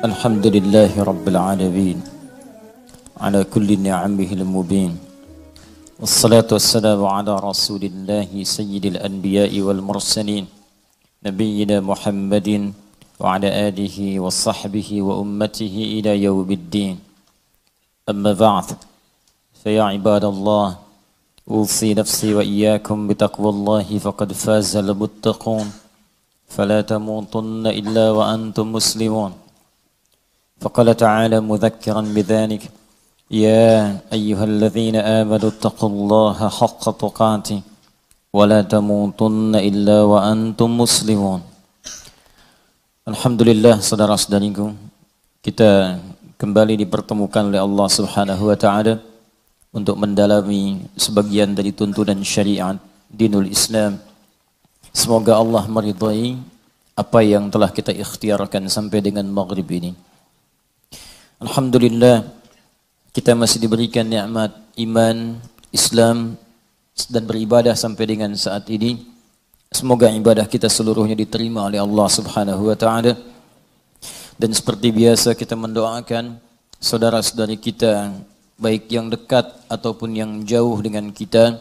الحمد لله رب العالمين على كل نعمه المبين والصلاة والسلام على رسول الله سيد الأنبياء والمرسلين نبينا محمد وعلى آله وصحبه وأمته إلى يوم الدين أما بعد فيا عباد الله أوصي نفسي وإياكم بتقوى الله فقد فاز المتقون فلا تموتن إلا وأنتم مسلمون فقال تعالى مذكرا بذلك يا أيها الذين آمنوا اتقوا الله حق تقاته ولا تموتن إلا وأنتم مسلمون. Alhamdulillah saudara-saudariku, kita kembali dipertemukan oleh Allah Subhanahu wa taala untuk mendalami sebagian dari tuntunan syariat dinul Islam. Semoga Allah meridai apa yang telah kita ikhtiarkan sampai dengan maghrib ini. Alhamdulillah, kita masih diberikan nikmat iman, Islam, dan beribadah sampai dengan saat ini. Semoga ibadah kita seluruhnya diterima oleh Allah Subhanahu wa taala. Dan seperti biasa kita mendoakan saudara-saudari kita, baik yang dekat ataupun yang jauh dengan kita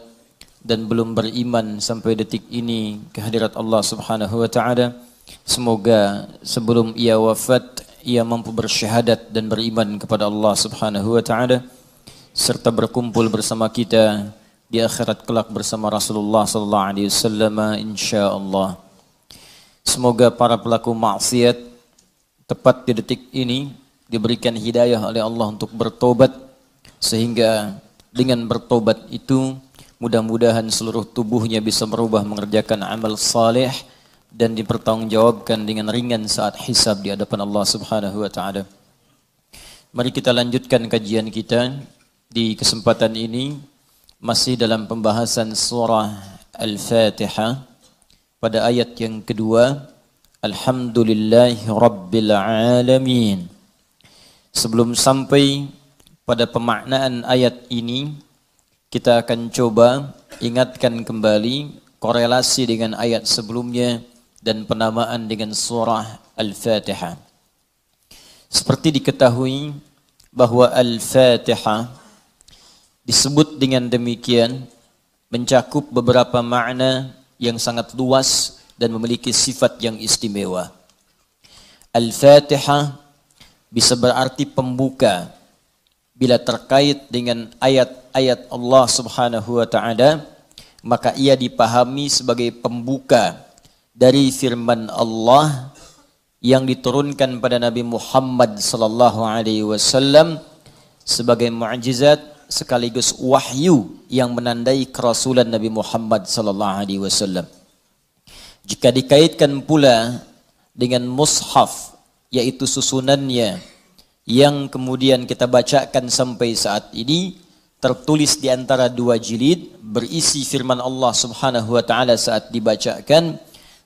dan belum beriman sampai detik ini kehadirat Allah Subhanahu wa taala. Semoga sebelum ia wafat ia mampu bersyahadat dan beriman kepada Allah Subhanahu wa taala serta berkumpul bersama kita di akhirat kelak bersama Rasulullah sallallahu alaihi wasallam insyaallah. Semoga para pelaku maksiat tepat di detik ini diberikan hidayah oleh Allah untuk bertobat, sehingga dengan bertobat itu mudah-mudahan seluruh tubuhnya bisa berubah mengerjakan amal saleh dan dipertanggungjawabkan dengan ringan saat hisab di hadapan Allah Subhanahu wa taala. Mari kita lanjutkan kajian kita di kesempatan ini masih dalam pembahasan surah Al-Fatihah pada ayat yang kedua, Alhamdulillahi Rabbil Alamin. Sebelum sampai pada pemaknaan ayat ini, kita akan coba ingatkan kembali korelasi dengan ayat sebelumnya dan penamaan dengan surah Al-Fatihah. Seperti diketahui bahwa Al-Fatihah disebut dengan demikian mencakup beberapa makna yang sangat luas dan memiliki sifat yang istimewa. Al-Fatihah bisa berarti pembuka bila terkait dengan ayat-ayat Allah Subhanahu wa taala, maka ia dipahami sebagai pembuka dari firman Allah yang diturunkan pada Nabi Muhammad sallallahu alaihi wasallam sebagai mukjizat sekaligus wahyu yang menandai kerasulan Nabi Muhammad sallallahu alaihi wasallam. Jika dikaitkan pula dengan mushaf, yaitu susunannya yang kemudian kita bacakan sampai saat ini, tertulis di antara dua jilid berisi firman Allah Subhanahu wa taala saat dibacakan,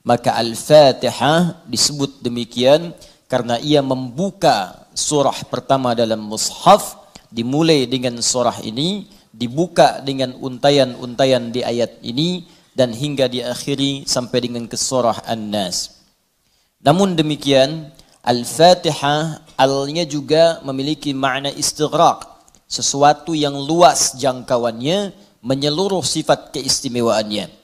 maka Al-Fatihah disebut demikian karena ia membuka surah pertama dalam mushaf, dimulai dengan surah ini, dibuka dengan untayan-untayan di ayat ini, dan hingga diakhiri sampai dengan ke surah An-Nas. Namun demikian, Al-Fatihah alnya juga memiliki makna istighraq, sesuatu yang luas jangkauannya, menyeluruh sifat keistimewaannya.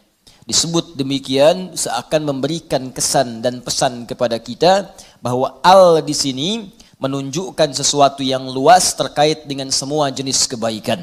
Disebut demikian seakan memberikan kesan dan pesan kepada kita bahwa al di sini menunjukkan sesuatu yang luas terkait dengan semua jenis kebaikan.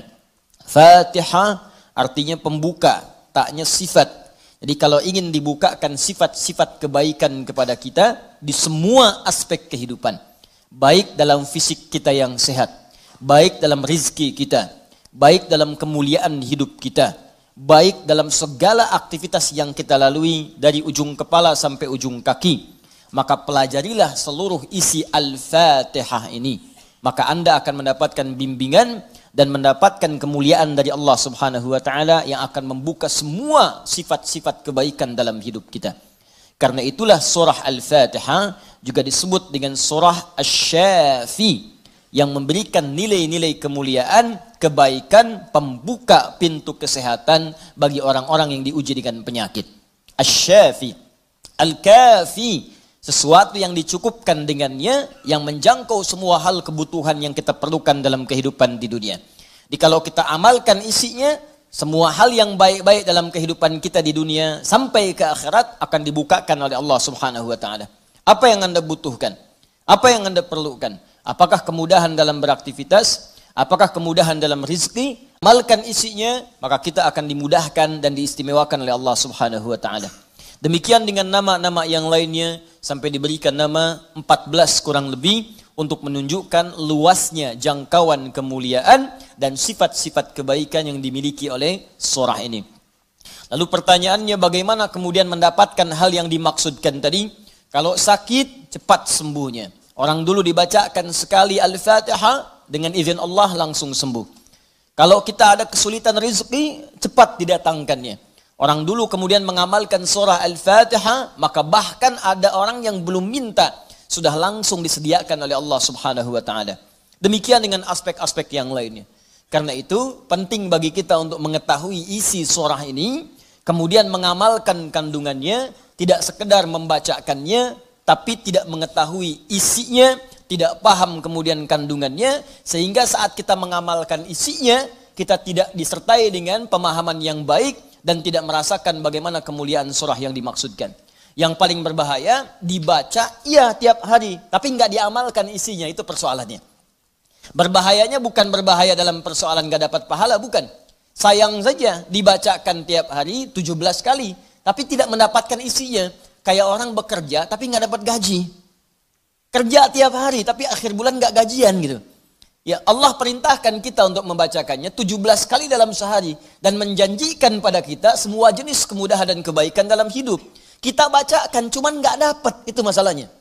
Fatihah artinya pembuka, taknya sifat. Jadi kalau ingin dibukakan sifat-sifat kebaikan kepada kita di semua aspek kehidupan, baik dalam fisik kita yang sehat, baik dalam rizki kita, baik dalam kemuliaan hidup kita, baik dalam segala aktivitas yang kita lalui dari ujung kepala sampai ujung kaki, maka pelajarilah seluruh isi Al-Fatihah ini. Maka Anda akan mendapatkan bimbingan dan mendapatkan kemuliaan dari Allah Subhanahu wa taala yang akan membuka semua sifat-sifat kebaikan dalam hidup kita. Karena itulah surah Al-Fatihah juga disebut dengan surah Asy-Syafi, yang memberikan nilai-nilai kemuliaan, kebaikan, pembuka pintu kesehatan bagi orang-orang yang diuji dengan penyakit. Asy-Syafi. Al-Kafi Sesuatu yang dicukupkan dengannya, yang menjangkau semua hal kebutuhan yang kita perlukan dalam kehidupan di dunia. Jadi kalau kita amalkan isinya, semua hal yang baik-baik dalam kehidupan kita di dunia sampai ke akhirat akan dibukakan oleh Allah Subhanahu wa taala. Apa yang Anda butuhkan? Apa yang Anda perlukan? Apakah kemudahan dalam beraktivitas? Apakah kemudahan dalam rizki? Amalkan isinya, maka kita akan dimudahkan dan diistimewakan oleh Allah Subhanahu wa taala. Demikian dengan nama-nama yang lainnya sampai diberikan nama 14 kurang lebih untuk menunjukkan luasnya jangkauan kemuliaan dan sifat-sifat kebaikan yang dimiliki oleh surah ini. Lalu pertanyaannya, bagaimana kemudian mendapatkan hal yang dimaksudkan tadi? Kalau sakit, cepat sembuhnya. Orang dulu dibacakan sekali Al-Fatihah, dengan izin Allah langsung sembuh. Kalau kita ada kesulitan rezeki, cepat didatangkannya. Orang dulu kemudian mengamalkan surah Al-Fatihah, maka bahkan ada orang yang belum minta, sudah langsung disediakan oleh Allah Subhanahu wa taala. Demikian dengan aspek-aspek yang lainnya. Karena itu penting bagi kita untuk mengetahui isi surah ini, kemudian mengamalkan kandungannya, tidak sekedar membacakannya, tapi tidak mengetahui isinya, tidak paham kemudian kandungannya, sehingga saat kita mengamalkan isinya, kita tidak disertai dengan pemahaman yang baik, dan tidak merasakan bagaimana kemuliaan surah yang dimaksudkan. Yang paling berbahaya, dibaca iya tiap hari, tapi nggak diamalkan isinya, itu persoalannya. Berbahayanya bukan berbahaya dalam persoalan nggak dapat pahala, bukan. Sayang saja dibacakan tiap hari 17 kali, tapi tidak mendapatkan isinya. Kayak orang bekerja tapi nggak dapat gaji. Kerja tiap hari tapi akhir bulan nggak gajian gitu. Ya, Allah perintahkan kita untuk membacakannya 17 kali dalam sehari dan menjanjikan pada kita semua jenis kemudahan dan kebaikan dalam hidup. Kita bacakan cuman nggak dapat, itu masalahnya.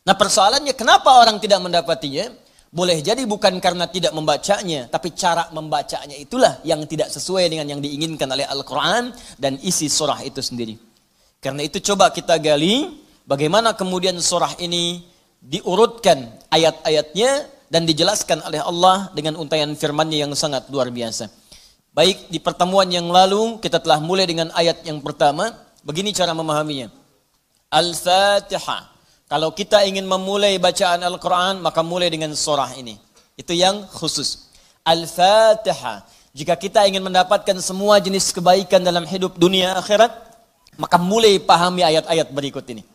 Nah, persoalannya kenapa orang tidak mendapatinya? Boleh jadi bukan karena tidak membacanya, tapi cara membacanya itulah yang tidak sesuai dengan yang diinginkan oleh Al-Quran dan isi surah itu sendiri. Karena itu coba kita gali bagaimana kemudian surah ini diurutkan ayat-ayatnya dan dijelaskan oleh Allah dengan untaian firman-Nya yang sangat luar biasa. Baik, di pertemuan yang lalu kita telah mulai dengan ayat yang pertama. Begini cara memahaminya. Al-Fatihah. Kalau kita ingin memulai bacaan Al-Quran, maka mulai dengan surah ini. Itu yang khusus. Al-Fatihah. Jika kita ingin mendapatkan semua jenis kebaikan dalam hidup dunia akhirat, maka mulai pahami ayat-ayat berikut ini.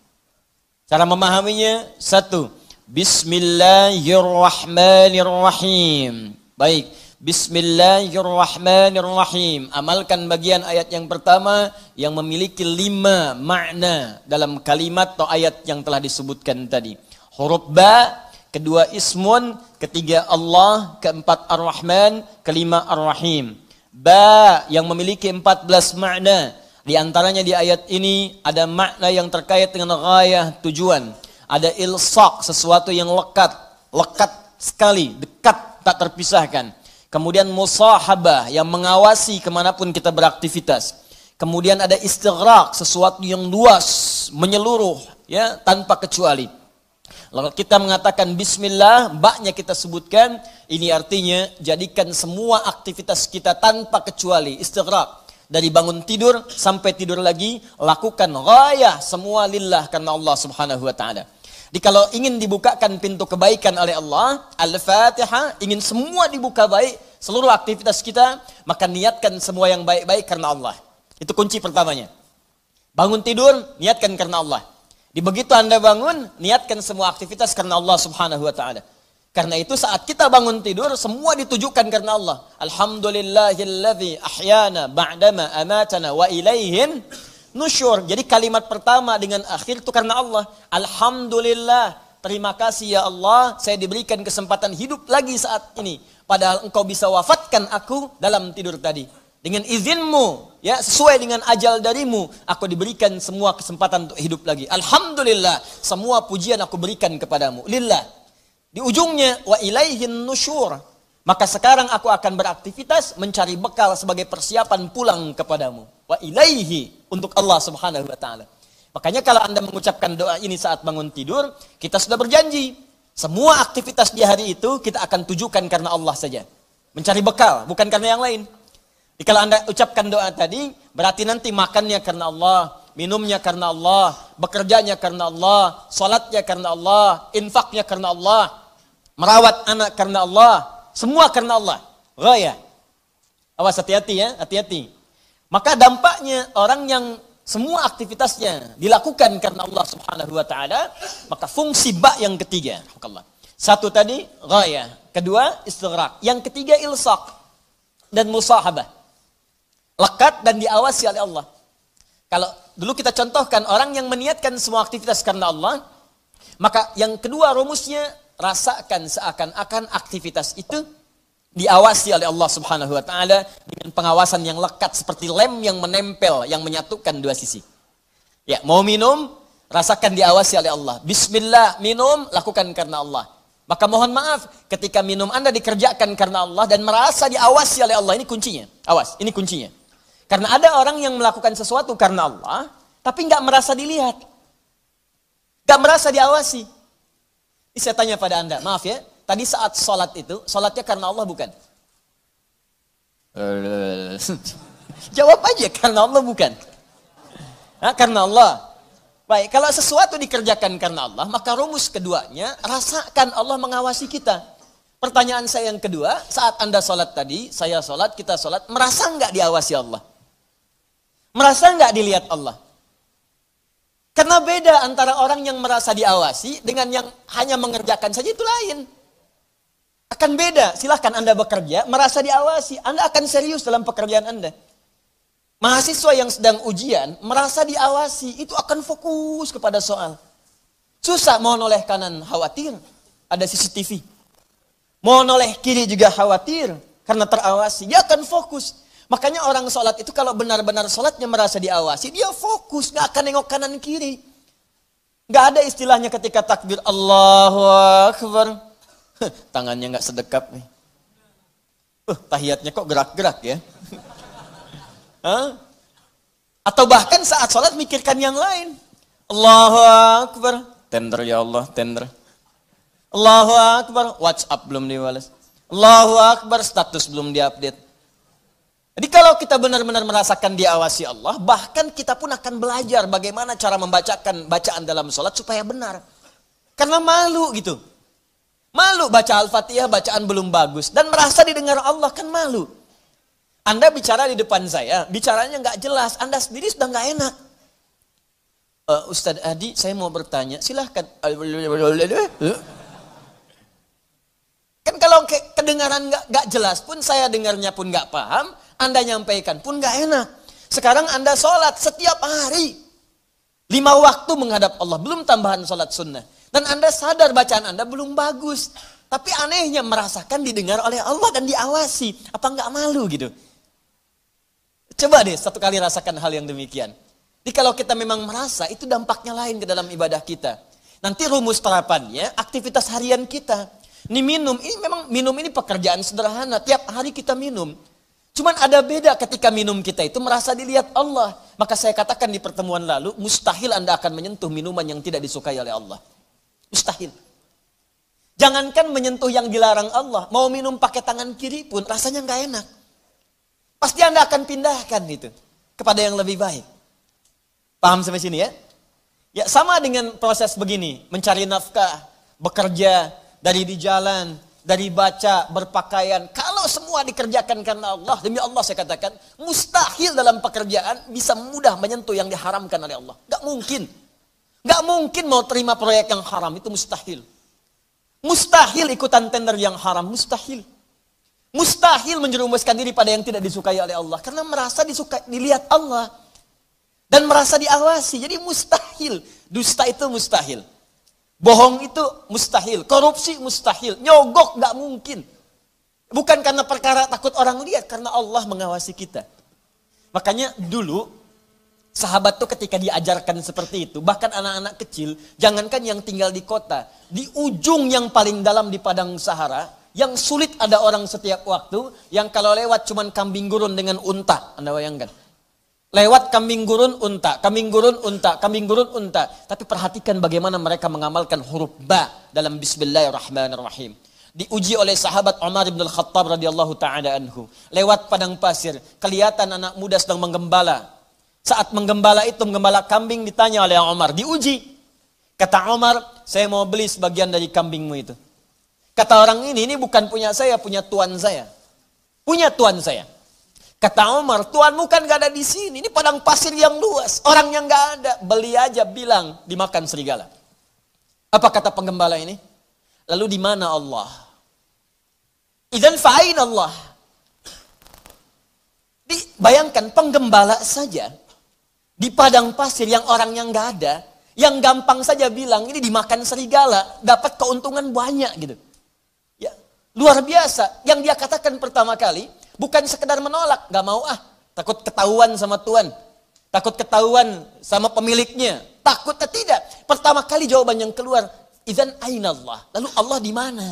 Cara memahaminya, satu. Bismillahirrahmanirrahim. Baik, Bismillahirrahmanirrahim. Amalkan bagian ayat yang pertama yang memiliki 5 makna dalam kalimat atau ayat yang telah disebutkan tadi. Huruf ba, kedua ismun, ketiga Allah, keempat ar-Rahman, kelima ar-Rahim. Ba yang memiliki 14 makna. Di antaranya di ayat ini ada makna yang terkait dengan ghayah, tujuan. Ada ilsaq, sesuatu yang lekat sekali, dekat, tak terpisahkan. Kemudian musahabah, yang mengawasi kemanapun kita beraktivitas. Kemudian ada istighraq, sesuatu yang luas, menyeluruh, ya, tanpa kecuali. Lalu kita mengatakan bismillah, baknya kita sebutkan, ini artinya jadikan semua aktivitas kita tanpa kecuali, istighraq. Dari bangun tidur sampai tidur lagi, lakukan ghayah semua lillah karena Allah Subhanahu wa taala. Jadi kalau ingin dibukakan pintu kebaikan oleh Allah, Al-Fatihah, ingin semua dibuka baik, seluruh aktivitas kita, maka niatkan semua yang baik-baik karena Allah. Itu kunci pertamanya. Bangun tidur, niatkan karena Allah. Di begitu Anda bangun, niatkan semua aktivitas karena Allah Subhanahu wa taala. Karena itu saat kita bangun tidur, semua ditujukan karena Allah. Alhamdulillahilladzi ahyana ba'dama amatana wa ilaihin nusyur. Jadi kalimat pertama dengan akhir itu karena Allah. Alhamdulillah, terima kasih ya Allah, saya diberikan kesempatan hidup lagi saat ini. Padahal engkau bisa wafatkan aku dalam tidur tadi. Dengan izinmu, ya, sesuai dengan ajal darimu, aku diberikan semua kesempatan untuk hidup lagi. Alhamdulillah, semua pujian aku berikan kepadamu. Lillah. Di ujungnya, wa ilaihin nusyur. Maka sekarang aku akan beraktivitas mencari bekal sebagai persiapan pulang kepadamu. Wa ilaihi, untuk Allah Subhanahu wa taala. Makanya kalau Anda mengucapkan doa ini saat bangun tidur, kita sudah berjanji. Semua aktivitas di hari itu kita akan tujukan karena Allah saja. Mencari bekal, bukan karena yang lain. Jadi kalau Anda ucapkan doa tadi, berarti nanti makannya karena Allah, minumnya karena Allah, bekerjanya karena Allah, salatnya karena Allah, infaknya karena Allah, merawat anak karena Allah, semua karena Allah. Ghaya. Awas, hati-hati ya, hati-hati. Maka dampaknya orang yang semua aktivitasnya dilakukan karena Allah Subhanahu wa taala, maka fungsi ba yang ketiga. Satu tadi ghaya, kedua istighraq, yang ketiga ilsaq dan musahabah. Lekat dan diawasi oleh Allah. Kalau dulu kita contohkan orang yang meniatkan semua aktivitas karena Allah, maka yang kedua rumusnya rasakan seakan-akan aktivitas itu diawasi oleh Allah Subhanahu wa taala dengan pengawasan yang lekat seperti lem yang menempel, yang menyatukan dua sisi. Ya, mau minum, rasakan diawasi oleh Allah. Bismillah, minum, lakukan karena Allah. Maka mohon maaf ketika minum Anda dikerjakan karena Allah dan merasa diawasi oleh Allah, ini kuncinya. Awas, ini kuncinya. Karena ada orang yang melakukan sesuatu karena Allah, tapi nggak merasa dilihat. Nggak merasa diawasi. Ini saya tanya pada Anda, maaf ya. Tadi saat sholat itu, sholatnya karena Allah bukan? Jawab aja, karena Allah bukan? Nah, karena Allah. Baik, kalau sesuatu dikerjakan karena Allah, maka rumus keduanya, rasakan Allah mengawasi kita. Pertanyaan saya yang kedua, saat Anda sholat tadi, saya sholat, kita sholat, merasa nggak diawasi Allah? Merasa nggak dilihat Allah? Karena beda antara orang yang merasa diawasi dengan yang hanya mengerjakan saja, itu lain. Akan beda, silahkan Anda bekerja, merasa diawasi, Anda akan serius dalam pekerjaan Anda. Mahasiswa yang sedang ujian, merasa diawasi, itu akan fokus kepada soal. Susah, mau noleh kanan, khawatir, ada CCTV. Mau noleh kiri juga khawatir, karena terawasi, dia akan fokus. Makanya orang sholat itu kalau benar-benar sholatnya merasa diawasi, dia fokus, gak akan nengok kanan kiri. Gak ada istilahnya ketika takbir, Allahu Akbar. Tangannya nggak sedekap nih. Tahiyatnya kok gerak-gerak ya. Atau bahkan saat sholat mikirkan yang lain. Allahu Akbar. Tender ya Allah, tender. Allahu Akbar. WhatsApp belum dibalas. Allahu Akbar. Status belum diupdate. Jadi kalau kita benar-benar merasakan diawasi Allah, bahkan kita pun akan belajar bagaimana cara membacakan bacaan dalam sholat supaya benar. Karena malu gitu. Malu baca Al-Fatihah, bacaan belum bagus. Dan merasa didengar Allah, kan malu. Anda bicara di depan saya, bicaranya nggak jelas. Anda sendiri sudah nggak enak. Ustadz Adi, saya mau bertanya, silahkan. Kan kalau kedengaran nggak jelas pun, saya dengarnya pun nggak paham, Anda nyampaikan pun nggak enak. Sekarang Anda sholat setiap hari. 5 waktu menghadap Allah, belum tambahan sholat sunnah. Dan Anda sadar bacaan Anda belum bagus. Tapi anehnya merasakan didengar oleh Allah dan diawasi. Apa nggak malu gitu? Coba deh satu kali rasakan hal yang demikian. Jadi kalau kita memang merasa, itu dampaknya lain ke dalam ibadah kita. Nanti rumus terapannya, aktivitas harian kita. Ini minum, ini pekerjaan sederhana. Tiap hari kita minum. Cuman ada beda ketika minum kita itu merasa dilihat Allah. Maka saya katakan di pertemuan lalu, mustahil Anda akan menyentuh minuman yang tidak disukai oleh Allah. Mustahil. Jangankan menyentuh yang dilarang Allah, mau minum pakai tangan kiri pun rasanya nggak enak. Pasti Anda akan pindahkan itu kepada yang lebih baik. Paham sampai sini ya? Ya sama dengan proses begini, mencari nafkah, bekerja, dari di jalan, dari baca, berpakaian. Kalau semua dikerjakan karena Allah, demi Allah saya katakan, mustahil dalam pekerjaan bisa mudah menyentuh yang diharamkan oleh Allah. Nggak mungkin. Nggak mungkin mau terima proyek yang haram, itu mustahil. Mustahil ikutan tender yang haram, mustahil. Mustahil menjerumuskan diri pada yang tidak disukai oleh Allah. Karena merasa dilihat Allah. Dan merasa diawasi, jadi mustahil. Dusta itu mustahil. Bohong itu mustahil. Korupsi mustahil. Nyogok nggak mungkin. Bukan karena perkara takut orang lihat, karena Allah mengawasi kita. Makanya dulu, sahabat tuh ketika diajarkan seperti itu, bahkan anak-anak kecil, jangankan yang tinggal di kota, di ujung yang paling dalam di padang Sahara, yang sulit ada orang setiap waktu, yang kalau lewat cuman kambing gurun dengan unta, Anda bayangkan. Lewat kambing gurun unta, kambing gurun unta, kambing gurun unta. Tapi perhatikan bagaimana mereka mengamalkan huruf ba dalam Bismillahirrahmanirrahim. Diuji oleh sahabat Umar bin Al-Khattab radhiyallahu ta'ala anhu. Lewat padang pasir, kelihatan anak muda sedang menggembala. Saat menggembala itu, menggembala kambing, ditanya oleh Umar, diuji. Kata Umar, saya mau beli sebagian dari kambingmu itu. Kata orang ini bukan punya saya, punya tuan saya. Punya tuan saya. Kata Umar, tuanmu kan gak ada di sini. Ini padang pasir yang luas. Orangnya gak ada. Beli aja, bilang dimakan serigala. Apa kata penggembala ini? Lalu di mana Allah? Idzan fa'ain Allah. Bayangkan penggembala saja di padang pasir yang orangnya gak ada, yang gampang saja bilang ini dimakan serigala, dapat keuntungan banyak gitu. Ya, luar biasa. Yang dia katakan pertama kali bukan sekedar menolak, gak mau takut ketahuan sama Tuhan, takut ketahuan sama pemiliknya, takutnya tidak. Pertama kali jawaban yang keluar, idzan aina Allah. Lalu Allah di mana?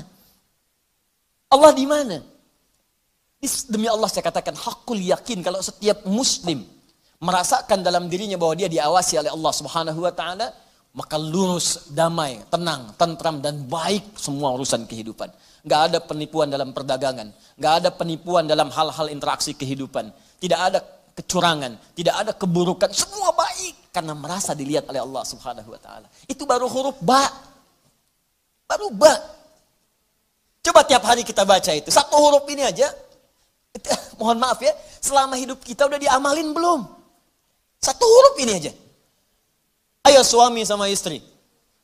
Allah di mana? Demi Allah saya katakan hakul yakin kalau setiap muslim merasakan dalam dirinya bahwa dia diawasi oleh Allah Subhanahu wa taala, maka lurus, damai, tenang, tentram dan baik semua urusan kehidupan. Enggak ada penipuan dalam perdagangan, enggak ada penipuan dalam hal-hal interaksi kehidupan, tidak ada kecurangan, tidak ada keburukan, semua baik karena merasa dilihat oleh Allah Subhanahu wa taala. Itu baru huruf ba. Baru ba. Coba tiap hari kita baca itu. Satu huruf ini aja. Mohon maaf ya, selama hidup kita udah diamalin belum? Satu huruf ini aja. Ayo suami sama istri,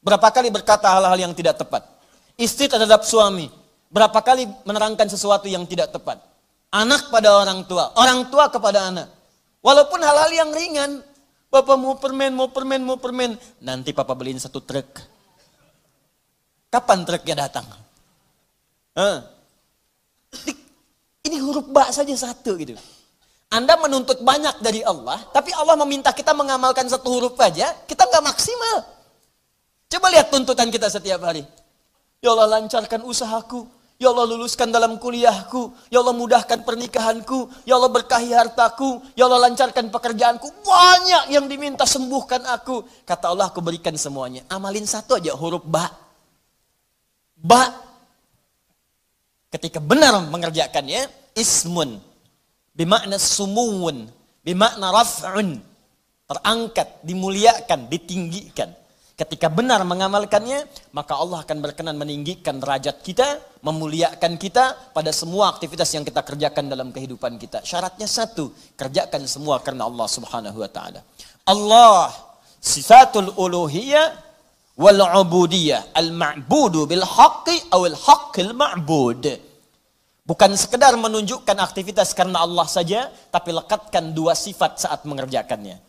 berapa kali berkata hal-hal yang tidak tepat? Istri terhadap suami, berapa kali menerangkan sesuatu yang tidak tepat? Anak pada orang tua kepada anak. Walaupun hal-hal yang ringan, Bapak mau permen, nanti Papa beliin 1 truk. Kapan truknya datang? Ini huruf ba saja satu gitu. Anda menuntut banyak dari Allah, tapi Allah meminta kita mengamalkan 1 huruf aja, kita nggak maksimal. Coba lihat tuntutan kita setiap hari. Ya Allah lancarkan usahaku, ya Allah luluskan dalam kuliahku, ya Allah mudahkan pernikahanku, ya Allah berkahi hartaku, ya Allah lancarkan pekerjaanku. Banyak yang diminta, sembuhkan aku. Kata Allah, aku berikan semuanya. Amalin 1 aja huruf ba. Ba. Ketika benar mengerjakannya, ismun. Bimakna sumuun, bimakna raf'un, terangkat, dimuliakan, ditinggikan. Ketika benar mengamalkannya, maka Allah akan berkenan meninggikan derajat kita, memuliakan kita pada semua aktivitas yang kita kerjakan dalam kehidupan kita. Syaratnya 1, kerjakan semua karena Allah Subhanahu wa taala. Allah sifatul uluhiyah wal ubudiyah, al-ma'budu bil haqqi awil haqqil ma'bud. Bukan sekedar menunjukkan aktivitas karena Allah saja, tapi lekatkan 2 sifat saat mengerjakannya.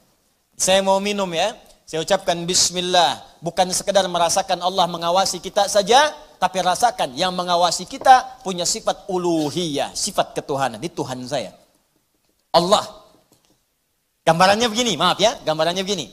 Saya mau minum ya, saya ucapkan bismillah. Bukan sekedar merasakan Allah mengawasi kita saja, tapi rasakan yang mengawasi kita punya sifat uluhiyah, sifat ketuhanan. Ini Tuhan saya. Allah. Gambarannya begini, maaf ya, gambarannya begini.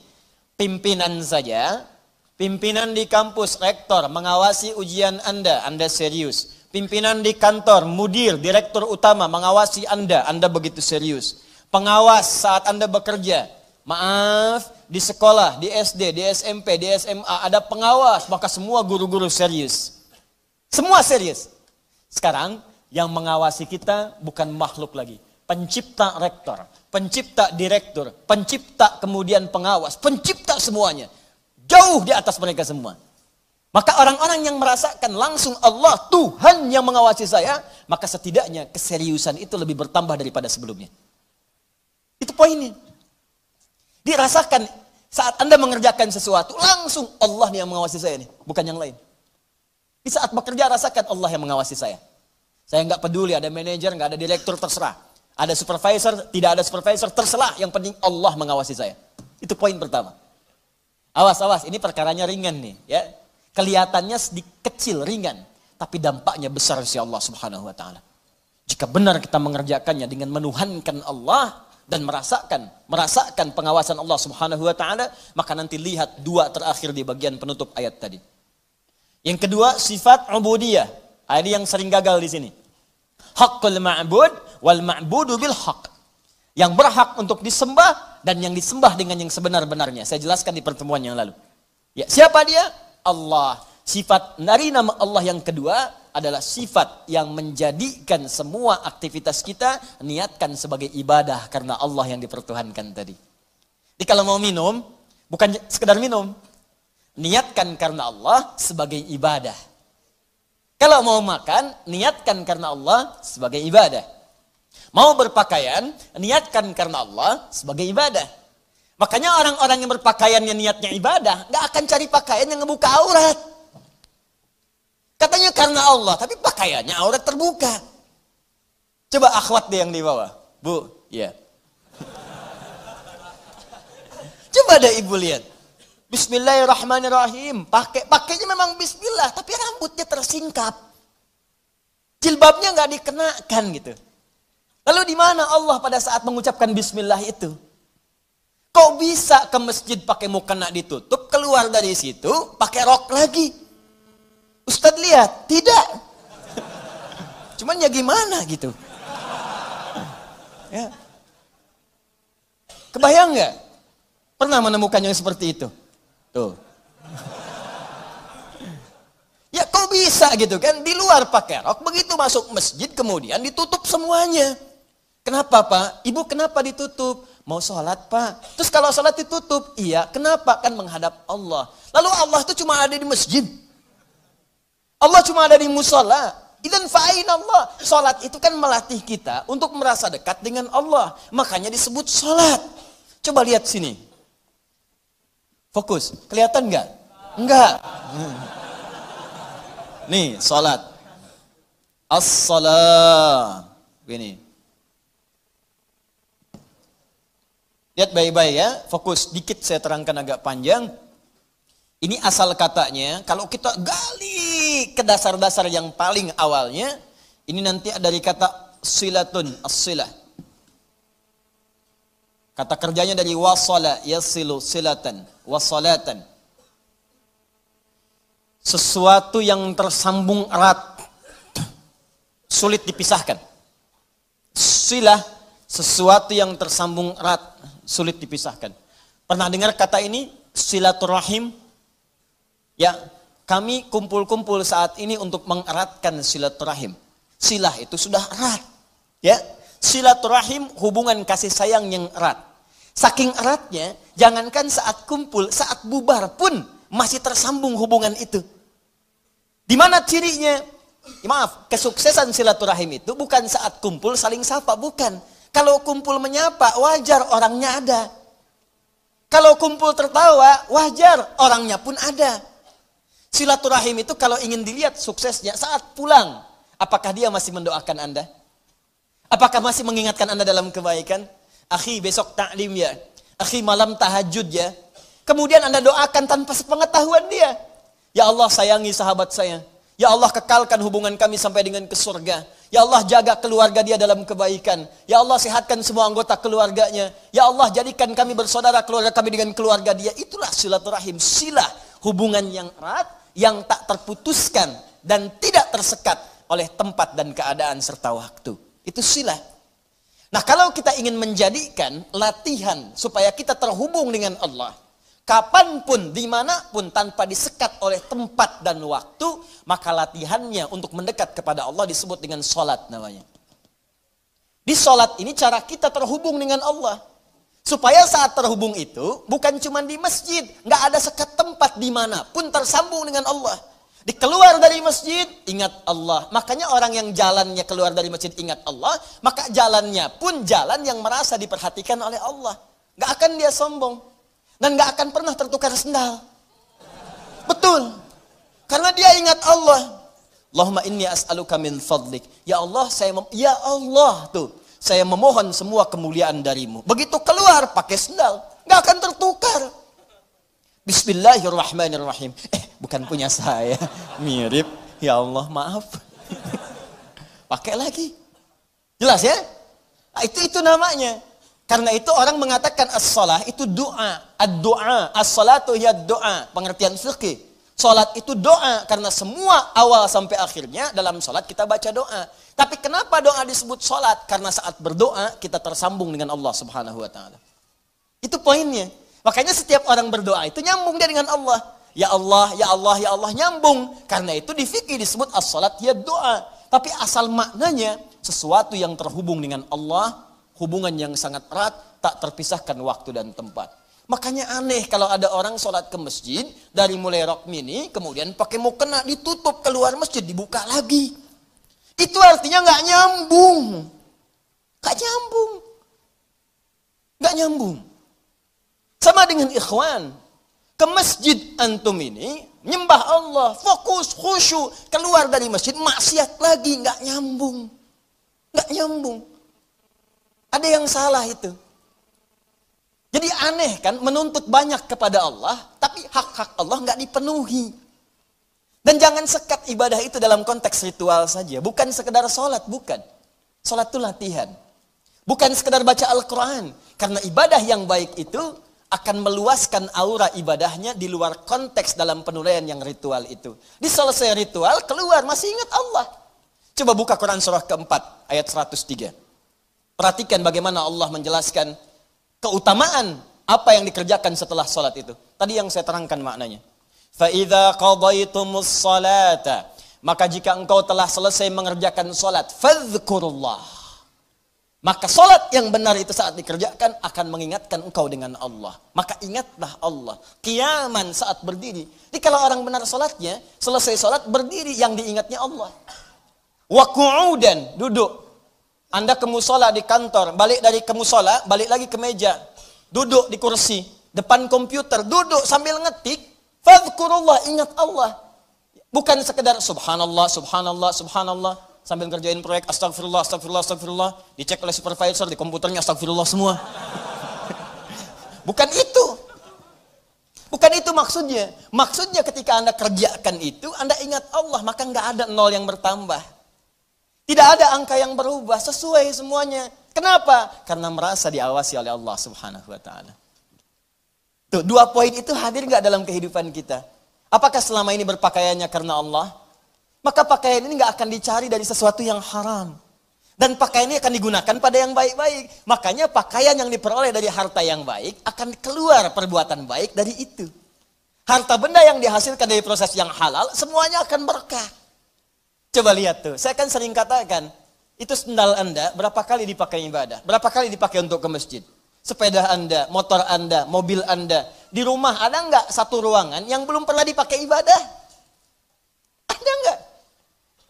Pimpinan saja, pimpinan di kampus, rektor mengawasi ujian Anda serius. Pimpinan di kantor, mudir, direktur utama mengawasi Anda begitu serius. Pengawas saat Anda bekerja, maaf, di sekolah, di SD, di SMP, di SMA ada pengawas, maka semua guru-guru serius. Semua serius. Sekarang yang mengawasi kita bukan makhluk lagi. Pencipta rektor, pencipta direktur, pencipta kemudian pengawas, pencipta semuanya. Jauh di atas mereka semua. Maka orang-orang yang merasakan langsung Allah, Tuhan yang mengawasi saya, maka setidaknya keseriusan itu lebih bertambah daripada sebelumnya. Itu poinnya. Dirasakan saat Anda mengerjakan sesuatu, langsung Allah yang mengawasi saya nih, bukan yang lain. Di saat bekerja rasakan Allah yang mengawasi saya. Saya nggak peduli ada manajer, nggak ada direktur, terserah. Ada supervisor, tidak ada supervisor, terserah. Yang penting Allah mengawasi saya. Itu poin pertama. Awas, ini perkaranya ringan nih, ya. Kelihatannya sedikit kecil, ringan, tapi dampaknya besar si Allah Subhanahu wa taala. Jika benar kita mengerjakannya dengan menuhankan Allah dan merasakan pengawasan Allah Subhanahu wa taala, maka nanti lihat 2 terakhir di bagian penutup ayat tadi. Yang kedua, sifat ubudiyah. Ini yang sering gagal di sini. Haqqul ma'bud wal ma'budu bil haqq. Yang berhak untuk disembah dan yang disembah dengan yang sebenar-benarnya. Saya jelaskan di pertemuan yang lalu. Ya, siapa dia? Allah. Sifat dari nama Allah yang kedua adalah sifat yang menjadikan semua aktivitas kita niatkan sebagai ibadah karena Allah yang dipertuhankan tadi. Jadi kalau mau minum, bukan sekedar minum. Niatkan karena Allah sebagai ibadah. Kalau mau makan, niatkan karena Allah sebagai ibadah. Mau berpakaian, niatkan karena Allah sebagai ibadah. Makanya orang-orang yang berpakaian yang niatnya ibadah, gak akan cari pakaian yang ngebuka aurat. Katanya karena Allah, tapi pakaiannya aurat terbuka. Coba akhwat deh yang di bawah. Bu, ya. Coba deh ibu lihat. Bismillahirrahmanirrahim. Pakainya memang bismillah, tapi rambutnya tersingkap. Jilbabnya nggak dikenakan gitu. Lalu di mana Allah pada saat mengucapkan bismillah itu? Kok bisa ke masjid pakai mukena ditutup, keluar dari situ pakai rok lagi? Ustadz lihat, tidak. Cuman ya gimana gitu. Ya. Kebayang nggak? Pernah menemukan yang seperti itu? Tuh. Ya kok bisa gitu kan? Di luar pakai rok, begitu masuk masjid kemudian ditutup semuanya. Kenapa Pak? Ibu kenapa ditutup? Mau sholat Pak. Terus kalau sholat ditutup, iya. Kenapa? Kan menghadap Allah. Lalu Allah itu cuma ada di masjid. Allah cuma ada di musola. Idzan fa'ain Allah. Sholat itu kan melatih kita untuk merasa dekat dengan Allah. Makanya disebut sholat. Coba lihat sini. Fokus. Kelihatan nggak? Enggak. Nih, sholat. As-salah. Begini. Lihat baik-baik ya. Fokus. Dikit saya terangkan agak panjang. Ini asal katanya. Kalau kita gali ke dasar-dasar yang paling awalnya. Ini nanti dari kata silatun. As-silah. Kata kerjanya dari wasala. Yasilu silatan. Wasalatan. Sesuatu yang tersambung erat, sulit dipisahkan. Silah, sesuatu yang tersambung erat, sulit dipisahkan. Pernah dengar kata ini? Silaturahim? Ya, kami kumpul-kumpul saat ini untuk mengeratkan silaturahim. Silah itu sudah erat. Ya, silaturahim hubungan kasih sayang yang erat. Saking eratnya, jangankan saat kumpul, saat bubar pun masih tersambung hubungan itu. Di mana cirinya? Maaf, kesuksesan silaturahim itu bukan saat kumpul saling sapa, bukan. Kalau kumpul menyapa, wajar orangnya ada. Kalau kumpul tertawa, wajar orangnya pun ada. Silaturahim itu kalau ingin dilihat suksesnya saat pulang, apakah dia masih mendoakan Anda? Apakah masih mengingatkan Anda dalam kebaikan? Akhi besok taklim ya. Akhi malam tahajud ya. Kemudian Anda doakan tanpa sepengetahuan dia. Ya Allah sayangi sahabat saya. Ya Allah kekalkan hubungan kami sampai dengan ke surga. Ya Allah jaga keluarga dia dalam kebaikan. Ya Allah sehatkan semua anggota keluarganya. Ya Allah jadikan kami bersaudara keluarga kami dengan keluarga dia. Itulah silaturahim. Silah hubungan yang erat, yang tak terputuskan dan tidak tersekat oleh tempat dan keadaan serta waktu. Itu silah. Nah kalau kita ingin menjadikan latihan supaya kita terhubung dengan Allah, kapanpun, dimanapun tanpa disekat oleh tempat dan waktu, maka latihannya untuk mendekat kepada Allah disebut dengan sholat namanya. Di sholat ini cara kita terhubung dengan Allah. Supaya saat terhubung itu bukan cuma di masjid, nggak ada sekat tempat dimanapun tersambung dengan Allah. Dikeluar dari masjid, ingat Allah. Makanya orang yang jalannya keluar dari masjid ingat Allah, maka jalannya pun jalan yang merasa diperhatikan oleh Allah. Nggak akan dia sombong. Dan gak akan pernah tertukar sendal. Betul. Karena dia ingat Allah. Allahumma inni as'aluka min fadlik. Ya Allah, saya memohon semua kemuliaan darimu. Begitu keluar pakai sendal, gak akan tertukar. Bismillahirrahmanirrahim. Bukan punya saya. Mirip. Ya Allah, maaf. Pakai lagi. Jelas ya? Nah, itu namanya. Karena itu orang mengatakan as-salah itu doa. Ad-doa. As-salatu hiya doa. Pengertian fikih. Salat itu doa. Karena semua awal sampai akhirnya dalam salat kita baca doa. Tapi kenapa doa disebut salat? Karena saat berdoa kita tersambung dengan Allah subhanahu wa ta'ala. Itu poinnya. Makanya setiap orang berdoa itu nyambung dia dengan Allah. Ya Allah, ya Allah, ya Allah. Nyambung. Karena itu di fikih disebut as-salat hiya doa. Tapi asal maknanya sesuatu yang terhubung dengan Allah, hubungan yang sangat erat, tak terpisahkan waktu dan tempat. Makanya aneh kalau ada orang sholat ke masjid, dari mulai rok mini, kemudian pakai mukena ditutup, keluar masjid, dibuka lagi. Itu artinya nggak nyambung. Nggak nyambung. Nggak nyambung. Sama dengan ikhwan. Ke masjid antum ini, nyembah Allah, fokus, khusyuk, keluar dari masjid, maksiat lagi, nggak nyambung. Nggak nyambung. Ada yang salah itu. Jadi aneh kan, menuntut banyak kepada Allah, tapi hak-hak Allah nggak dipenuhi. Dan jangan sekat ibadah itu dalam konteks ritual saja. Bukan sekedar sholat, bukan. Sholat itu latihan. Bukan sekedar baca Al-Quran. Karena ibadah yang baik itu akan meluaskan aura ibadahnya di luar konteks dalam penuraian yang ritual itu. Di selesai ritual, keluar, masih ingat Allah. Coba buka Quran surah keempat, ayat 103. Perhatikan bagaimana Allah menjelaskan keutamaan apa yang dikerjakan setelah sholat itu. Tadi yang saya terangkan maknanya. فَإِذَا قَضَيْتُمُ الصَّلَاةَ Maka jika engkau telah selesai mengerjakan sholat, فَذْكُرُ اللَّهِ Maka sholat yang benar itu saat dikerjakan akan mengingatkan engkau dengan Allah. Maka ingatlah Allah. Qiyaman saat berdiri. Jadi kalau orang benar sholatnya, selesai sholat berdiri, yang diingatnya Allah. Wa qu'udan, duduk. Anda ke musola di kantor, balik dari ke musola, balik lagi ke meja. Duduk di kursi, depan komputer, duduk sambil ngetik. Fadhkurullah, ingat Allah. Bukan sekedar subhanallah, subhanallah, subhanallah. Sambil ngerjain proyek, astagfirullah, astagfirullah, astagfirullah. Dicek oleh supervisor, di komputernya astagfirullah semua. Bukan itu. Bukan itu maksudnya. Maksudnya ketika Anda kerjakan itu, Anda ingat Allah, maka nggak ada nol yang bertambah. Tidak ada angka yang berubah, sesuai semuanya. Kenapa? Karena merasa diawasi oleh Allah Subhanahu wa ta'ala. Tuh, dua poin itu hadir nggak dalam kehidupan kita? Apakah selama ini berpakaiannya karena Allah? Maka pakaian ini nggak akan dicari dari sesuatu yang haram. Dan pakaian ini akan digunakan pada yang baik-baik. Makanya pakaian yang diperoleh dari harta yang baik akan keluar perbuatan baik dari itu. Harta benda yang dihasilkan dari proses yang halal, semuanya akan berkah. Coba lihat tuh, saya kan sering katakan, itu sendal Anda berapa kali dipakai ibadah? Berapa kali dipakai untuk ke masjid? Sepeda Anda, motor Anda, mobil Anda. Di rumah ada nggak satu ruangan yang belum pernah dipakai ibadah? Ada nggak?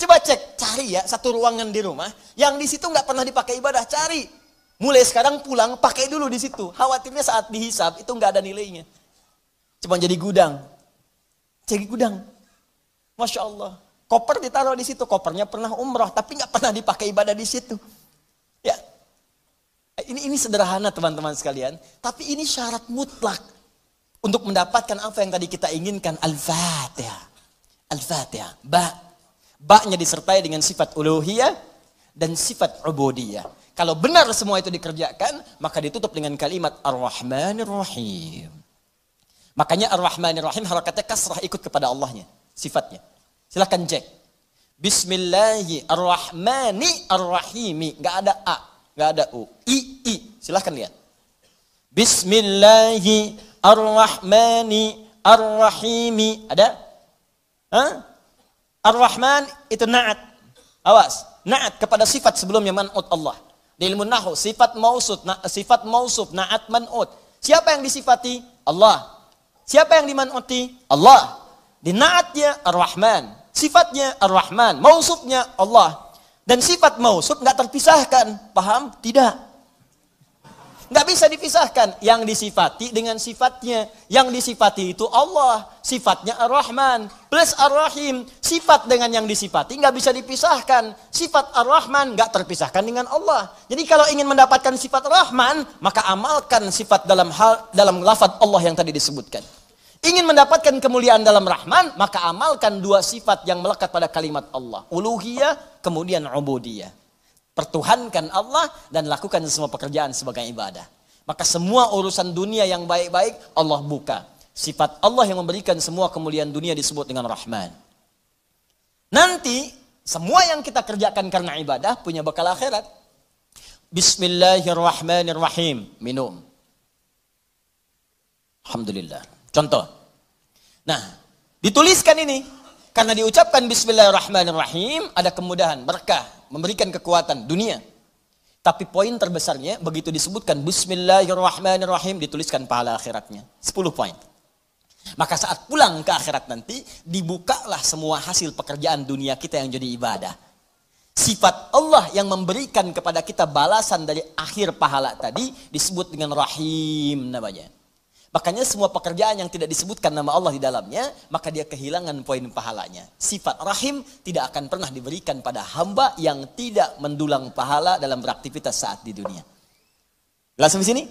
Coba cek, cari ya satu ruangan di rumah yang di situ nggak pernah dipakai ibadah, cari. Mulai sekarang pulang, pakai dulu di situ. Khawatirnya saat dihisab itu nggak ada nilainya. Cuma jadi gudang. Jadi gudang. Masya Allah. Koper ditaruh di situ, kopernya pernah umroh, tapi nggak pernah dipakai ibadah di situ. Ya, ini sederhana teman-teman sekalian, tapi ini syarat mutlak untuk mendapatkan apa yang tadi kita inginkan. Al-Fatihah, Al-Fatihah. Ba-nya disertai dengan sifat uluhiyah dan sifat ubudiyah. Kalau benar semua itu dikerjakan, maka ditutup dengan kalimat Ar-Rahmanir Rahim. Makanya Ar-Rahmanir Rahim harakatnya kasrah ikut kepada Allahnya, sifatnya. Silahkan cek. Bismillahirrahmanirrahim. Gak ada A, gak ada U. I. Silahkan lihat. Bismillahirrahmanirrahim. Ada? Hah? Ar-Rahman itu na'at. Awas. Na'at kepada sifat sebelumnya man'ut Allah. Di ilmu nahu, sifat mausuf, na'at man'ut. Siapa yang disifati? Allah. Siapa yang diman'uti? Allah. Di na'atnya Ar-Rahman. Sifatnya Ar-Rahman, mausufnya Allah. Dan sifat mausuf nggak terpisahkan, paham? Tidak. Nggak bisa dipisahkan. Yang disifati dengan sifatnya. Yang disifati itu Allah, sifatnya Ar-Rahman. Plus Ar-Rahim, sifat dengan yang disifati nggak bisa dipisahkan. Sifat Ar-Rahman nggak terpisahkan dengan Allah. Jadi kalau ingin mendapatkan sifat Rahman, maka amalkan sifat dalam lafaz Allah yang tadi disebutkan. Ingin mendapatkan kemuliaan dalam Rahman, maka amalkan dua sifat yang melekat pada kalimat Allah. Uluhiyah, kemudian ubudiyah. Pertuhankan Allah dan lakukan semua pekerjaan sebagai ibadah. Maka semua urusan dunia yang baik-baik, Allah buka. Sifat Allah yang memberikan semua kemuliaan dunia disebut dengan Rahman. Nanti, semua yang kita kerjakan karena ibadah, punya bekal akhirat. Bismillahirrahmanirrahim. Minum. Alhamdulillah. Contoh. Nah, dituliskan ini. Karena diucapkan Bismillahirrahmanirrahim, ada kemudahan, berkah, memberikan kekuatan dunia. Tapi poin terbesarnya, begitu disebutkan Bismillahirrahmanirrahim, dituliskan pahala akhiratnya. 10 poin. Maka saat pulang ke akhirat nanti, dibukalah semua hasil pekerjaan dunia kita yang jadi ibadah. Sifat Allah yang memberikan kepada kita balasan dari akhir pahala tadi, disebut dengan Rahim namanya. Makanya semua pekerjaan yang tidak disebutkan nama Allah di dalamnya, maka dia kehilangan poin pahalanya. Sifat Rahim tidak akan pernah diberikan pada hamba yang tidak mendulang pahala dalam beraktivitas saat di dunia. Jelas sampai sini?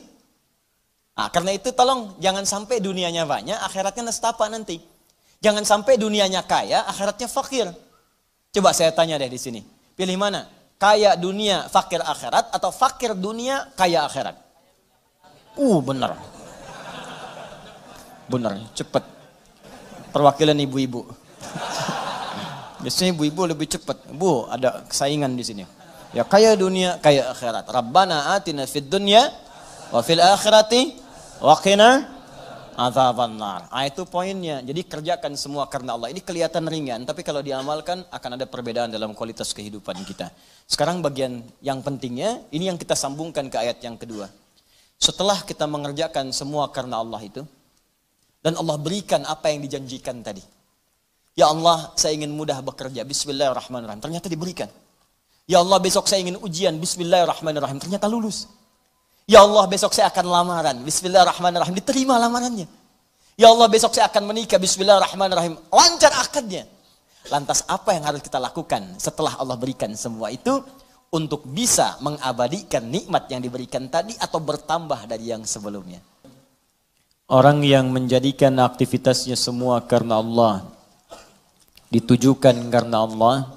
Nah, karena itu tolong jangan sampai dunianya banyak, akhiratnya nestapa nanti. Jangan sampai dunianya kaya, akhiratnya fakir. Coba saya tanya deh di sini. Pilih mana? Kaya dunia, fakir akhirat, atau fakir dunia, kaya akhirat? Benar. Benar, cepat. Perwakilan ibu-ibu. Biasanya ibu-ibu lebih cepat. Bu, ada saingan di sini. Ya kaya dunia, kaya akhirat. Rabbana atina fid dunya wa fil akhirati wa qina adzabannar. Itu poinnya. Jadi kerjakan semua karena Allah. Ini kelihatan ringan, tapi kalau diamalkan akan ada perbedaan dalam kualitas kehidupan kita. Sekarang bagian yang pentingnya, ini yang kita sambungkan ke ayat yang kedua. Setelah kita mengerjakan semua karena Allah itu, dan Allah berikan apa yang dijanjikan tadi. Ya Allah, saya ingin mudah bekerja. Bismillahirrahmanirrahim. Ternyata diberikan. Ya Allah, besok saya ingin ujian. Bismillahirrahmanirrahim. Ternyata lulus. Ya Allah, besok saya akan lamaran. Bismillahirrahmanirrahim. Diterima lamarannya. Ya Allah, besok saya akan menikah. Bismillahirrahmanirrahim. Lancar akadnya. Lantas apa yang harus kita lakukan setelah Allah berikan semua itu? Untuk bisa mengabadikan nikmat yang diberikan tadi atau bertambah dari yang sebelumnya. Orang yang menjadikan aktivitasnya semua karena Allah, ditujukan karena Allah,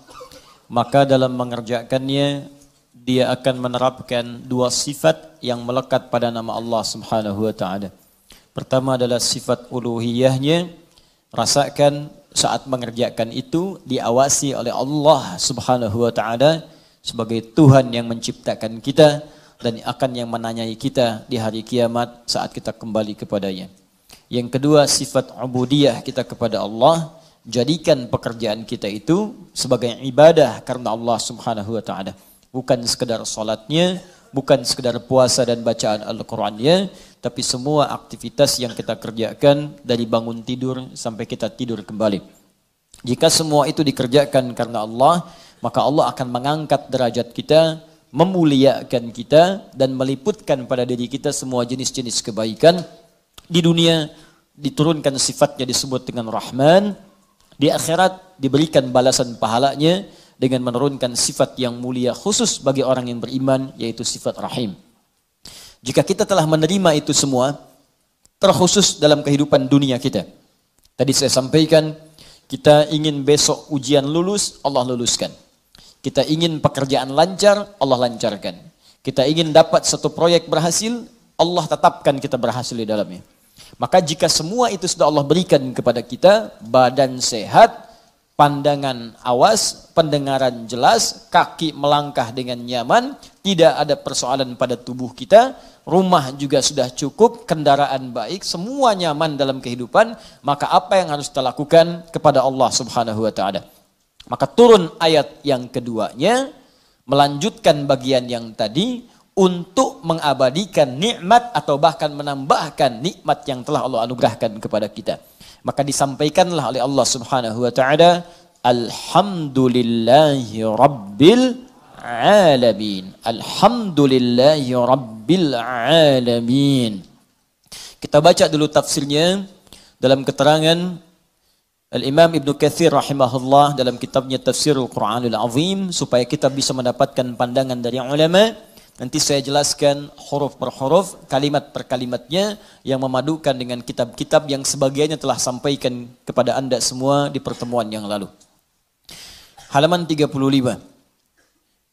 maka dalam mengerjakannya, dia akan menerapkan dua sifat yang melekat pada nama Allah Subhanahu wa Ta'ala. Pertama adalah sifat uluhiyahnya, rasakan saat mengerjakan itu diawasi oleh Allah Subhanahu wa Ta'ala sebagai Tuhan yang menciptakan kita, dan akan yang menanyai kita di hari kiamat saat kita kembali kepadanya. Yang kedua, sifat ubudiyah kita kepada Allah. Jadikan pekerjaan kita itu sebagai ibadah karena Allah Subhanahu wa Ta'ala. Bukan sekedar salatnya, bukan sekedar puasa dan bacaan Al-Qur'annya, tapi semua aktivitas yang kita kerjakan dari bangun tidur sampai kita tidur kembali. Jika semua itu dikerjakan karena Allah, maka Allah akan mengangkat derajat kita, memuliakan kita, dan meliputkan pada diri kita semua jenis-jenis kebaikan. Di dunia diturunkan sifatnya disebut dengan Rahman, di akhirat diberikan balasan pahalanya dengan menurunkan sifat yang mulia khusus bagi orang yang beriman, yaitu sifat Rahim. Jika kita telah menerima itu semua, terkhusus dalam kehidupan dunia kita. Tadi saya sampaikan, kita ingin besok ujian lulus, Allah luluskan. Kita ingin pekerjaan lancar, Allah lancarkan. Kita ingin dapat satu proyek berhasil, Allah tetapkan kita berhasil di dalamnya. Maka jika semua itu sudah Allah berikan kepada kita, badan sehat, pandangan awas, pendengaran jelas, kaki melangkah dengan nyaman, tidak ada persoalan pada tubuh kita, rumah juga sudah cukup, kendaraan baik, semua nyaman dalam kehidupan, maka apa yang harus kita lakukan kepada Allah Subhanahu wa Ta'ala? Maka turun ayat yang keduanya, melanjutkan bagian yang tadi untuk mengabadikan nikmat atau bahkan menambahkan nikmat yang telah Allah anugerahkan kepada kita. Maka disampaikanlah oleh Allah Subhanahu wa Ta'ala, Alhamdulillahi Rabbil Alamin. Alhamdulillahi Rabbil Alamin. Kita baca dulu tafsirnya dalam keterangan Al-Imam Ibn Katsir rahimahullah dalam kitabnya Tafsirul Quranul Azim, supaya kita bisa mendapatkan pandangan dari ulama. Nanti saya jelaskan huruf per huruf, kalimat per kalimatnya, yang memadukan dengan kitab-kitab yang sebagiannya telah sampaikan kepada Anda semua di pertemuan yang lalu. Halaman 35.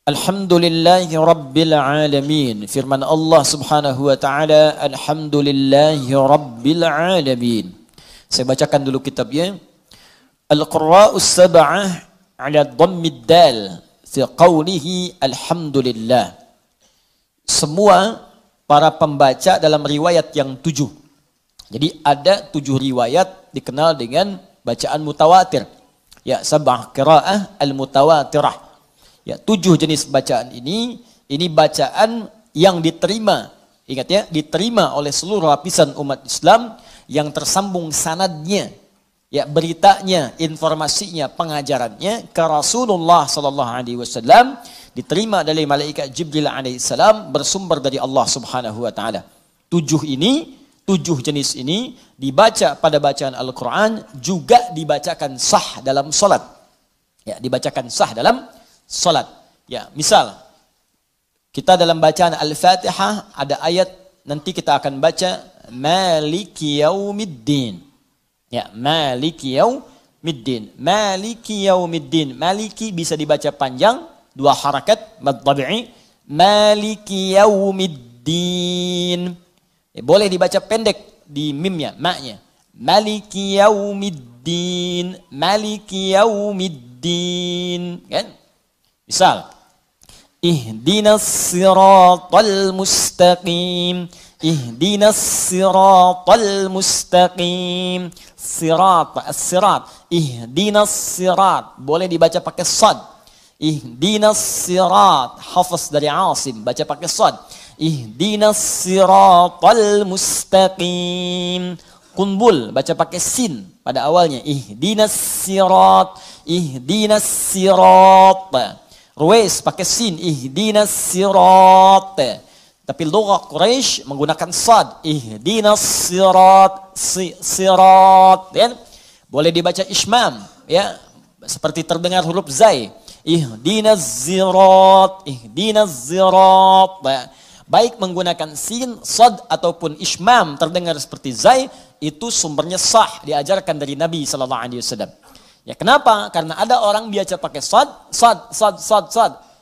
Alhamdulillahi Rabbil Alamin. Firman Allah Subhanahu wa Ta'ala, Alhamdulillahi Rabbil Alamin. Saya bacakan dulu kitabnya. Al-Qurra'us Sab'ah ala dhammid dal fi qawlihi Alhamdulillah. Semua para pembaca dalam riwayat yang 7. Jadi ada 7 riwayat dikenal dengan bacaan mutawatir. Ya, sab'ah qira'ah al-mutawatirah. Ya, 7 jenis bacaan ini Ini bacaan yang diterima. Ingat ya, diterima oleh seluruh lapisan umat Islam yang tersambung sanadnya. Ya, beritanya, informasinya, pengajarannya ke Rasulullah sallallahu alaihi wasallam diterima dari malaikat Jibril alaihissalam bersumber dari Allah Subhanahu wa taala. 7 jenis ini dibaca pada bacaan Al-Qur'an juga dibacakan sah dalam salat. Ya, dibacakan sah dalam salat. Ya, misal kita dalam bacaan Al-Fatihah ada ayat nanti kita akan baca Maliki Yaumiddin. Ya, Maliki Yaumiddin. Maliki Yaumiddin. Maliki bisa dibaca panjang, 2 harakat mad tabi'i. Maliki Yaumiddin. Boleh dibaca pendek di mimnya, maknya. Maliki Yaumiddin. Maliki Yaumiddin. Kan? Misal, Ihdinas siratal mustaqim. Ihdinas siratal mustaqim. Sirat. Ihdinas sirat. Boleh dibaca pakai sad. Ihdinas sirat. Hafaz dari Asim. Baca pakai sad. Ihdinas siratal mustaqim. Kunbul. Baca pakai sin pada awalnya. Ihdinas sirat. Ihdinas sirat. Ruwais pakai sin. Ihdinas sirat. Tapi lugah Quraisy menggunakan sad. Ihdinas sirat. Sirat. Ya? Boleh dibaca ismam. Ya? Seperti terdengar huruf zai. Ihdinas zirat. Ihdinas zirat. Baik menggunakan sin, sad ataupun ismam terdengar seperti zai. Itu sumbernya sah. Diajarkan dari Nabi SAW. Ya, kenapa? Karena ada orang biasa pakai sad.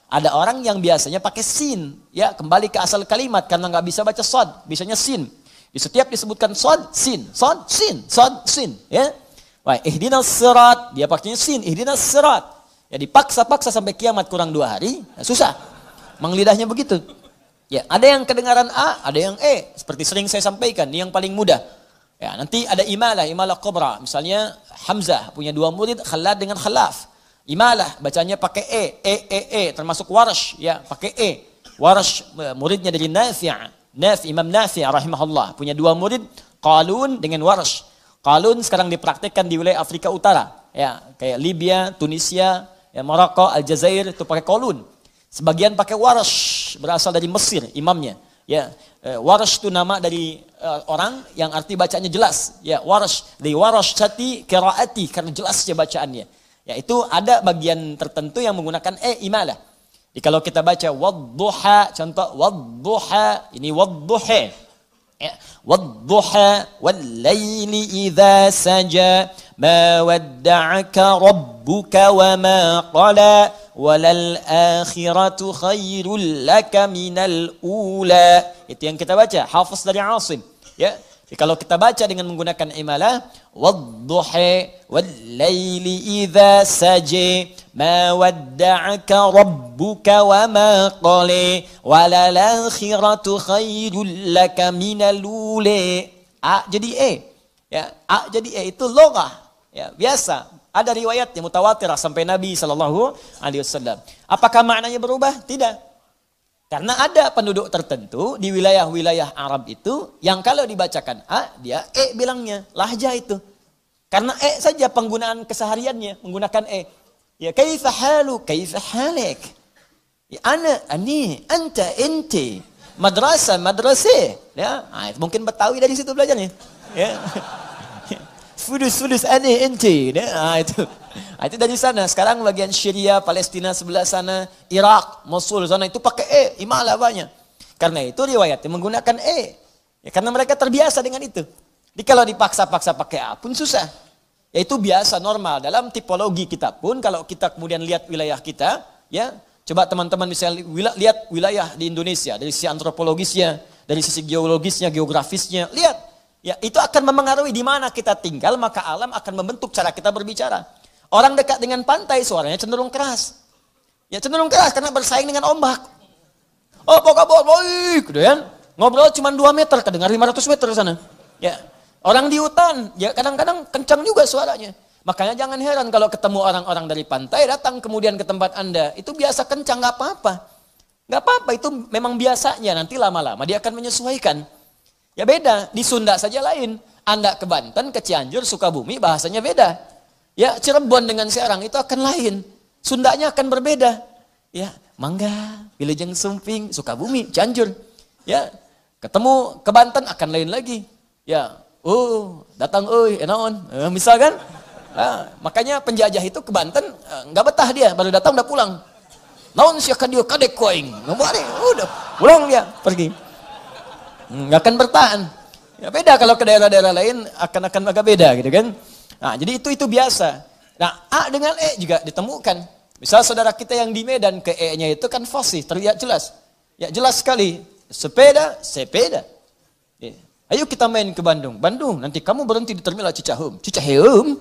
Ada orang yang biasanya pakai sin. Ya, kembali ke asal kalimat karena nggak bisa baca sad, bisanya sin. Di setiap disebutkan sad, sin, sad, sin, sad, sin. Ya, wah, ihdinas sirat, dia pakainya sin, ihdinas sirat. Ya, dipaksa-paksa sampai kiamat kurang 2 hari, ya, susah. Menglidahnya begitu. Ya, ada yang kedengaran A, ada yang E. Seperti sering saya sampaikan, ini yang paling mudah. Ya, nanti ada imalah kubra. Misalnya Hamzah punya 2 murid, Khalad dengan Khalaf. Imalah bacanya pakai e, termasuk Warsh ya, pakai e. Warsh muridnya dari Imam Nafi' rahimahullah, punya 2 murid, Qalun dengan Warsh. Qalun sekarang dipraktikkan di wilayah Afrika Utara, ya, kayak Libya, Tunisia, ya, Maroko, Aljazair itu pakai Qalun. Sebagian pakai Warsh, berasal dari Mesir imamnya. Ya, Warsh itu nama dari orang yang arti bacanya jelas. Ya, Warsh, dari Warashati qiraati karena jelasnya bacaannya. Ya, itu ada bagian tertentu yang menggunakan imalah. Jadi kalau kita baca wadduha, contoh wadduha, ini wadduha. Ya, wadduha wal laili idza saja ma wadda'aka rabbuka wa ma qala walal akhiratu khairul laka minal ula. Itu yang kita baca, hafaz dari Asim. Ya. Jadi kalau kita baca dengan menggunakan imalah, wadduha wal laili idza saja ma wadda'aka rabbuka wa ma qala walal akhiratu khairul laka minal ula. A jadi e. Ya, A jadi e itu logah. Ya, biasa. Ada riwayatnya mutawatirah sampai Nabi SAW. Apakah maknanya berubah? Tidak. Karena ada penduduk tertentu di wilayah-wilayah Arab itu yang kalau dibacakan A, dia E bilangnya. Lahjah itu. Karena E saja penggunaan kesehariannya, menggunakan E. Ya, kaifa halu, kaifa halik. Ya, ana, ani, anta, inti. Madrasah. Ya, mungkin Betawi dari situ belajarnya. Ya. Fudus, ani, inti. Ya, itu. Itu dari sana. Sekarang bagian Syria, Palestina sebelah sana, Irak, Mosul sana itu pakai E, imalah banyak. Karena itu riwayatnya menggunakan E. Ya, karena mereka terbiasa dengan itu. Jadi kalau dipaksa-paksa pakai A pun susah. Ya, itu biasa normal dalam tipologi kita pun. Kalau kita kemudian lihat wilayah kita, ya coba teman-teman bisa lihat wilayah di Indonesia dari sisi antropologisnya, dari sisi geologisnya, geografisnya, lihat. Ya, itu akan memengaruhi di mana kita tinggal, maka alam akan membentuk cara kita berbicara. Orang dekat dengan pantai suaranya cenderung keras. Ya, cenderung keras karena bersaing dengan ombak. Oh, apa kabar? Baik, gitu kan. Ngobrol cuma 2 meter, kedengar 500 meter sana. Ya. Orang di hutan, ya kadang-kadang kencang juga suaranya. Makanya jangan heran kalau ketemu orang-orang dari pantai datang kemudian ke tempat Anda. Itu biasa kencang, nggak apa-apa. Nggak apa-apa, itu memang biasanya. Nanti lama-lama dia akan menyesuaikan. Ya beda, di Sunda saja lain. Anda ke Banten, ke Cianjur, Sukabumi, bahasanya beda. Ya, Cirebon dengan Serang itu akan lain. Sundanya akan berbeda. Ya, Mangga, Wilujeng Sumping, Sukabumi, Cianjur. Ya, ketemu ke Banten akan lain lagi. Ya, datang naon. Misalkan, makanya penjajah itu ke Banten nggak betah dia, baru datang udah pulang. Naon sih akan dia kadek koing. Udah pulang dia, pergi. Nggak akan bertahan. Ya beda kalau ke daerah-daerah lain akan agak beda gitu kan. Nah, jadi itu biasa. Nah, A dengan E juga ditemukan. Misal saudara kita yang di Medan ke E-nya itu kan fasih, terlihat jelas. Ya jelas sekali. Sepeda, sepeda. Ya. Ayo kita main ke Bandung. Bandung, nanti kamu berhenti di terminal Cicaheum. Cicaheum.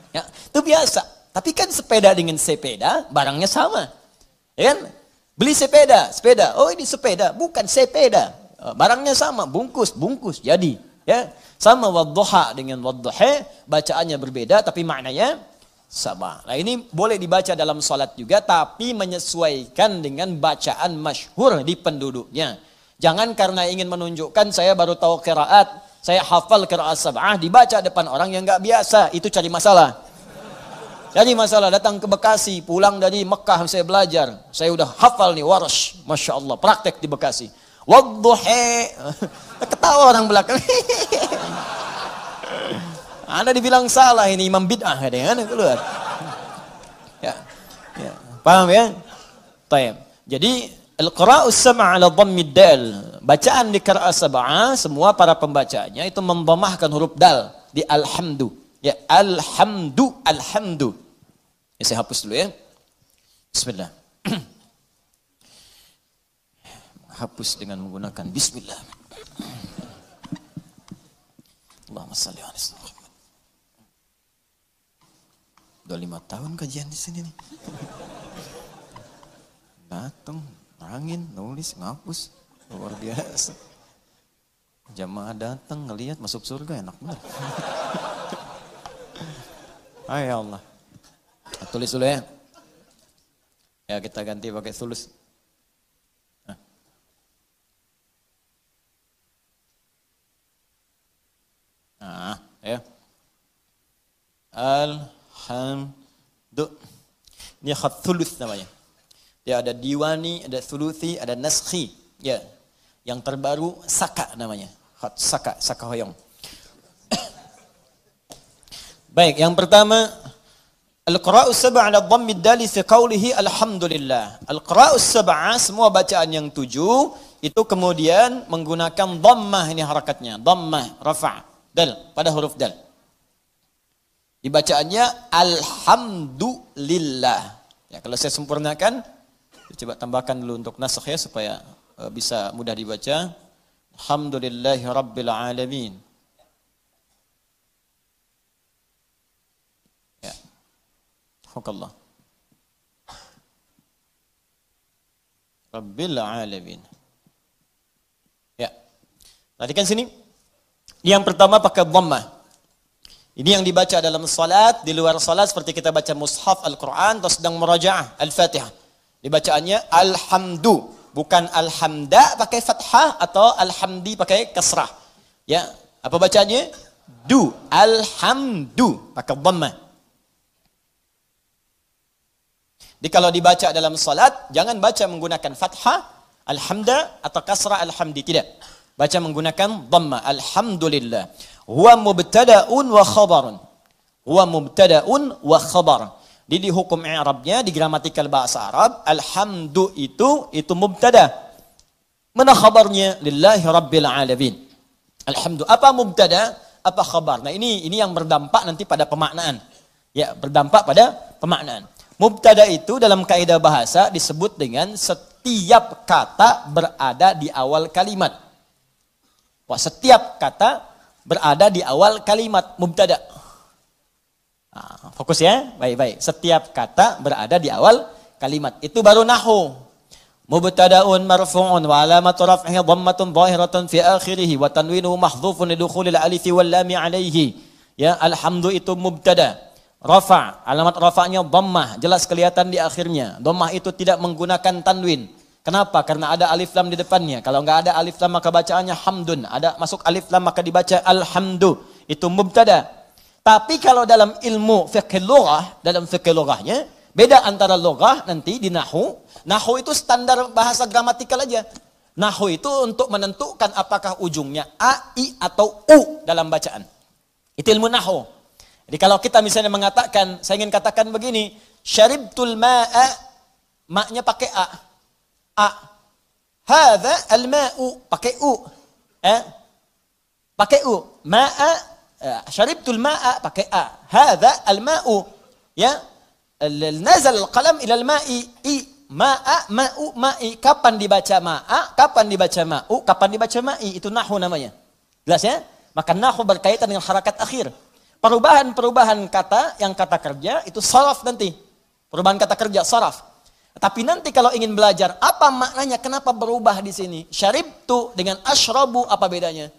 Ya, itu biasa. Tapi kan sepeda dengan sepeda barangnya sama. Ya kan? Beli sepeda. Oh ini sepeda, bukan sepeda. Barangnya sama, bungkus, jadi. Ya, sama wadduha dengan wadduha, bacaannya berbeda tapi maknanya sama. Nah ini boleh dibaca dalam salat juga, tapi menyesuaikan dengan bacaan masyhur di penduduknya. Jangan karena ingin menunjukkan saya baru tahu qiraat, saya hafal qiraat sab'ah, dibaca depan orang yang nggak biasa, itu cari masalah. Jadi masalah datang ke Bekasi, pulang dari Mekah saya belajar, saya udah hafal nih Warsh, Masya Allah, praktek di Bekasi. Wadduha, ketawa orang belakang. Anda dibilang salah, ini imam bid'ah, ada keluar. Ya, paham ya? Taib. Jadi al-qira'us sab'a 'ala dhammid dal. Bacaan di qira'ah sab'ah semua para pembacanya itu mendhammahkan huruf dal di alhamdu. Ya, alhamdu. Ya, saya hapus dulu ya. Bismillah. Hapus dengan menggunakan bismillah. Allahumma shalli ala Muhammad. Udah 5 tahun kajian di sini nih. Datang, angin, nulis, ngapus. Luar biasa. Jamaah datang, ngelihat masuk surga, enak banget. Ya Allah. Tulis dulu ya. Ya kita ganti pakai tulis. Ya. Alhamdulillah. Ini khat thuluth namanya. Ya ada diwani, ada thuluthi, ada naskhi. Ya. Yang terbaru saka namanya. Khat saka hoyong. Baik, yang pertama al-qira'us sab'a 'ala dhammid dali fi qawlihi alhamdulillah. Al-qira'us sab'a semua bacaan yang 7 itu kemudian menggunakan dhammah, ini harakatnya, dhammah rafa' dal pada huruf dal. Dibacaannya alhamdulillah. Ya, kalau saya sempurnakan, coba tambahkan dulu untuk nasakh ya supaya bisa mudah dibaca. Alhamdulillahi rabbil alamin. Ya. Alhamdulillah. Rabbil alamin. Ya. Perhatikan sini. Yang pertama pakai dhammah. Ini yang dibaca dalam salat, di luar salat seperti kita baca mushaf Al-Quran atau sedang murajaah Al-Fatihah. Dibacaannya alhamdu, bukan alhamda pakai fathah atau alhamdi pakai kasrah. Ya, apa bacanya? Du, alhamdu pakai dhammah. Jadi kalau dibaca dalam salat, jangan baca menggunakan fathah alhamda atau kasrah alhamdi, tidak. Baca menggunakan dhamma. Alhamdulillah. Huwa mubtada'un wa khabarun. Huwa mubtada'un wa khabar. Di hukum i'rabnya, di gramatikal bahasa Arab, alhamdu itu mubtada. Mana khabarnya? Lillahi rabbil alamin. Alhamdu. Apa mubtada? Apa khabar? Nah ini yang berdampak nanti pada pemaknaan. Ya, berdampak pada pemaknaan. Mubtada itu dalam kaidah bahasa disebut dengan setiap kata berada di awal kalimat. Wah, setiap kata berada di awal kalimat mubtada. Nah, fokus ya, baik-baik. Setiap kata berada di awal kalimat. Itu baru nahwu. Mubtada'un marfu'un wa alamatu raf'ihi dhammatun zahiratun fi akhirih wa tanwinuhu mahdhufun lidukhulil alifi wal lam 'alaihi. Ya, alhamdu itu mubtada. Rafa', alamat rafa'nya dhammah, jelas kelihatan di akhirnya. Dhammah itu tidak menggunakan tanwin. Kenapa? Karena ada alif lam di depannya. Kalau nggak ada alif lam maka bacaannya hamdun. Ada masuk alif lam maka dibaca alhamdu. Itu mubtada. Tapi kalau dalam ilmu fiqh lughah, dalam fiqh lughahnya beda antara lughah nanti di nahwu. Nahwu itu standar bahasa gramatikal aja. Nahwu itu untuk menentukan apakah ujungnya a, i atau u dalam bacaan. Itu ilmu nahwu. Jadi kalau kita misalnya mengatakan, saya ingin katakan begini, syaribtul ma'a, maknya pakai a. A. Hadza al-ma'u, pakai u. Pakai u. Ma'a, syaribtul ma'a, pakai a. Hadza al-ma'u. Ya. Nazal al-qalam ila al-ma'i, i. Ma'a, ma'u, ma'i. Kapan dibaca ma'a, kapan dibaca ma'u, kapan dibaca ma'i. Itu nahwu namanya. Jelas ya? Maka nahwu berkaitan dengan harakat akhir. Perubahan-perubahan kata, yang kata kerja, itu saraf nanti. Perubahan kata kerja, saraf. Tapi nanti kalau ingin belajar, apa maknanya, kenapa berubah di sini? Syaribtu dengan ashrabu, apa bedanya?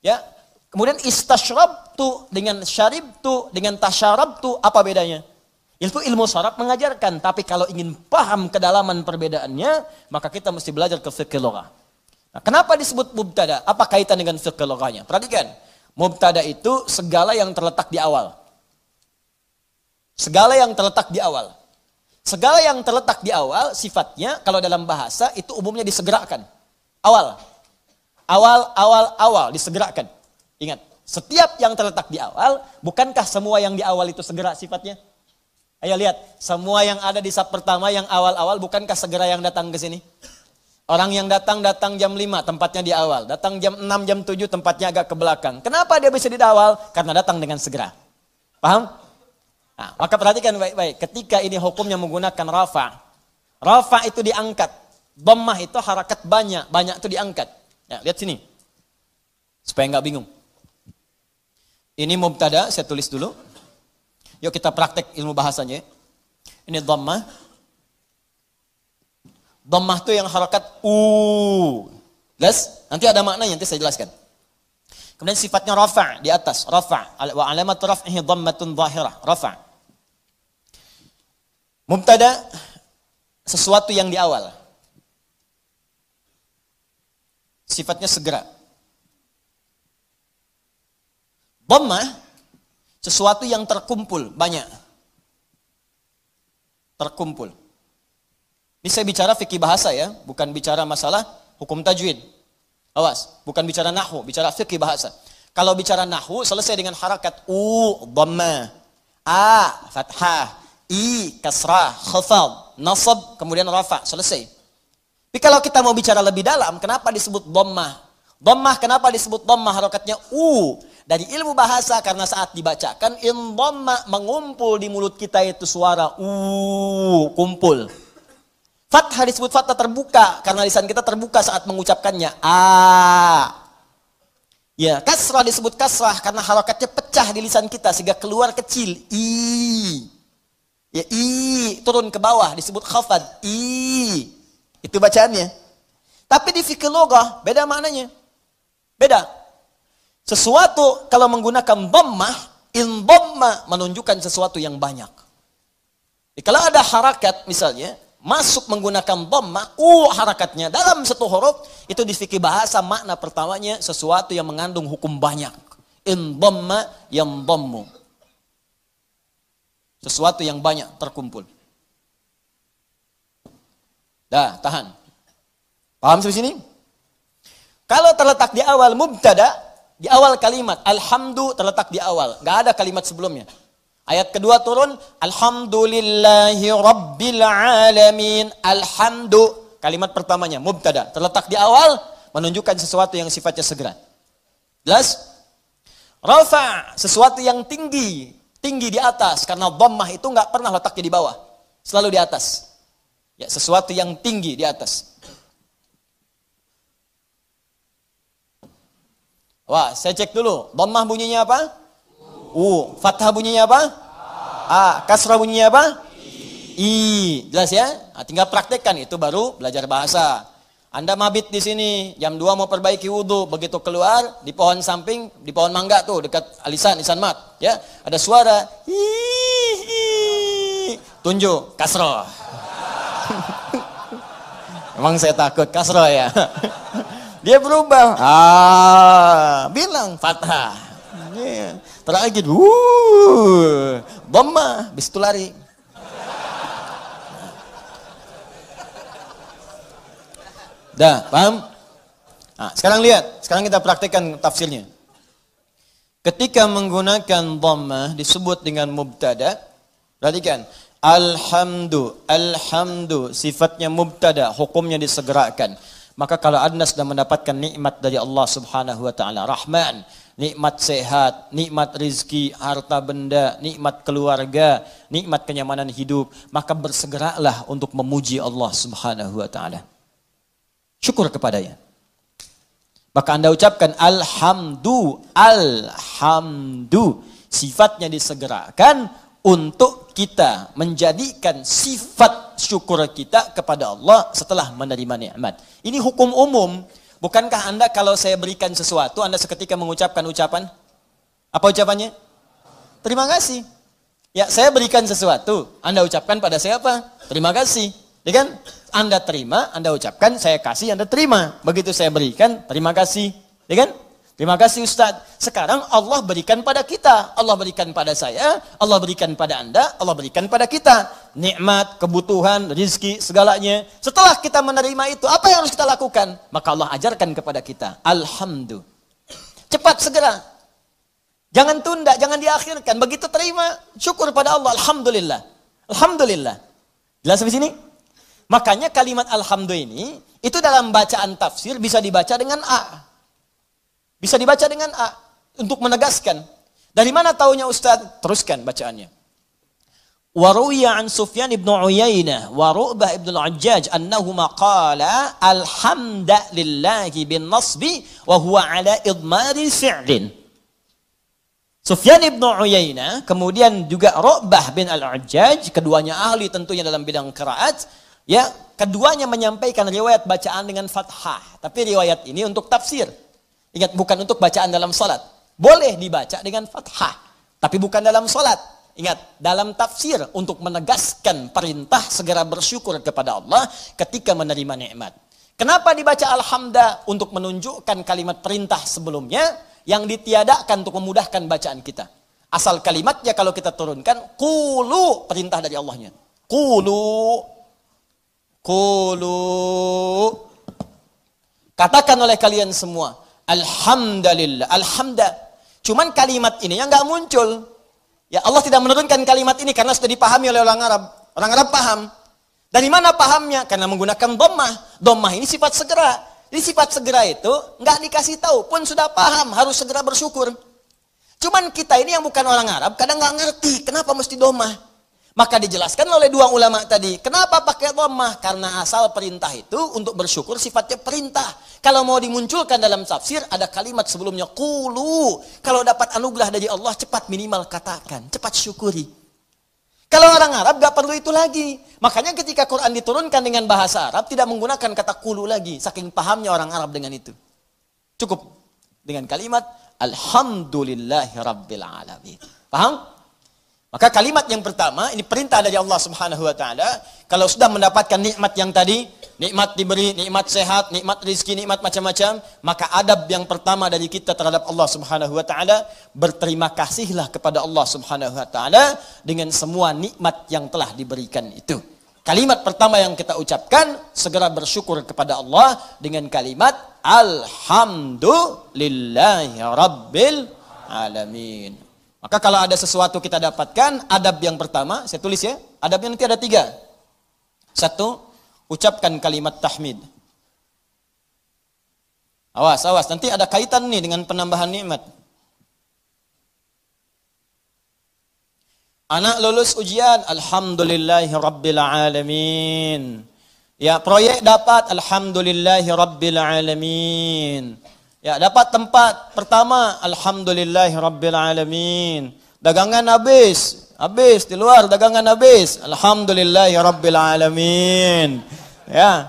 Ya. Kemudian istashrabtu dengan syaribtu, dengan tasharabtu, apa bedanya? Itu ilmu saraf mengajarkan. Tapi kalau ingin paham kedalaman perbedaannya, maka kita mesti belajar ke fiqh lughah. Nah, kenapa disebut mubtada? Apa kaitan dengan fiqh lughahnya? Perhatikan. Mubtada itu segala yang terletak di awal. Segala yang terletak di awal. Segala yang terletak di awal sifatnya kalau dalam bahasa itu umumnya disegerakan. Awal. Awal disegerakan. Ingat, setiap yang terletak di awal, bukankah semua yang di awal itu segera sifatnya? Ayo lihat, semua yang ada di sab pertama yang awal-awal bukankah segera yang datang ke sini? Orang yang datang jam 5 tempatnya di awal. Datang jam 6, jam 7 tempatnya agak ke belakang. Kenapa dia bisa di awal? Karena datang dengan segera. Paham? Nah, maka perhatikan baik-baik. Ketika ini hukumnya menggunakan rafa. Rafa itu diangkat. Dhammah itu harakat banyak. Banyak itu diangkat. Ya, lihat sini. Supaya nggak bingung. Ini mubtada, saya tulis dulu. Yuk kita praktek ilmu bahasanya. Ini dhammah. Dhammah itu yang harakat u. Jelas? Nanti ada maknanya, nanti saya jelaskan. Kemudian sifatnya rafa di atas, rafa. Wa alamat raf'ihi dhammatun zahirah, rafa. Mubtada sesuatu yang di awal. Sifatnya segera. Dhammah sesuatu yang terkumpul, banyak. Terkumpul. Ini saya bicara fikih bahasa ya, bukan bicara masalah hukum tajwid. Awas, bukan bicara nahwu, bicara fikih bahasa. Kalau bicara nahwu selesai dengan harakat u, dhammah, a, fathah, i, kasrah, khafad, nasab, kemudian rafa, selesai. Tapi kalau kita mau bicara lebih dalam, kenapa disebut dhammah? Dhammah kenapa disebut dhammah, harakatnya u? Dari ilmu bahasa karena saat dibacakan in dhamma, mengumpul di mulut kita itu suara u, kumpul. Fathah disebut fathah terbuka karena lisan kita terbuka saat mengucapkannya a. Ya, kasrah disebut kasrah karena harakatnya pecah di lisan kita sehingga keluar kecil i. Ya, i turun ke bawah disebut khafad i. Itu bacaannya. Tapi di fikih lughah beda maknanya. Beda. Sesuatu kalau menggunakan dhammah, in dhamma menunjukkan sesuatu yang banyak. Jadi, kalau ada harakat misalnya masuk menggunakan dhammah, harakatnya dalam satu huruf, itu di fikih bahasa makna pertamanya sesuatu yang mengandung hukum banyak. In dhamma yandhammu. Sesuatu yang banyak terkumpul. Dah, tahan. Paham sampai sini? Kalau terletak di awal mubtada, di awal kalimat, alhamdu terletak di awal. Nggak ada kalimat sebelumnya. Ayat kedua turun, alhamdulillahi rabbil alamin. Alhamdu, kalimat pertamanya, mubtada. Terletak di awal, menunjukkan sesuatu yang sifatnya segera. Jelas? Rafa, sesuatu yang tinggi. Tinggi di atas. Karena dhammah itu nggak pernah letaknya di bawah. Selalu di atas. Ya, sesuatu yang tinggi di atas. Wah, saya cek dulu. Dhammah bunyinya apa? Fathah bunyinya apa? A. Kasrah bunyinya apa? I. Jelas ya? Nah, tinggal praktekkan, itu baru belajar bahasa. Anda mabit di sini, jam 2 mau perbaiki wudhu, begitu keluar di pohon samping, di pohon mangga tuh dekat alisan mat, ya, ada suara hihi, tunjuk kasrah. Emang saya takut kasroh ya. Dia berubah. Bilang fathah. Terakhir, dhamma, bis itu lari. Dah, paham? Nah, sekarang lihat, sekarang kita praktekkan tafsirnya. Ketika menggunakan dhammah disebut dengan mubtada. Perhatikan, alhamdu sifatnya mubtada, hukumnya disegerakan. Maka kalau Anda sudah mendapatkan nikmat dari Allah Subhanahu wa taala, Rahman, nikmat sehat, nikmat rizki, harta benda, nikmat keluarga, nikmat kenyamanan hidup, maka bersegeralah untuk memuji Allah Subhanahu wa taala. Syukur kepadanya. Maka Anda ucapkan alhamdu. Sifatnya disegerakan untuk kita menjadikan sifat syukur kita kepada Allah setelah menerima nikmat. Ini hukum umum. Bukankah Anda kalau saya berikan sesuatu, Anda seketika mengucapkan ucapan? Apa ucapannya? Terima kasih. Ya, saya berikan sesuatu, Anda ucapkan pada saya apa? Terima kasih. Ya kan? Anda terima, Anda ucapkan, saya kasih, Anda terima. Begitu saya berikan, terima kasih. Ya kan? Terima kasih Ustaz. Sekarang Allah berikan pada kita. Allah berikan pada saya, Allah berikan pada Anda, Allah berikan pada kita. Nikmat, kebutuhan, rizki, segalanya. Setelah kita menerima itu, apa yang harus kita lakukan? Maka Allah ajarkan kepada kita. Alhamdulillah. Cepat, segera. Jangan tunda, jangan diakhirkan. Begitu terima, syukur pada Allah. Alhamdulillah. Alhamdulillah. Jelas sampai sini? Makanya kalimat alhamdulillah ini, itu dalam bacaan tafsir bisa dibaca dengan A. Bisa dibaca dengan A. Untuk menegaskan. Dari mana taunya Ustaz? Teruskan bacaannya. Waruya an Sufyan ibn Uyainah wa Ru'bah ibn al-Ajjaj annahuma qala alhamdulillahi bin nasbi wa huwa ala idmari fi'lin. Sufyan ibn Uyainah, kemudian juga Ru'bah bin al-Ajjaj, keduanya ahli tentunya dalam bidang qiraat. Ya, keduanya menyampaikan riwayat bacaan dengan fathah. Tapi riwayat ini untuk tafsir. Ingat, bukan untuk bacaan dalam salat. Boleh dibaca dengan fathah, tapi bukan dalam salat. Ingat, dalam tafsir untuk menegaskan perintah segera bersyukur kepada Allah ketika menerima nikmat. Kenapa dibaca alhamdulillah? Untuk menunjukkan kalimat perintah sebelumnya yang ditiadakan untuk memudahkan bacaan kita. Asal kalimatnya kalau kita turunkan, qulu, perintah dari Allahnya. Qulu. Katakan oleh kalian semua, alhamdulillah, alhamdulillah. Cuman kalimat ini yang nggak muncul. Ya, Allah tidak menurunkan kalimat ini karena sudah dipahami oleh orang Arab. Orang Arab paham. Dari mana pahamnya? Karena menggunakan dhammah. Dhammah ini sifat segera. Jadi sifat segera itu nggak dikasih tahu pun sudah paham, harus segera bersyukur. Cuman kita ini yang bukan orang Arab kadang nggak ngerti kenapa mesti dhammah. Maka dijelaskan oleh dua ulama tadi. Kenapa pakai dhammah? Karena asal perintah itu untuk bersyukur sifatnya perintah. Kalau mau dimunculkan dalam tafsir ada kalimat sebelumnya qulu. Kalau dapat anugerah dari Allah cepat minimal katakan, cepat syukuri. Kalau orang Arab gak perlu itu lagi. Makanya ketika Quran diturunkan dengan bahasa Arab tidak menggunakan kata qulu lagi. Saking pahamnya orang Arab dengan itu. Cukup dengan kalimat alhamdulillahi rabbil alamin. Paham? Maka kalimat yang pertama, ini perintah dari Allah Subhanahu wa taala, kalau sudah mendapatkan nikmat yang tadi, nikmat diberi, nikmat sehat, nikmat rizki, nikmat macam-macam, maka adab yang pertama dari kita terhadap Allah Subhanahu wa taala, berterima kasihlah kepada Allah Subhanahu wa taala dengan semua nikmat yang telah diberikan itu. Kalimat pertama yang kita ucapkan, segera bersyukur kepada Allah dengan kalimat alhamdulillahi rabbil alamin. Maka kalau ada sesuatu kita dapatkan, adab yang pertama, saya tulis ya, adabnya nanti ada 3. 1, ucapkan kalimat tahmid. Awas, nanti ada kaitan nih dengan penambahan nikmat. Anak lulus ujian, alhamdulillahi rabbil alamin. Ya, proyek dapat, alhamdulillahi rabbil alamin. Ya, dapat tempat pertama, alhamdulillahi rabbil alamin. Dagangan habis di luar dagangan habis, alhamdulillahi rabbil alamin. Ya,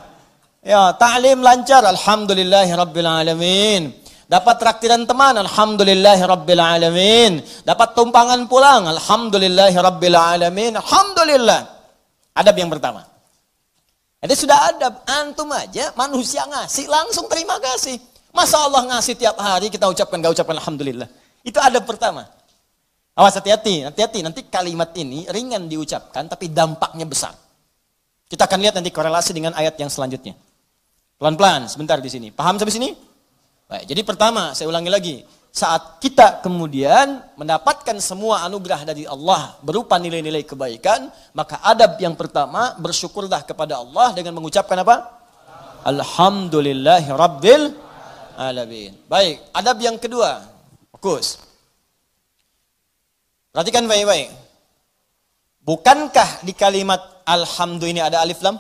ta'lim lancar, alhamdulillahi rabbil alamin. Dapat traktiran teman, alhamdulillahi rabbil alamin. Dapat tumpangan pulang, alhamdulillahi rabbil alamin. Alhamdulillah. Adab yang pertama. Jadi sudah ada, antum aja manusia ngasih langsung terima kasih. Masa Allah ngasih tiap hari kita ucapkan gak ucapkan alhamdulillah. Itu adab pertama. Awas hati-hati, nanti kalimat ini ringan diucapkan tapi dampaknya besar. Kita akan lihat nanti korelasi dengan ayat yang selanjutnya. Pelan-pelan sebentar di sini. Paham sampai sini? Baik, jadi pertama saya ulangi lagi. Saat kita kemudian mendapatkan semua anugerah dari Allah berupa nilai-nilai kebaikan, maka adab yang pertama bersyukurlah kepada Allah dengan mengucapkan apa? Alhamdulillahi Rabbil Alamin. Baik, adab yang kedua. Fokus. Perhatikan baik-baik. Bukankah di kalimat alhamdulillah ini ada alif lam?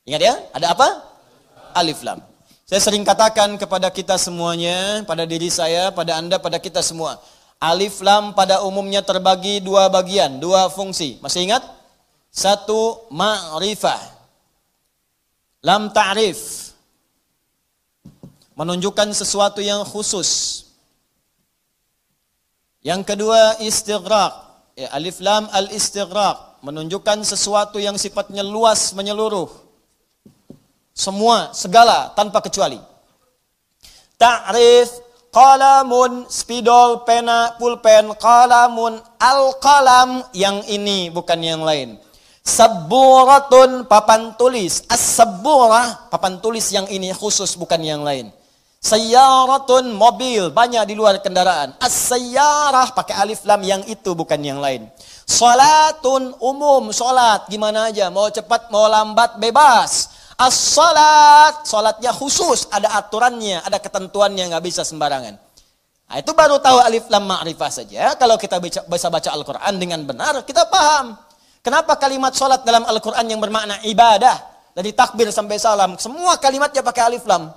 Ingat ya, ada apa? Alif lam. Saya sering katakan kepada kita semuanya, pada diri saya, pada Anda, pada kita semua. Alif lam pada umumnya terbagi dua bagian, dua fungsi. Masih ingat? Satu, ma'rifah. Lam ta'rif. Menunjukkan sesuatu yang khusus. Yang kedua, istighraq. Ya, alif lam al-istighraq. Menunjukkan sesuatu yang sifatnya luas, menyeluruh. Semua, segala, tanpa kecuali. Ta'rif, qalamun, spidol, pena, pulpen, qalamun, al-qalam, yang ini bukan yang lain. Sabburatun, papan tulis. As-sabburah, papan tulis yang ini khusus, bukan yang lain. Sayyaratun, mobil, banyak di luar kendaraan. As-sayyarah, pakai alif lam, yang itu bukan yang lain. Salatun, umum, salat, gimana aja, mau cepat, mau lambat, bebas. As-salat, salatnya khusus, ada aturannya, ada ketentuannya, nggak bisa sembarangan. Nah, itu baru tahu alif lam ma'rifah saja. Kalau kita bisa baca Al-Quran dengan benar, kita paham. Kenapa kalimat salat dalam Al-Quran yang bermakna ibadah, dari takbir sampai salam, semua kalimatnya pakai alif lam.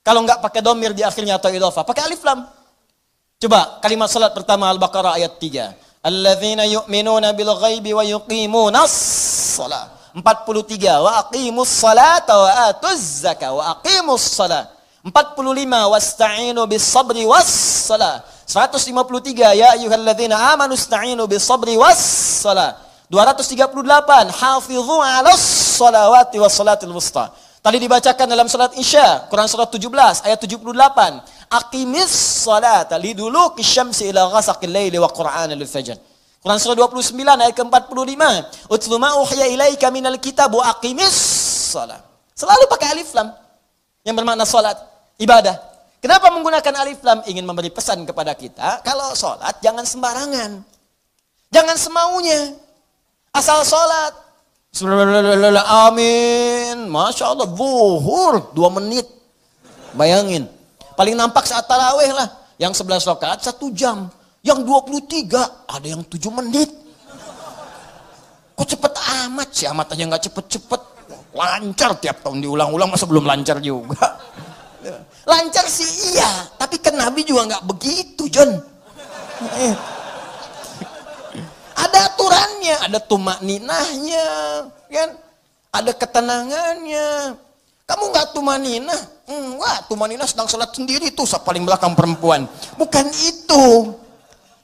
Kalau nggak pakai domir di akhirnya atau idhofah, pakai alif lam. Coba kalimat salat pertama Al-Baqarah ayat 3. Alladzina yu'minuna bil ghaibi wa yuqimunas shalah. 43 wa aqimus salata wa atuz zakah wa aqimus salat. 45 wasta'inu bis sabri was salat. 153 ya ayyuhalladzina amanu ista'inu bis sabri was salat. 238 hafizu 'alas salawati was salatil wusta. Tadi dibacakan dalam salat Isya, Quran surah 17 ayat 78. Aqimis salata liduluki syamsi ila ghasaqil laili wa qur'anal fajr. Quran surah 29 ayat ke-45. Utlu ma uhiya ilaika minal kitab wa aqimis shalah. Selalu pakai alif lam yang bermakna salat, ibadah. Kenapa menggunakan alif lam? Ingin memberi pesan kepada kita, kalau salat jangan sembarangan. Jangan semaunya. Asal salat. Amin. Masya Allah, zuhur 2 menit. Bayangin. Paling nampak saat tarawih lah. Yang 11 rakaat 1 jam. Yang 23, ada yang 7 menit. Kok cepet amat sih? Amat aja nggak cepet-cepet. Lancar tiap tahun diulang-ulang, masa belum lancar juga? Lancar sih iya, tapi kan Nabi juga nggak begitu, John. Ada aturannya, ada tumakninahnya, kan? Ada ketenangannya. Kamu nggak tumaninah? Wah, tumaninah sedang sholat sendiri tuh, paling belakang perempuan. Bukan itu.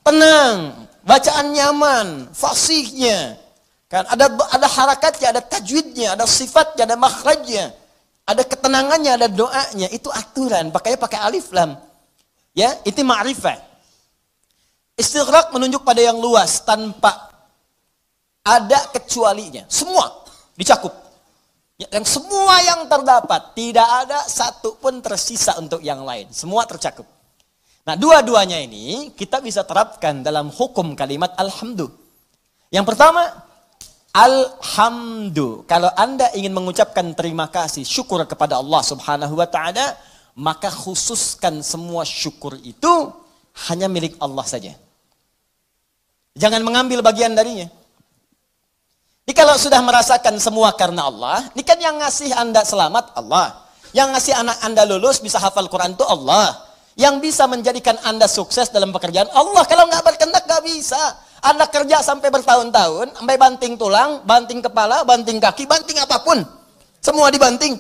Tenang, bacaan nyaman, fasihnya, kan ada harakatnya, ada tajwidnya, ada sifatnya, ada makhrajnya, ada ketenangannya, ada doanya, itu aturan, pakainya pakai alif lam, ya, itu ma'rifah. Istighraq menunjuk pada yang luas tanpa ada kecualinya, semua dicakup, ya, dan semua yang terdapat, tidak ada satu pun tersisa untuk yang lain, semua tercakup. Nah, dua-duanya ini kita bisa terapkan dalam hukum kalimat alhamdu. Yang pertama, alhamdu. Kalau Anda ingin mengucapkan terima kasih, syukur kepada Allah Subhanahu wa taala, maka khususkan semua syukur itu hanya milik Allah saja. Jangan mengambil bagian darinya. Ini kalau sudah merasakan semua karena Allah, ini kan yang ngasih Anda selamat Allah. Yang ngasih anak Anda lulus bisa hafal Quran itu Allah. Yang bisa menjadikan Anda sukses dalam pekerjaan Allah. Kalau nggak berkehendak nggak bisa. Anda kerja sampai bertahun-tahun, sampai banting tulang, banting kepala, banting kaki, banting apapun, semua dibanting.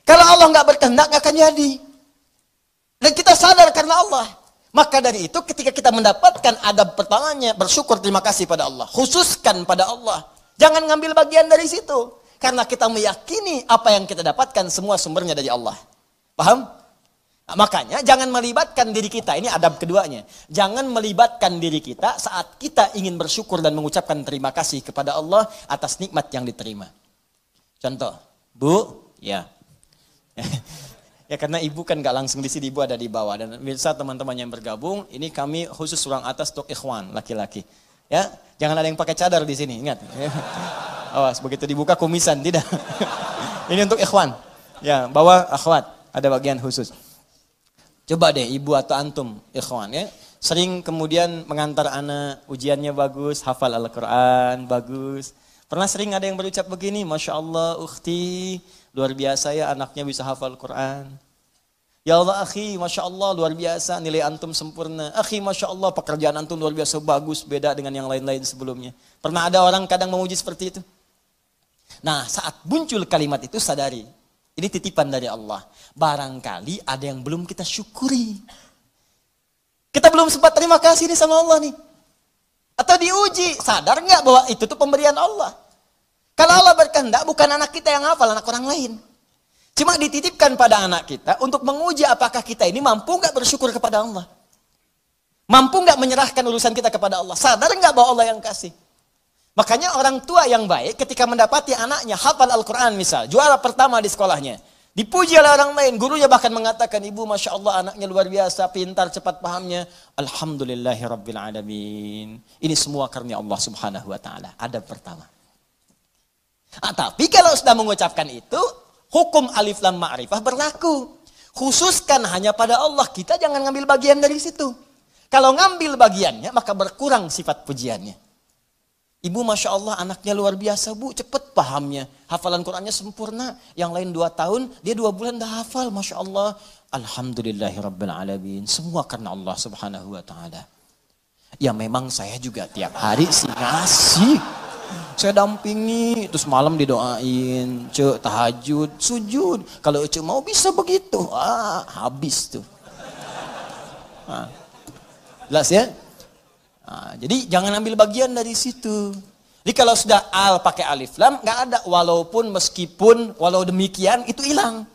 Kalau Allah nggak berkehendak nggak akan jadi. Dan kita sadar karena Allah. Maka dari itu ketika kita mendapatkan adab pertamanya, bersyukur terima kasih pada Allah. Khususkan pada Allah. Jangan ngambil bagian dari situ. Karena kita meyakini apa yang kita dapatkan semua sumbernya dari Allah. Paham? Nah, makanya jangan melibatkan diri kita. Ini adab keduanya. Jangan melibatkan diri kita saat kita ingin bersyukur dan mengucapkan terima kasih kepada Allah atas nikmat yang diterima. Contoh, Bu, ya. Ya karena ibu kan gak langsung di sini, ibu ada di bawah. Dan bisa teman-teman yang bergabung, ini kami khusus ruang atas untuk ikhwan, laki-laki. Ya, jangan ada yang pakai cadar di sini, ingat. Awas, begitu dibuka kumisan, tidak. Ini untuk ikhwan. Ya, bawah akhwat, ada bagian khusus. Coba deh ibu atau antum ikhwan ya, sering kemudian mengantar anak, ujiannya bagus, hafal Al-Quran, bagus. Pernah sering ada yang berucap begini, Masya Allah, ukhti, luar biasa ya anaknya bisa hafal Quran. Ya Allah akhi, Masya Allah luar biasa, nilai antum sempurna. Akhi, Masya Allah pekerjaan antum luar biasa bagus, beda dengan yang lain-lain sebelumnya. Pernah ada orang kadang memuji seperti itu? Nah saat muncul kalimat itu sadari, ini titipan dari Allah. Barangkali ada yang belum kita syukuri. Kita belum sempat terima kasih nih sama Allah nih. Atau diuji, sadar nggak bahwa itu tuh pemberian Allah. Kalau Allah berkehendak bukan anak kita yang hafal, anak orang lain. Cuma dititipkan pada anak kita untuk menguji apakah kita ini mampu nggak bersyukur kepada Allah. Mampu nggak menyerahkan urusan kita kepada Allah. Sadar nggak bahwa Allah yang kasih. Makanya orang tua yang baik ketika mendapati anaknya hafal Al-Quran misal, juara pertama di sekolahnya. Dipuji oleh orang lain, gurunya bahkan mengatakan, ibu Masya Allah anaknya luar biasa, pintar, cepat pahamnya. Alhamdulillahirrabbilalamin. Ini semua karunia Allah subhanahu wa ta'ala. Adab pertama. Tapi kalau sudah mengucapkan itu, hukum alif lam ma'rifah berlaku. Khususkan hanya pada Allah, kita jangan ngambil bagian dari situ. Kalau ngambil bagiannya, maka berkurang sifat pujiannya. Ibu Masya Allah anaknya luar biasa bu, cepat pahamnya. Hafalan Qurannya sempurna. Yang lain 2 tahun, dia 2 bulan dah hafal. Masya Allah. Alhamdulillahirrabbilalamin. Semua karena Allah subhanahu wa ta'ala. Ya memang saya juga tiap hari sih ngasih. Saya dampingi, terus malam didoain. Cuk tahajud, sujud. Kalau cuk mau bisa begitu. Habis tuh. Jelas ya? Nah, jadi jangan ambil bagian dari situ. Jadi kalau sudah al pakai alif lam nggak ada walaupun meskipun walau demikian itu hilang.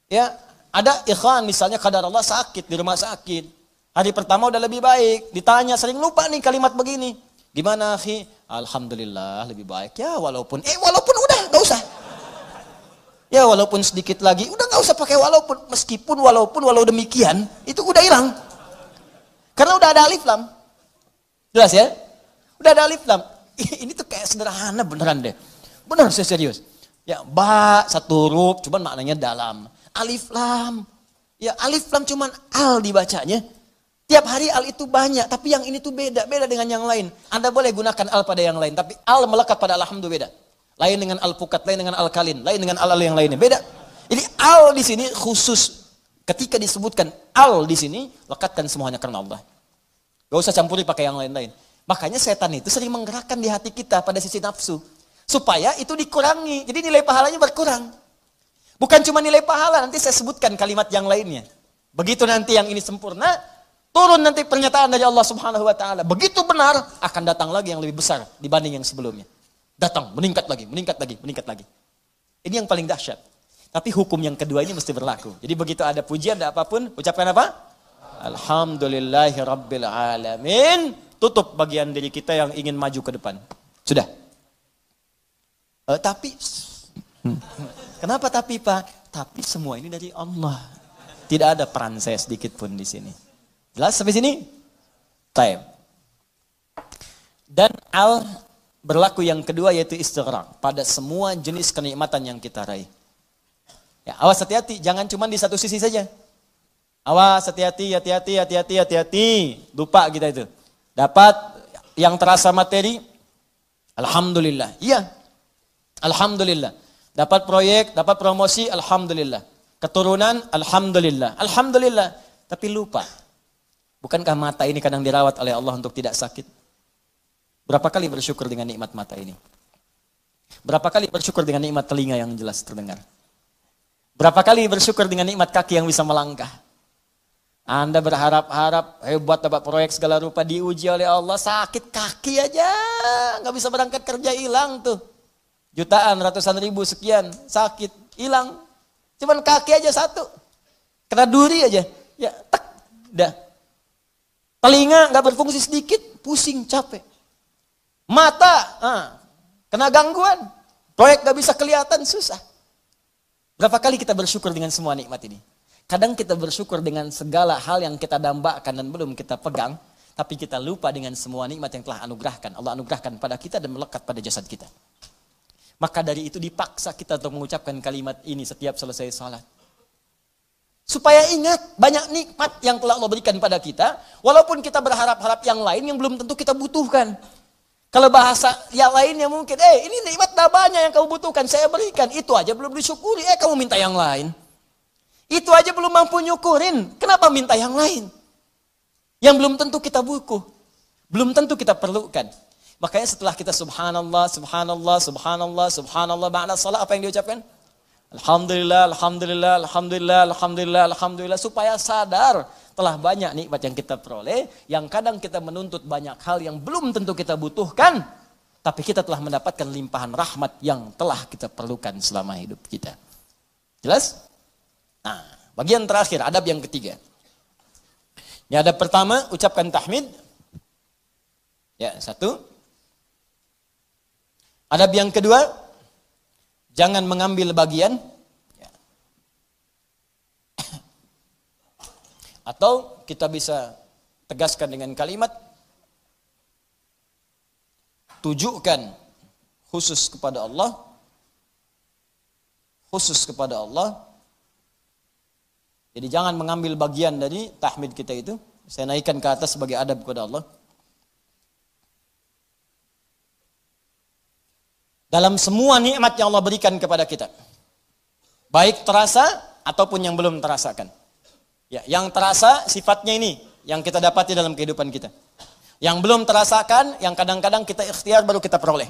Ya, ada ikhwan misalnya kadar Allah sakit di rumah sakit. Hari pertama udah lebih baik, ditanya sering lupa nih kalimat begini. Gimana akhi? Alhamdulillah lebih baik. Ya walaupun udah nggak usah. Ya walaupun sedikit lagi udah nggak usah pakai walaupun walau demikian itu udah hilang. Karena udah ada alif lam. Jelas ya? Udah ada alif lam. Ini tuh kayak sederhana beneran deh. Bener saya serius. Ya, ba satu huruf cuman maknanya dalam. Alif lam. Ya, alif lam cuman al dibacanya. Tiap hari al itu banyak, tapi yang ini tuh beda dengan yang lain. Anda boleh gunakan al pada yang lain, tapi al melekat pada alhamdulillah beda. Lain dengan al pukat, lain dengan al kalin, lain dengan al yang lainnya. Beda. Jadi al di sini khusus ketika disebutkan al di sini lekatkan semuanya karena Allah. Gak usah campuri pakai yang lain-lain. Makanya setan itu sering menggerakkan di hati kita pada sisi nafsu. Supaya itu dikurangi. Jadi nilai pahalanya berkurang. Bukan cuma nilai pahala, nanti saya sebutkan kalimat yang lainnya. Begitu nanti yang ini sempurna, turun nanti pernyataan dari Allah subhanahu wa ta'ala. Begitu benar, akan datang lagi yang lebih besar dibanding yang sebelumnya. Datang, meningkat lagi. Ini yang paling dahsyat. Tapi hukum yang kedua ini mesti berlaku. Jadi begitu ada pujian, ada apapun, ucapkan apa? Alhamdulillahirrabbilalamin. Tutup bagian diri kita yang ingin maju ke depan. Sudah. Tapi kenapa tapi Pak? Tapi semua ini dari Allah. Tidak ada peran saya sedikit pun di sini. Jelas sampai sini? Time. Dan al berlaku yang kedua yaitu istighraq pada semua jenis kenikmatan yang kita raih. Ya, awas hati-hati, jangan cuma di satu sisi saja. Awas, hati-hati. Lupa kita itu. Dapat yang terasa materi, alhamdulillah. Iya, alhamdulillah. Dapat proyek, dapat promosi, alhamdulillah. Keturunan, alhamdulillah. Alhamdulillah. Tapi lupa. Bukankah mata ini kadang dirawat oleh Allah untuk tidak sakit? Berapa kali bersyukur dengan nikmat mata ini? Berapa kali bersyukur dengan nikmat telinga yang jelas terdengar? Berapa kali bersyukur dengan nikmat kaki yang bisa melangkah? Anda berharap-harap hebat dapat proyek segala rupa, diuji oleh Allah, sakit kaki aja, nggak bisa berangkat kerja, hilang tuh. jutaan, ratusan ribu, sekian, sakit, hilang. Cuman kaki aja satu. Kena duri aja. Ya, tak, dah. Telinga nggak berfungsi sedikit, pusing, capek. Mata, kena gangguan. Proyek nggak bisa kelihatan, susah. Berapa kali kita bersyukur dengan semua nikmat ini? Kadang kita bersyukur dengan segala hal yang kita dambakan dan belum kita pegang, tapi kita lupa dengan semua nikmat yang telah Allah anugerahkan pada kita dan melekat pada jasad kita. Maka dari itu dipaksa kita untuk mengucapkan kalimat ini setiap selesai salat. Supaya ingat banyak nikmat yang telah Allah berikan pada kita, walaupun kita berharap-harap yang lain yang belum tentu kita butuhkan. Kalau bahasa yang lainnya mungkin, ini nikmat dah banyak yang kamu butuhkan, saya berikan. Itu aja belum disyukuri, kamu minta yang lain. Itu aja belum mampu nyukurin, kenapa minta yang lain? Yang belum tentu kita butuh, belum tentu kita perlukan. Makanya setelah kita subhanallah, subhanallah, subhanallah, subhanallah, ba'da salat apa yang diucapkan? Alhamdulillah, alhamdulillah, alhamdulillah, alhamdulillah, alhamdulillah. Supaya sadar telah banyak nikmat yang kita peroleh, yang kadang kita menuntut banyak hal yang belum tentu kita butuhkan, tapi kita telah mendapatkan limpahan rahmat yang telah kita perlukan selama hidup kita. Jelas? Nah, bagian terakhir, adab yang ketiga. Ini adab pertama, ucapkan tahmid. Ya, satu. Adab yang kedua, jangan mengambil bagian. Ya. Atau kita bisa tegaskan dengan kalimat, tujukan khusus kepada Allah. Khusus kepada Allah. Jadi jangan mengambil bagian dari tahmid kita itu. Saya naikkan ke atas sebagai adab kepada Allah. Dalam semua nikmat yang Allah berikan kepada kita. Baik terasa ataupun yang belum terasakan. Ya, yang terasa sifatnya ini. Yang kita dapati dalam kehidupan kita. Yang belum terasakan, yang kadang-kadang kita ikhtiar baru kita peroleh.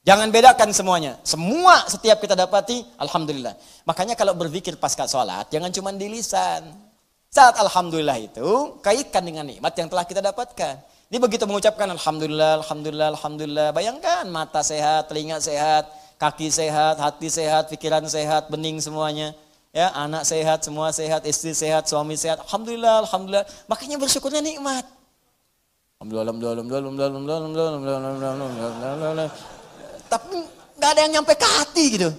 Jangan bedakan semuanya. Semua setiap kita dapati, alhamdulillah. Makanya kalau berzikir pasca sholat, jangan cuma di lisan. Saat alhamdulillah itu, kaitkan dengan nikmat yang telah kita dapatkan. Dia begitu mengucapkan alhamdulillah, alhamdulillah, alhamdulillah. Bayangkan mata sehat, telinga sehat, kaki sehat, hati sehat, pikiran sehat, bening semuanya. Ya, anak sehat, semua sehat, istri sehat, suami sehat. Alhamdulillah, alhamdulillah. Makanya bersyukurnya nikmat. Alhamdulillah, alhamdulillah, alhamdulillah, alhamdulillah, alhamdulillah, alhamdulillah. Tapi nggak ada yang nyampe ke hati gitu.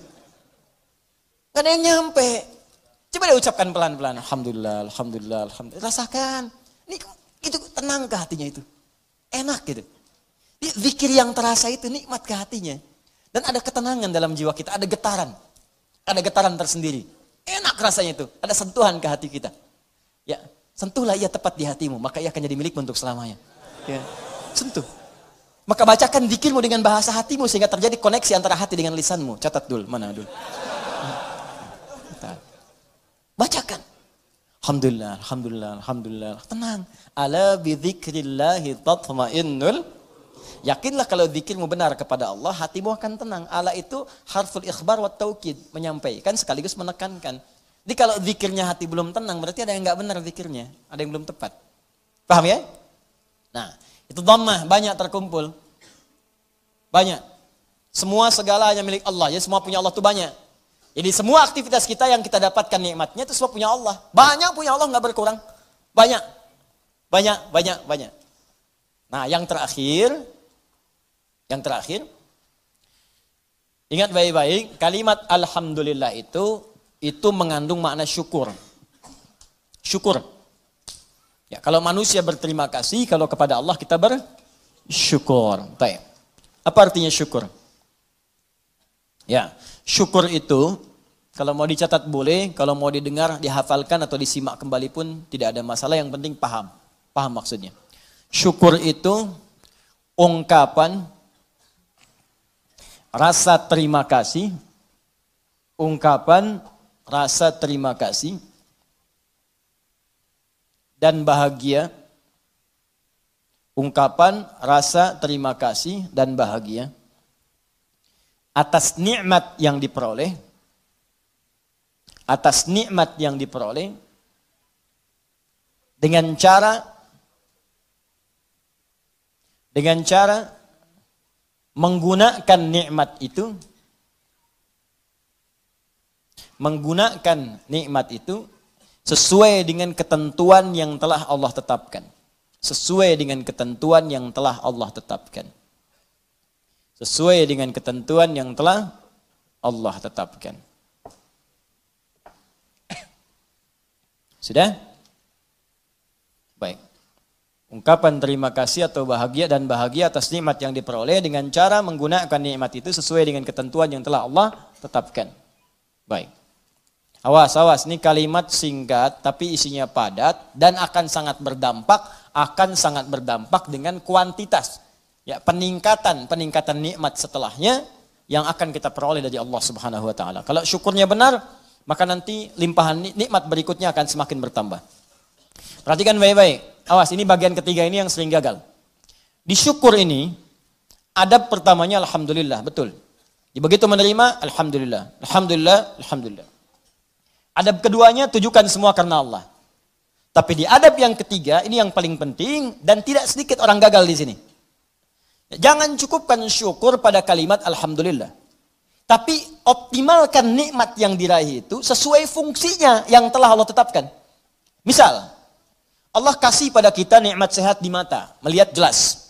Nggak ada yang nyampe. Coba deh ucapkan pelan-pelan. Alhamdulillah, alhamdulillah, alhamdulillah. Rasakan. Ini itu tenang ke hatinya itu. Enak gitu. Zikir yang terasa itu nikmat ke hatinya. Dan ada ketenangan dalam jiwa kita. Ada getaran. Ada getaran tersendiri. Enak rasanya itu. Ada sentuhan ke hati kita. Ya, sentuhlah ia tepat di hatimu. Maka ia akan jadi milikmu untuk selamanya. Ya, sentuh. Maka bacakan zikirmu dengan bahasa hatimu sehingga terjadi koneksi antara hati dengan lisanmu. Catat dulu, mana dulu? Bacakan. Alhamdulillah, alhamdulillah, alhamdulillah. Tenang. Ala bidzikrillahi tatma'innul. Yakinlah kalau zikirmu benar kepada Allah, hatimu akan tenang. Ala itu harful ikhbar wa taukid, menyampaikan sekaligus menekankan. Jadi kalau zikirnya hati belum tenang, berarti ada yang enggak benar zikirnya, ada yang belum tepat. Paham ya? Nah, itu dhammah banyak terkumpul. Banyak. Semua segalanya milik Allah. Jadi semua punya Allah itu banyak. Jadi semua aktivitas kita yang kita dapatkan nikmatnya itu semua punya Allah. Banyak punya Allah, nggak berkurang. Banyak. Banyak, banyak, banyak. Nah, yang terakhir. Ingat baik-baik, kalimat alhamdulillah itu mengandung makna syukur. Syukur. Ya, kalau manusia berterima kasih, kalau kepada Allah kita bersyukur. Baik. Apa artinya syukur? Ya, syukur itu kalau mau dicatat boleh, kalau mau didengar, dihafalkan atau disimak kembali pun tidak ada masalah, yang penting paham. Paham maksudnya. Syukur itu ungkapan rasa terima kasih, ungkapan rasa terima kasih dan bahagia, ungkapan rasa terima kasih dan bahagia atas nikmat yang diperoleh, dengan cara menggunakan nikmat itu menggunakan nikmat itu sesuai dengan ketentuan yang telah Allah tetapkan. Sesuai dengan ketentuan yang telah Allah tetapkan. Sesuai dengan ketentuan yang telah Allah tetapkan. Sudah? Baik. Ungkapan terima kasih atau bahagia dan bahagia atas nikmat yang diperoleh dengan cara menggunakan nikmat itu sesuai dengan ketentuan yang telah Allah tetapkan. Baik. Awas, ini kalimat singkat tapi isinya padat dan akan sangat berdampak dengan kuantitas. Ya, peningkatan nikmat setelahnya yang akan kita peroleh dari Allah Subhanahu wa taala. Kalau syukurnya benar, maka nanti limpahan nikmat berikutnya akan semakin bertambah. Perhatikan baik-baik. Awas, ini bagian ketiga ini yang sering gagal. Di syukur ini, adab pertamanya alhamdulillah, betul. Begitu menerima, alhamdulillah. Alhamdulillah. Adab keduanya, tujukan semua karena Allah. Tapi di adab yang ketiga, ini yang paling penting dan tidak sedikit orang gagal di sini. Jangan cukupkan syukur pada kalimat alhamdulillah. Tapi optimalkan nikmat yang diraih itu sesuai fungsinya yang telah Allah tetapkan. Misal, Allah kasih pada kita nikmat sehat di mata, melihat jelas.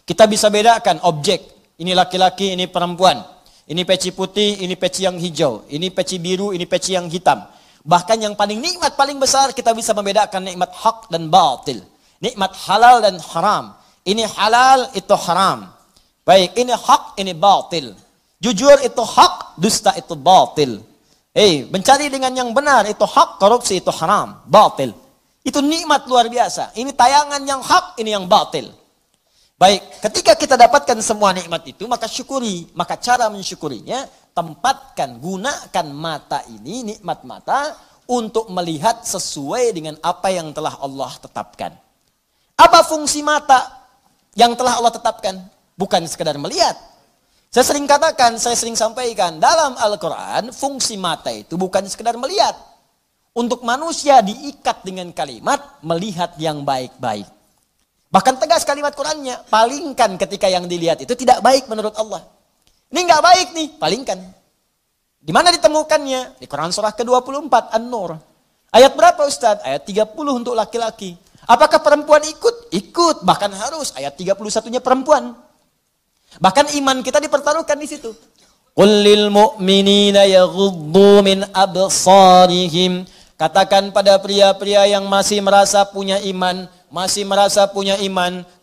Kita bisa bedakan objek, ini laki-laki, ini perempuan. Ini peci putih, ini peci yang hijau. Ini peci biru, ini peci yang hitam. Bahkan yang paling nikmat, paling besar, kita bisa membedakan nikmat hak dan batil. Nikmat halal dan haram. Ini halal, itu haram. Baik, ini hak, ini batil. Jujur itu hak, dusta itu batil. Mencari dengan yang benar itu hak, korupsi itu haram, batil. Itu nikmat luar biasa. Ini tayangan yang hak, ini yang batil. Baik, ketika kita dapatkan semua nikmat itu, maka syukuri. Maka cara mensyukurinya, tempatkan, gunakan mata ini, nikmat mata, untuk melihat sesuai dengan apa yang telah Allah tetapkan. Apa fungsi mata yang telah Allah tetapkan? Bukan sekedar melihat. Saya sering katakan, saya sering sampaikan, dalam Al-Quran, fungsi mata itu bukan sekedar melihat. Untuk manusia diikat dengan kalimat, melihat yang baik-baik. Bahkan tegas kalimat Qurannya, palingkan ketika yang dilihat itu tidak baik menurut Allah. Ini nggak baik nih, palingkan. Di mana ditemukannya? Di Quran surah ke-24, An-Nur. Ayat berapa Ustaz? Ayat 30 untuk laki-laki. Apakah perempuan ikut? Ikut, bahkan harus. Ayat 31-nya perempuan. Bahkan iman kita dipertaruhkan di situ. Qul lil mu'minina yaghuddu min absarihim. Katakan pada pria-pria yang masih merasa punya iman,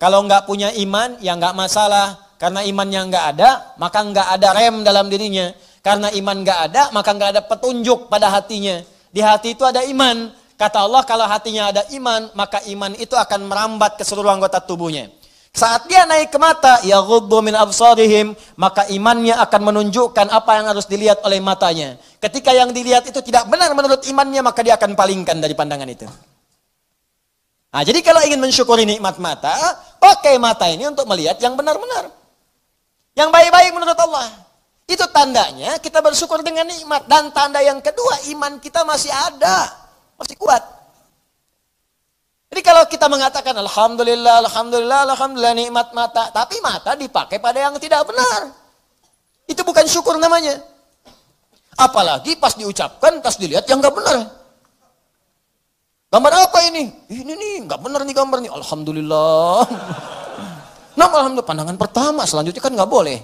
kalau enggak punya iman ya enggak masalah, karena imannya enggak ada, maka enggak ada rem dalam dirinya. Karena iman enggak ada, maka enggak ada petunjuk pada hatinya. Di hati itu ada iman. Kata Allah, kalau hatinya ada iman, maka iman itu akan merambat ke seluruh anggota tubuhnya. Saat dia naik ke mata, yaghuddu min absarihim, maka imannya akan menunjukkan apa yang harus dilihat oleh matanya. Ketika yang dilihat itu tidak benar menurut imannya, maka dia akan palingkan dari pandangan itu. Nah, jadi kalau ingin mensyukuri nikmat mata, pakai mata ini untuk melihat yang benar-benar. Yang baik-baik menurut Allah. Itu tandanya kita bersyukur dengan nikmat. Dan tanda yang kedua, iman kita masih ada. Masih kuat. Jadi kalau kita mengatakan alhamdulillah nikmat mata, tapi mata dipakai pada yang tidak benar. Itu bukan syukur namanya. Apalagi pas diucapkan, pas dilihat yang enggak benar. Gambar apa ini? Ini nih, enggak benar nih gambar nih. Alhamdulillah. Nah, alhamdulillah pandangan pertama, selanjutnya kan enggak boleh.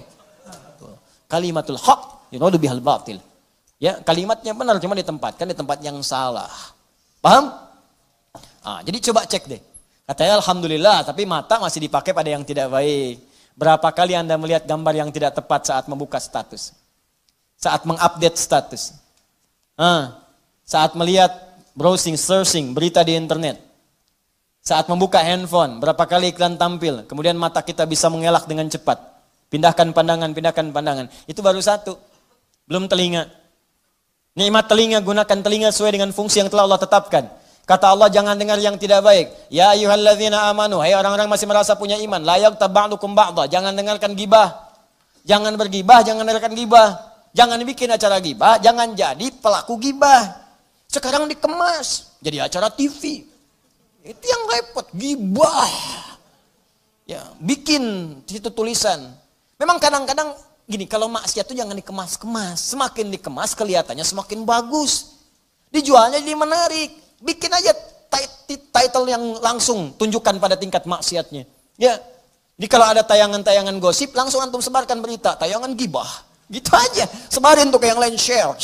Kalimatul haq yunadu bihal batil. Ya, kalimatnya benar cuma ditempatkan di tempat yang salah. Paham? Jadi coba cek deh. Katanya alhamdulillah, tapi mata masih dipakai pada yang tidak baik. Berapa kali Anda melihat gambar yang tidak tepat saat membuka status? Saat mengupdate status? Saat melihat browsing, searching, berita di internet? Saat membuka handphone, berapa kali iklan tampil? Kemudian mata kita bisa mengelak dengan cepat. Pindahkan pandangan. Itu baru satu. Belum telinga. Nikmat telinga, gunakan telinga sesuai dengan fungsi yang telah Allah tetapkan. Kata Allah, jangan dengar yang tidak baik. Ya ayyuhalladzina amanu, hai orang-orang masih merasa punya iman, la yaghtab ba'dukum ba'dha, jangan dengarkan gibah. Jangan bergibah, jangan dengarkan gibah. Jangan bikin acara gibah, jangan jadi pelaku gibah. Sekarang dikemas jadi acara TV. Itu yang repot, gibah. Ya, bikin situ tulisan. Memang kadang-kadang gini, kalau maksiat itu jangan dikemas-kemas. Semakin dikemas kelihatannya semakin bagus. Dijualnya jadi menarik. Bikin aja title yang langsung tunjukkan pada tingkat maksiatnya. Ya. Jadi kalau ada tayangan-tayangan gosip, langsung antum sebarkan berita. Tayangan gibah. Gitu aja. Sebarin tuh ke yang lain, share.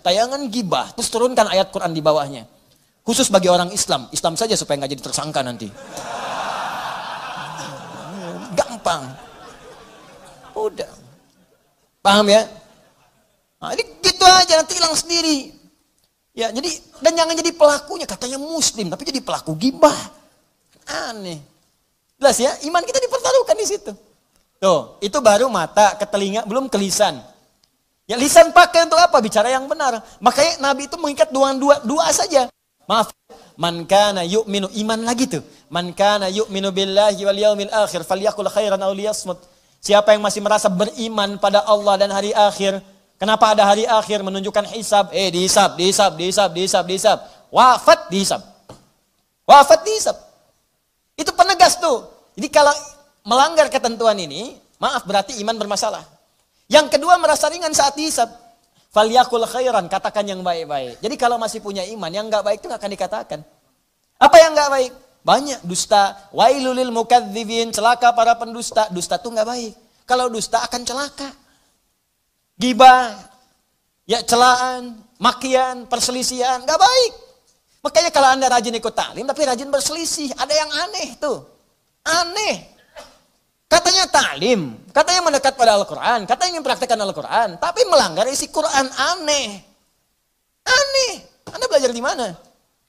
Tayangan gibah. Terus turunkan ayat Quran di bawahnya. Khusus bagi orang Islam. Islam saja supaya nggak jadi tersangka nanti. Gampang. Udah. Paham ya? Nah, ini gitu aja, nanti hilang sendiri. Ya, jadi dan jangan jadi pelakunya, katanya muslim tapi jadi pelaku gibah. Aneh. Jelas ya, iman kita dipertaruhkan di situ. Tuh, itu baru mata ke telinga, belum ke lisan. Ya lisan pakai untuk apa? Bicara yang benar. Makanya Nabi itu mengikat dua saja. Maaf, man kana yu'minu, iman lagi tuh. Man kana yu'minu billahi wal yaumil akhir falyaqul khairan aw liyasmut. Siapa yang masih merasa beriman pada Allah dan hari akhir. Kenapa ada hari akhir? Menunjukkan hisab. Dihisab. Wafat dihisab. Itu penegas tuh. Jadi kalau melanggar ketentuan ini, maaf berarti iman bermasalah. Yang kedua merasa ringan saat dihisab. Falyaqul khairan, katakan yang baik-baik. Jadi kalau masih punya iman, yang enggak baik itu enggak akan dikatakan. Apa yang enggak baik? Banyak, dusta. Wailulil mukadzibin, celaka para pendusta. Dusta itu enggak baik. Kalau dusta akan celaka. Gibah, ya celaan, makian, perselisihan, enggak baik. Makanya kalau Anda rajin ikut taklim tapi rajin berselisih, ada yang aneh tuh. Aneh. Katanya taklim, katanya mendekat pada Al-Quran, katanya ingin praktekkan Al-Quran, tapi melanggar isi Quran, aneh. Aneh. Anda belajar di mana?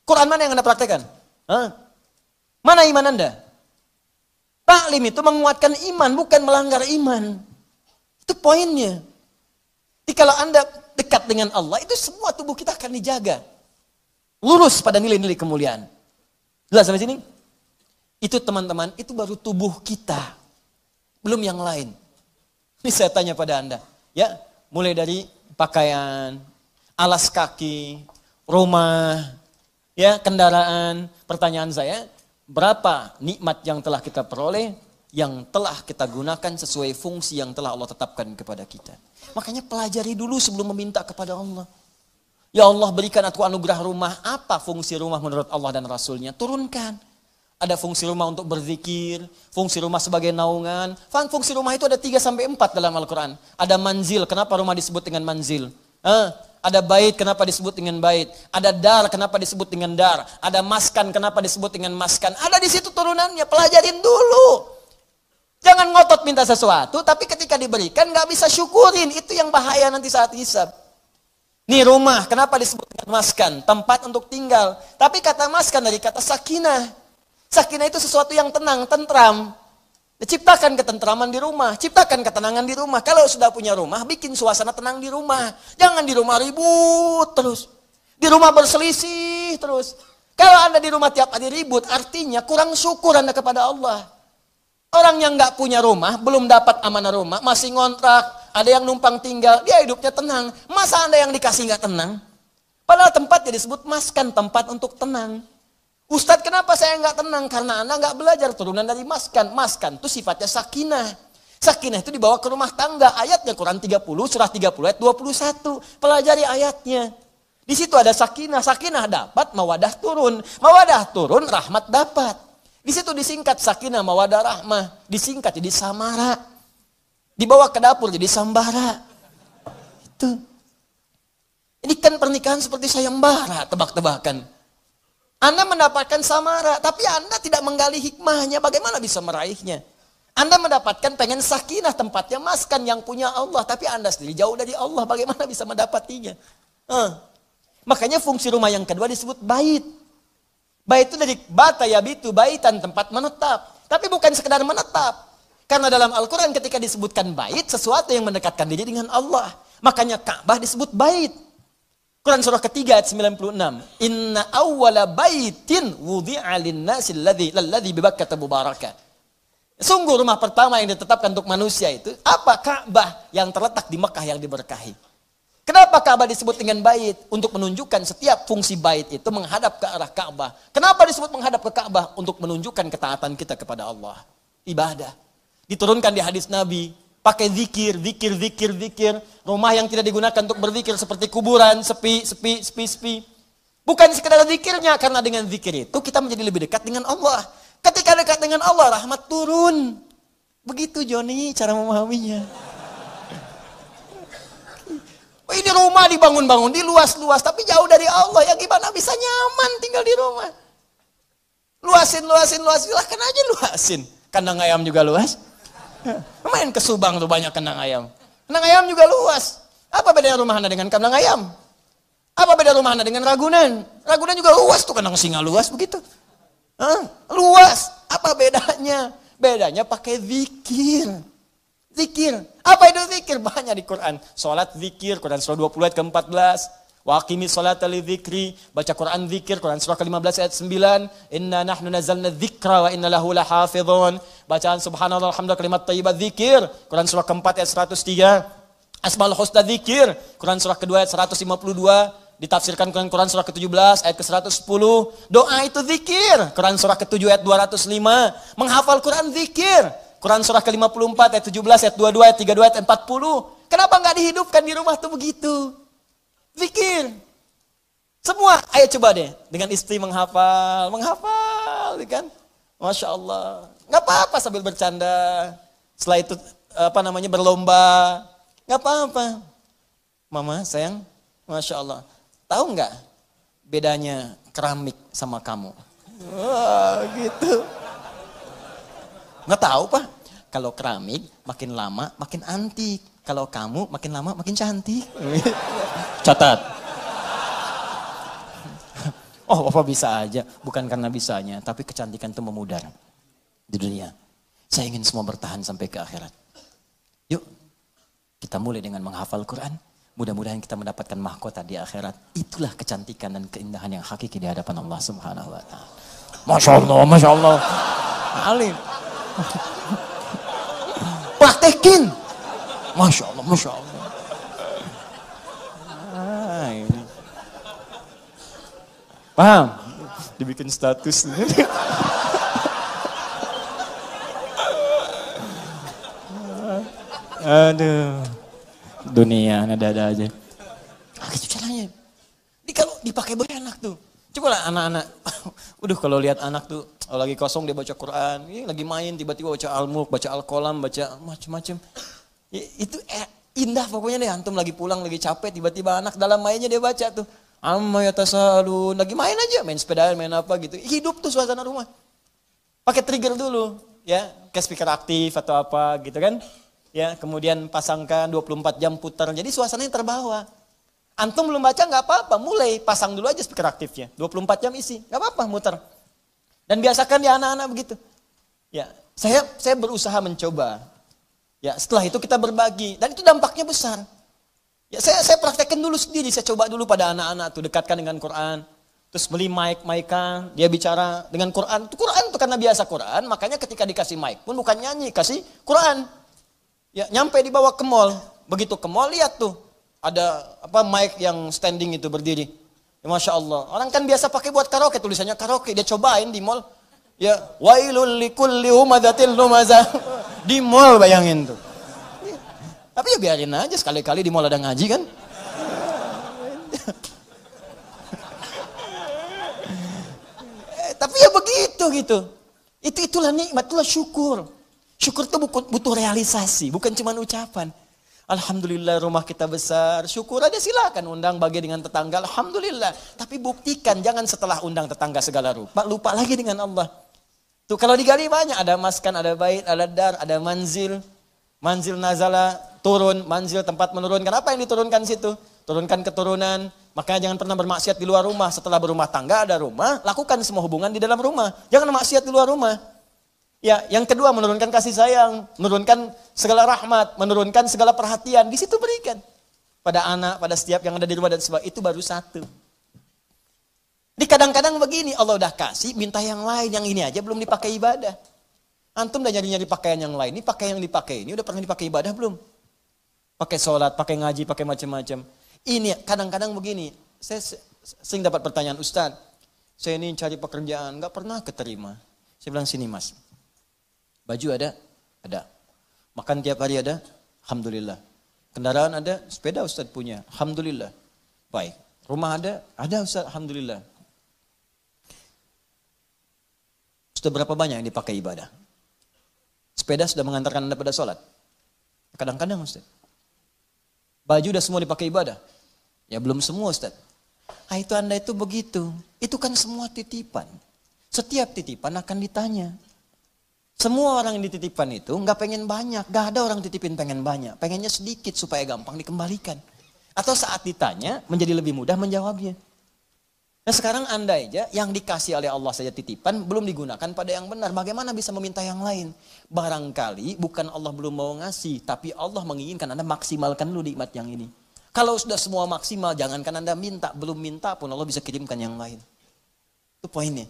Quran mana yang Anda praktekkan? Hah? Mana iman Anda? Taklim itu menguatkan iman, bukan melanggar iman. Itu poinnya. Jadi kalau Anda dekat dengan Allah, itu semua tubuh kita akan dijaga. Lurus pada nilai-nilai kemuliaan. Jelas sampai sini? Itu teman-teman, itu baru tubuh kita. Belum yang lain. Ini saya tanya pada Anda. Ya, mulai dari pakaian, alas kaki, rumah, ya, kendaraan. Pertanyaan saya, berapa nikmat yang telah kita peroleh, yang telah kita gunakan sesuai fungsi yang telah Allah tetapkan kepada kita. Makanya pelajari dulu sebelum meminta kepada Allah. Ya Allah, berikan aku anugerah rumah. Apa fungsi rumah menurut Allah dan Rasulnya? Turunkan. Ada fungsi rumah untuk berzikir, fungsi rumah sebagai naungan. Fungsi rumah itu ada 3-4 dalam Al-Quran. Ada manzil, kenapa rumah disebut dengan manzil? Ada bait, kenapa disebut dengan bait? Ada dar, kenapa disebut dengan dar? Ada maskan, kenapa disebut dengan maskan? Ada di situ turunannya, pelajarin dulu. Jangan ngotot minta sesuatu, tapi ketika diberikan gak bisa syukurin. Itu yang bahaya nanti saat hisab. Nih rumah, kenapa disebut dengan maskan? Tempat untuk tinggal. Tapi kata maskan dari kata sakinah. Sakinah itu sesuatu yang tenang, tentram. Ciptakan ketentraman di rumah, ciptakan ketenangan di rumah. Kalau sudah punya rumah, bikin suasana tenang di rumah. Jangan di rumah ribut terus. Di rumah berselisih terus. Kalau Anda di rumah tiap hari ribut, artinya kurang syukur Anda kepada Allah. Orang yang nggak punya rumah, belum dapat amanah rumah, masih ngontrak, ada yang numpang tinggal, dia hidupnya tenang. Masa Anda yang dikasih nggak tenang? Padahal tempatnya disebut maskan, tempat untuk tenang. Ustadz, kenapa saya nggak tenang? Karena Anda nggak belajar turunan dari maskan. Maskan itu sifatnya sakinah. Sakinah itu dibawa ke rumah tangga. Ayatnya Quran 30, surah 30 ayat 21. Pelajari ayatnya. Di situ ada sakinah. Sakinah dapat, mawadah turun. Mawadah turun, rahmat dapat. Di situ disingkat sakinah, mawadah, rahmah. Disingkat jadi samara. Dibawa ke dapur jadi sambara. Itu. Ini kan pernikahan seperti sayembara, tebak-tebakan. Anda mendapatkan samara, tapi Anda tidak menggali hikmahnya, bagaimana bisa meraihnya? Anda mendapatkan pengen sakinah, tempatnya maskan yang punya Allah, tapi Anda sendiri jauh dari Allah, bagaimana bisa mendapatinya? Makanya fungsi rumah yang kedua disebut bait. Bait itu dari bata yabitu, baitan, tempat menetap. Tapi bukan sekedar menetap. Karena dalam Al-Quran ketika disebutkan bait, sesuatu yang mendekatkan diri dengan Allah. Makanya Ka'bah disebut bait. Quran surah ketiga ayat 96. Inna awwala baitin wudi'a lin-nasi alladzi bi Bakkah mubarakah. Sungguh rumah pertama yang ditetapkan untuk manusia itu apa? Ka'bah yang terletak di Mekah yang diberkahi. Kenapa Ka'bah disebut dengan bait? Untuk menunjukkan setiap fungsi bait itu menghadap ke arah Ka'bah. Kenapa disebut menghadap ke Ka'bah? Untuk menunjukkan ketaatan kita kepada Allah. Ibadah. Diturunkan di hadis Nabi. Pakai zikir. Rumah yang tidak digunakan untuk berzikir seperti kuburan, sepi. Bukan sekedar zikirnya, karena dengan zikir itu kita menjadi lebih dekat dengan Allah. Ketika dekat dengan Allah, rahmat turun. Begitu Joni cara memahaminya. Ini rumah dibangun-bangun, diluas-luas, tapi jauh dari Allah. Ya gimana bisa nyaman tinggal di rumah? Luasin, silahkan aja luasin. Kandang ayam juga luas. Main ke Subang tuh banyak kandang ayam. Kandang ayam juga luas. Apa bedanya rumah Anda dengan kandang ayam? Apa beda rumah Anda dengan Ragunan? Ragunan juga luas tuh, kandang singa luas begitu. Luas. Apa bedanya? Bedanya pakai zikir. Zikir. Apa itu zikir? Banyak di Quran. Salat zikir, Quran surah 20 ayat ke-14. Wa aqimis salata li dzikri, baca Quran zikir, Quran surah ke-15 ayat 9. Inna nahnu nazzalna dzikra wa inna lahu lahafizun. Bacaan subhanallah alhamdulillah kalimat thayyibat zikir, Quran surah ke-4 ayat 103. Asmaul husna zikir, Quran surah ke-2 ayat 152. Ditafsirkan Quran surah ke-17 ayat ke-110. Doa itu zikir, Quran surah ke-7 ayat 205. Menghafal Quran zikir, Quran surah ke-54 ayat 17 ayat 22 ayat 32 ayat 40. Kenapa enggak dihidupkan di rumah tuh begitu? Zikir. Semua, ayo coba deh dengan istri menghafal, kan? Masya Allah. Enggak apa-apa sambil bercanda. Setelah itu berlomba. Enggak apa-apa. Mama, sayang, Masya Allah. Tahu nggak bedanya keramik sama kamu? Wah, gitu. Nggak tahu, Pak. Kalau keramik makin lama makin antik. Kalau kamu makin lama makin cantik. Catat. Oh, Bapak bisa aja. Bukan karena bisanya, tapi kecantikan itu memudar di dunia. Saya ingin semua bertahan sampai ke akhirat. Yuk, kita mulai dengan menghafal Quran. Mudah-mudahan kita mendapatkan mahkota di akhirat. Itulah kecantikan dan keindahan yang hakiki di hadapan Allah Subhanahu wa taala. Masya Allah. Alim. Praktekin. Masya Allah. Ini. Paham? Dibikin status. Aduh. Dunia ada aja. Gitu caranya. Kalau dipakai banyak enak tuh. Coba lah anak-anak. Kalau lihat anak tuh lagi kosong dia baca Quran, lagi main tiba-tiba baca Al-Mulk, baca Al-Qalam, baca macam-macam. Itu indah pokoknya deh. Antum lagi pulang lagi capek tiba-tiba anak dalam mainnya dia baca tuh. Amma yatasalun, lagi main aja, main sepeda, main apa gitu. Hidup tuh suasana rumah. Pakai trigger dulu, ya, kayak speaker aktif atau apa gitu kan. Ya, kemudian pasangkan 24 jam putar. Jadi suasananya terbawa. Antum belum baca nggak apa-apa, mulai pasang dulu aja speaker aktifnya. 24 jam isi, nggak apa-apa muter. Dan biasakan ya anak-anak begitu. Ya, saya berusaha mencoba. Ya, setelah itu kita berbagi dan itu dampaknya besar. Ya, saya praktekkan dulu sendiri, saya coba dulu pada anak-anak tuh dekatkan dengan Quran. Terus beli mic-an, dia bicara dengan Quran. Quran tuh karena biasa Quran, makanya ketika dikasih mic pun bukan nyanyi, kasih Quran. Ya, nyampe dibawa ke mall. Begitu ke mall lihat tuh ada mic yang standing itu berdiri. Ya, Masya Allah. Orang kan biasa pakai buat karaoke, tulisannya karaoke. Dia cobain di mall. Ya, wailul likulli humadzatil lumazah. Di mall bayangin tuh. Ya, tapi ya biarin aja sekali-kali di mall ada ngaji kan. Tapi ya begitu gitu. Itulah nikmat, itulah syukur. Syukur itu butuh realisasi, bukan cuma ucapan. Alhamdulillah rumah kita besar, syukur aja silakan undang bagi dengan tetangga, alhamdulillah. Tapi buktikan, jangan setelah undang tetangga segala rupa, lupa lagi dengan Allah. Tuh kalau digali banyak, ada maskan, ada bait, ada dar, ada manzil. Manzil nazala, turun, manzil tempat menurunkan. Apa yang diturunkan situ? Turunkan keturunan. Makanya jangan pernah bermaksiat di luar rumah. Setelah berumah tangga ada rumah, lakukan semua hubungan di dalam rumah. Jangan maksiat di luar rumah. Ya, yang kedua menurunkan kasih sayang, menurunkan segala rahmat, menurunkan segala perhatian. Di situ berikan pada anak, pada setiap yang ada di rumah dan sebagainya. Itu baru satu. Di kadang-kadang begini, Allah udah kasih, minta yang lain, yang ini aja belum dipakai ibadah. Antum udah nyari-nyari pakaian yang lain, ini pakaian yang dipakai ini udah pernah dipakai ibadah belum? Pakai sholat, pakai ngaji, pakai macam-macam. Ini kadang-kadang begini, saya sering dapat pertanyaan, Ustaz, saya ini cari pekerjaan, nggak pernah keterima. Saya bilang, sini mas. Baju ada? Ada. Makan tiap hari ada? Alhamdulillah. Kendaraan ada? Sepeda Ustaz punya. Alhamdulillah. Baik. Rumah ada? Ada Ustaz. Alhamdulillah. Sudah berapa banyak yang dipakai ibadah? Sepeda sudah mengantarkan Anda pada sholat? Kadang-kadang Ustaz. Baju udah semua dipakai ibadah? Ya belum semua Ustaz. Itu Anda itu begitu. Itu kan semua titipan. Setiap titipan akan ditanya. Semua orang yang dititipkan itu nggak pengen banyak. Nggak ada orang titipin pengen banyak. Pengennya sedikit supaya gampang dikembalikan. Atau saat ditanya menjadi lebih mudah menjawabnya. Nah sekarang Anda aja yang dikasih oleh Allah saja titipan belum digunakan pada yang benar. Bagaimana bisa meminta yang lain? Barangkali bukan Allah belum mau ngasih. Tapi Allah menginginkan Anda maksimalkan dulu nikmat yang ini. Kalau sudah semua maksimal, jangankan Anda minta. Belum minta pun Allah bisa kirimkan yang lain. Itu poinnya.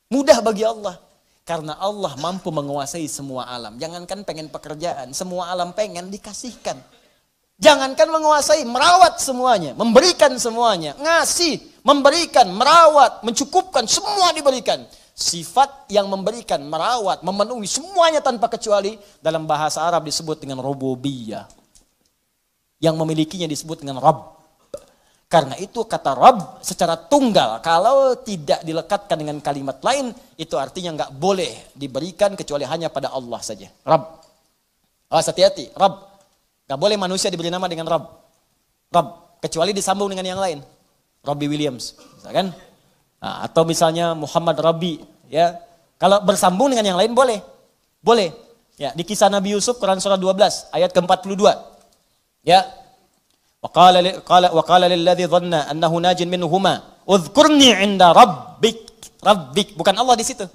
Mudah bagi Allah. Karena Allah mampu menguasai semua alam. Jangankan pengen pekerjaan, semua alam pengen dikasihkan. Jangankan menguasai, merawat semuanya. Memberikan semuanya. Ngasih, memberikan, merawat, mencukupkan, semua diberikan. Sifat yang memberikan, merawat, memenuhi semuanya tanpa kecuali. Dalam bahasa Arab disebut dengan rububiyah. Yang memilikinya disebut dengan Rabb. Karena itu kata Rabb secara tunggal. Kalau tidak dilekatkan dengan kalimat lain, itu artinya nggak boleh diberikan kecuali hanya pada Allah saja. Rabb. Awas hati-hati, Rabb. Nggak boleh manusia diberi nama dengan Rabb. Rabb. Kecuali disambung dengan yang lain. Robbie Williams. Misalkan. Nah, atau misalnya Muhammad Rabbi. Ya. Kalau bersambung dengan yang lain boleh. Boleh. Ya, di kisah Nabi Yusuf Quran surah 12 ayat ke-42. Ya. Wa qala lilladzi dhanna annahu najin minhuma udhkurni 'inda rabbik. Bukan Allah di situ.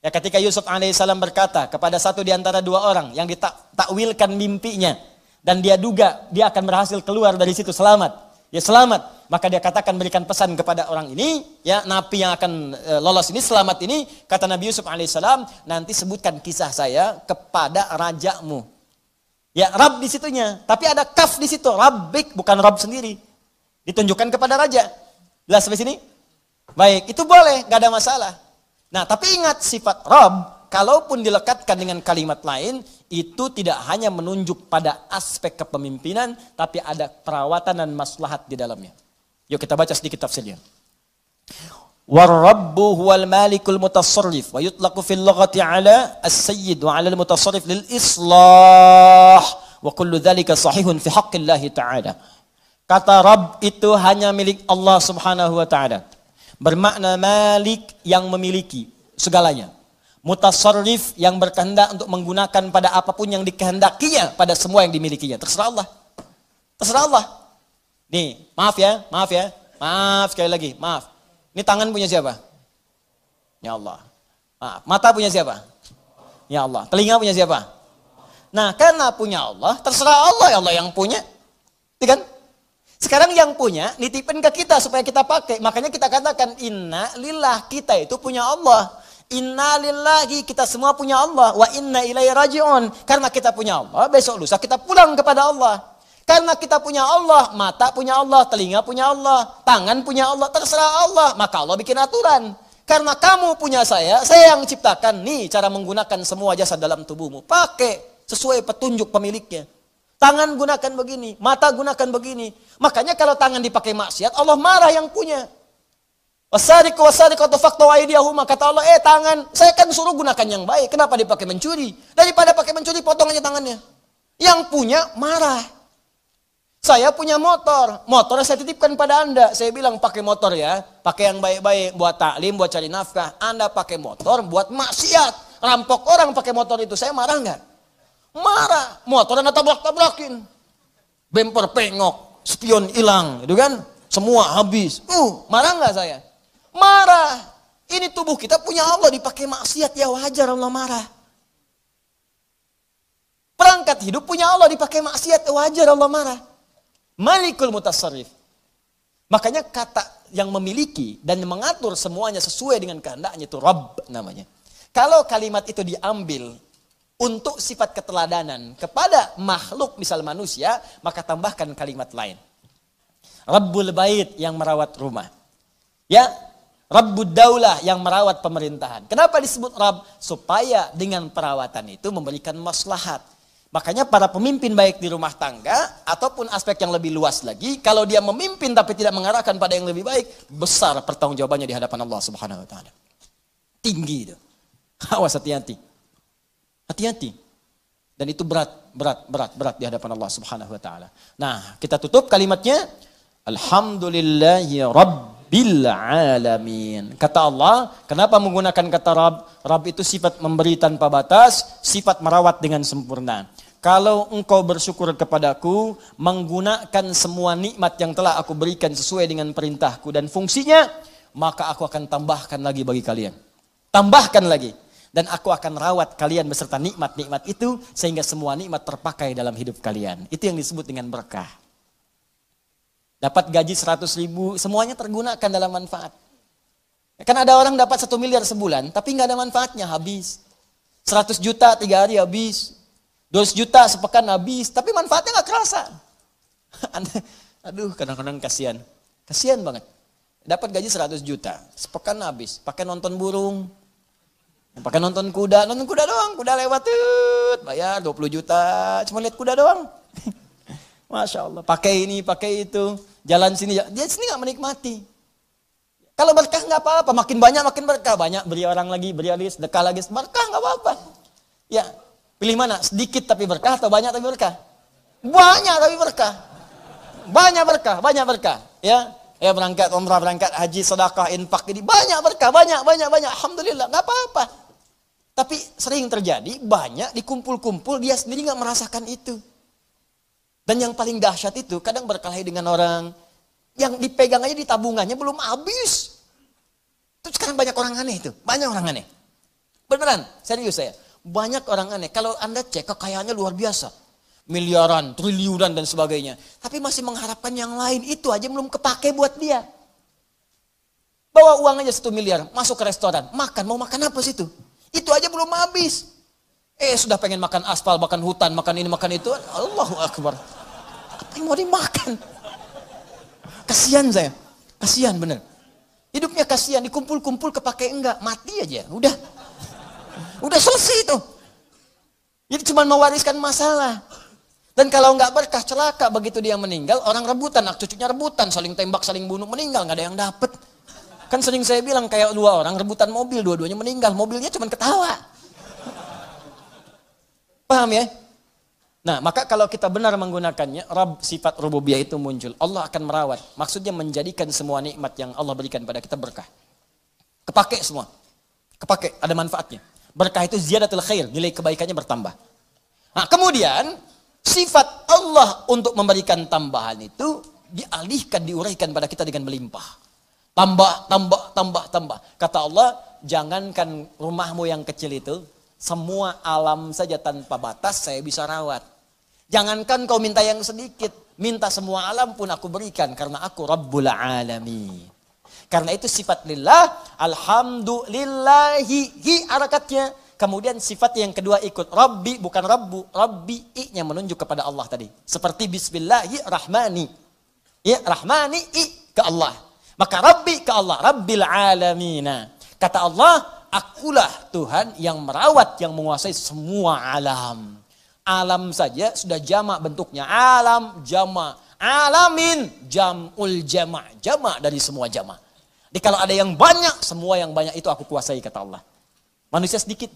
Ya, ketika Yusuf alaihissalam berkata kepada satu di antara dua orang yang ditakwilkan mimpinya dan dia duga dia akan berhasil keluar dari situ selamat. Ya selamat. Maka dia katakan berikan pesan kepada orang ini, ya napi yang akan lolos ini selamat ini, kata Nabi Yusuf alaihissalam, nanti sebutkan kisah saya kepada rajamu. Ya, Rabb di situnya, tapi ada kaf di situ, Rabbik, bukan Rabb sendiri. Ditunjukkan kepada raja. Jelas sampai sini? Baik, itu boleh, gak ada masalah. Nah, tapi ingat sifat Rabb, kalaupun dilekatkan dengan kalimat lain, itu tidak hanya menunjuk pada aspek kepemimpinan, tapi ada perawatan dan maslahat di dalamnya. Yuk kita baca sedikit tafsirnya. War-rabbu huwal malikul mutasarrif wa yutlaqu fil lughati ala as-sayyid wa ala al-mutasarrif lil islah wa kullu dhalika sahihun fi haqqillah ta'ala. Kata Rabb itu hanya milik Allah Subhanahu wa taala. Bermakna malik yang memiliki segalanya. Mutasarrif yang berkehendak untuk menggunakan pada apapun yang dikehendakinya pada semua yang dimilikinya. Terserah Allah. Terserah Allah. Nih, maaf ya. Maaf sekali lagi, maaf. Ini tangan punya siapa? Ya Allah. Mata punya siapa? Ya Allah. Telinga punya siapa? Nah, karena punya Allah, terserah Allah, ya Allah yang punya. Itu kan? Sekarang yang punya, nitipin ke kita supaya kita pakai. Makanya kita katakan, inna lillah, kita itu punya Allah. Inna lillahi, kita semua punya Allah. Wa inna ilaihi raji'un. Karena kita punya Allah, besok lusa kita pulang kepada Allah. Karena kita punya Allah, mata punya Allah, telinga punya Allah, tangan punya Allah, terserah Allah. Maka Allah bikin aturan. Karena kamu punya saya yang ciptakan. Nih cara menggunakan semua jasad dalam tubuhmu. Pakai sesuai petunjuk pemiliknya. Tangan gunakan begini, mata gunakan begini. Makanya kalau tangan dipakai maksiat, Allah marah yang punya. Wasariqu wasariqatu faqtu aydiyahuma, kata Allah, tangan, saya kan suruh gunakan yang baik. Kenapa dipakai mencuri? Daripada pakai mencuri, potong aja tangannya. Yang punya marah. Saya punya motor saya titipkan pada Anda. Saya bilang pakai motor ya, pakai yang baik-baik, buat taklim, buat cari nafkah. Anda pakai motor buat maksiat, rampok orang pakai motor itu, saya marah nggak? Marah. Motor Anda tabrak-tabrakin, bemper pengok, spion hilang, gitu kan? Semua habis. Marah nggak saya? Marah. Ini tubuh kita punya Allah, dipakai maksiat, ya wajar Allah marah. Perangkat hidup punya Allah, dipakai maksiat, wajar Allah marah. Malikul mutasarrif. Makanya kata yang memiliki dan mengatur semuanya sesuai dengan kehendaknya itu Rabb namanya. Kalau kalimat itu diambil untuk sifat keteladanan kepada makhluk misal manusia, maka tambahkan kalimat lain. Rabbul bait yang merawat rumah. Ya, Rabbud daulah yang merawat pemerintahan. Kenapa disebut Rabb? Supaya dengan perawatan itu memberikan maslahat. Makanya para pemimpin baik di rumah tangga ataupun aspek yang lebih luas lagi, kalau dia memimpin tapi tidak mengarahkan pada yang lebih baik, besar pertanggungjawabannya di hadapan Allah Subhanahu wa taala. Tinggi itu. Awas, hati-hati. Hati-hati. Dan itu berat di hadapan Allah Subhanahu wa taala. Nah, kita tutup kalimatnya, alhamdulillahi rabbil alamin. Kata Allah, kenapa menggunakan kata Rabb? Rabb itu sifat memberi tanpa batas, sifat merawat dengan sempurna. Kalau engkau bersyukur kepadaku, menggunakan semua nikmat yang telah aku berikan sesuai dengan perintahku dan fungsinya, maka aku akan tambahkan lagi bagi kalian. Tambahkan lagi. Dan aku akan rawat kalian beserta nikmat-nikmat itu, sehingga semua nikmat terpakai dalam hidup kalian. Itu yang disebut dengan berkah. Dapat gaji 100 ribu, semuanya tergunakan dalam manfaat. Kan ada orang dapat 1 miliar sebulan, tapi nggak ada manfaatnya, habis. 100 juta 3 hari habis. 200 juta sepekan habis, tapi manfaatnya nggak kerasa. Aduh, kadang-kadang kasihan. Kasihan banget. Dapat gaji 100 juta, sepekan habis. Pakai nonton burung, pakai nonton kuda doang. Kuda lewat, bayar 20 juta, cuma lihat kuda doang. Masya Allah, pakai ini, pakai itu. Jalan sini, dia sini nggak menikmati. Kalau berkah nggak apa-apa, makin banyak makin berkah. Banyak beri orang lagi, sedekah lagi, berkah nggak apa-apa. Ya, pilih mana? Sedikit tapi berkah atau banyak tapi berkah? Banyak tapi berkah. Banyak berkah. Ya berangkat umrah, berangkat haji, sedekah, infak ini banyak berkah, banyak. Alhamdulillah, nggak apa-apa. Tapi sering terjadi banyak dikumpul-kumpul, dia sendiri nggak merasakan itu. Dan yang paling dahsyat itu kadang berkelahi dengan orang yang dipegang aja di tabungannya belum habis. Itu sekarang banyak orang aneh itu, banyak orang aneh. Beneran, serius saya. Banyak orang aneh. Kalau Anda cek kekayaannya luar biasa. Miliaran, triliunan dan sebagainya. Tapi masih mengharapkan yang lain. Itu aja belum kepake buat dia. Bawa uang aja 1 miliar. Masuk ke restoran. Makan. Mau makan apa situ? Itu aja belum habis. Sudah pengen makan aspal, makan hutan, makan ini, makan itu. Allahu Akbar. Apa yang mau dimakan? Kasihan saya. Kasihan bener. Hidupnya kasihan. Dikumpul-kumpul kepake enggak. Mati aja. Udah selesai itu. Jadi cuma mewariskan masalah. Dan kalau nggak berkah, celaka begitu dia meninggal, orang rebutan, anak cucunya rebutan, saling tembak, saling bunuh, meninggal, nggak ada yang dapet. Kan sering saya bilang kayak 2 orang rebutan mobil, dua-duanya meninggal, mobilnya cuma ketawa. Paham ya? Nah, maka kalau kita benar menggunakannya, Rabb, sifat rububiyah itu muncul. Allah akan merawat, maksudnya menjadikan semua nikmat yang Allah berikan pada kita berkah. Kepake semua. Kepake, ada manfaatnya. Berkah itu ziyadatul khair, nilai kebaikannya bertambah. Nah, kemudian sifat Allah untuk memberikan tambahan itu dialihkan, diuraikan pada kita dengan melimpah. Tambah. Kata Allah, jangankan rumahmu yang kecil itu, semua alam saja tanpa batas saya bisa rawat. Jangankan kau minta yang sedikit, minta semua alam pun aku berikan karena aku Rabbul Alamin. Karena itu sifat lillah, alhamdulillahi, hi harakatnya. Kemudian sifat yang kedua ikut Rabbi, bukan Rabbu, Rabbi i-nya menunjuk kepada Allah tadi. Seperti bismillahirrahmani. Ya, rahmani i ke Allah. Maka Rabbi ke Allah, Rabbil Alamina. Kata Allah, akulah Tuhan yang merawat, yang menguasai semua alam. Alam saja sudah jamak bentuknya. Alam, jamak. Alamin, jam'ul jamak. Jamak dari semua jamak. Jadi kalau ada yang banyak, semua yang banyak itu aku kuasai, kata Allah. Manusia sedikit.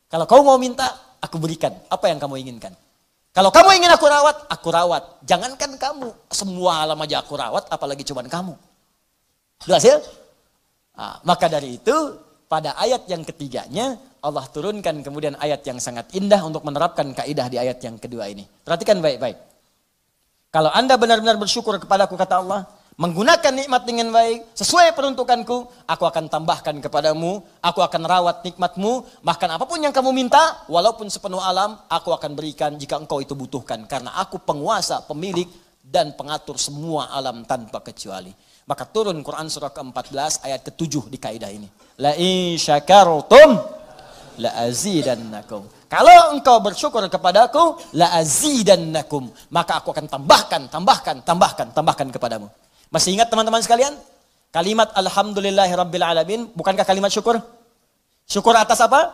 Kalau kau mau minta, aku berikan. Apa yang kamu inginkan? Kalau kamu ingin aku rawat, aku rawat. Jangankan kamu, semua alam aja aku rawat, apalagi cuman kamu. Jelas ya? Nah, maka dari itu, pada ayat yang ketiganya, Allah turunkan kemudian ayat yang sangat indah untuk menerapkan kaidah di ayat yang kedua ini. Perhatikan baik-baik. Kalau Anda benar-benar bersyukur kepadaku, kata Allah, menggunakan nikmat dengan baik, sesuai peruntukanku, aku akan tambahkan kepadamu, aku akan rawat nikmatmu, bahkan apapun yang kamu minta, walaupun sepenuh alam, aku akan berikan jika engkau itu butuhkan. Karena aku penguasa, pemilik, dan pengatur semua alam tanpa kecuali. Maka turun Quran surah ke-14 ayat ke-7 di kaidah ini. La in syakartum la azidannakum. Kalau engkau bersyukur kepadaku, la azidannakum, maka aku akan tambahkan kepadamu. Masih ingat teman-teman sekalian? Kalimat alhamdulillahirabbil alamin, bukankah kalimat syukur? Syukur atas apa?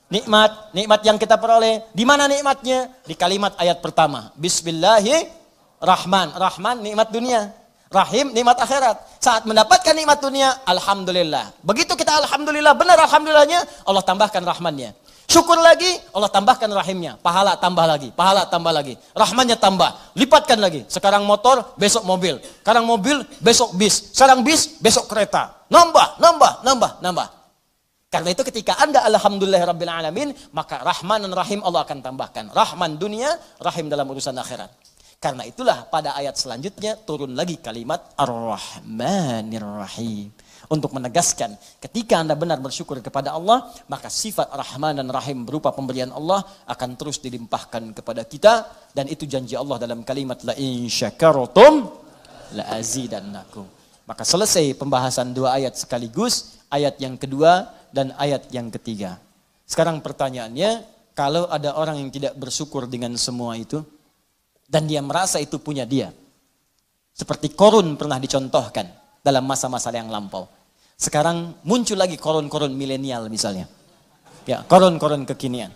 Nikmat yang kita peroleh. Di mana nikmatnya? Di kalimat ayat pertama. Bismillahirrahman. Rahman nikmat dunia. Rahim nikmat akhirat. Saat mendapatkan nikmat dunia, alhamdulillah. Begitu kita alhamdulillah, benar alhamdulillahnya, Allah tambahkan rahmannya. Syukur lagi, Allah tambahkan rahimnya. Pahala tambah lagi, pahala tambah lagi. Rahmannya tambah, lipatkan lagi. Sekarang motor, besok mobil. Sekarang mobil, besok bis. Sekarang bis, besok kereta. Nambah. Karena itu ketika Anda alhamdulillahirabbil alamin, maka Rahman dan Rahim Allah akan tambahkan. Rahman dunia, Rahim dalam urusan akhirat. Karena itulah pada ayat selanjutnya turun lagi kalimat Ar-Rahmanir Rahim. Untuk menegaskan ketika Anda benar bersyukur kepada Allah, maka sifat Rahman dan Rahim berupa pemberian Allah akan terus dilimpahkan kepada kita. Dan itu janji Allah dalam kalimat La in syakartum la azidannakum. Maka selesai pembahasan dua ayat sekaligus, ayat yang kedua dan ayat yang ketiga. Sekarang pertanyaannya, kalau ada orang yang tidak bersyukur dengan semua itu, dan dia merasa itu punya dia. Seperti Korun pernah dicontohkan dalam masa-masa yang lampau. Sekarang muncul lagi korun-korun milenial misalnya. Ya, korun-korun kekinian.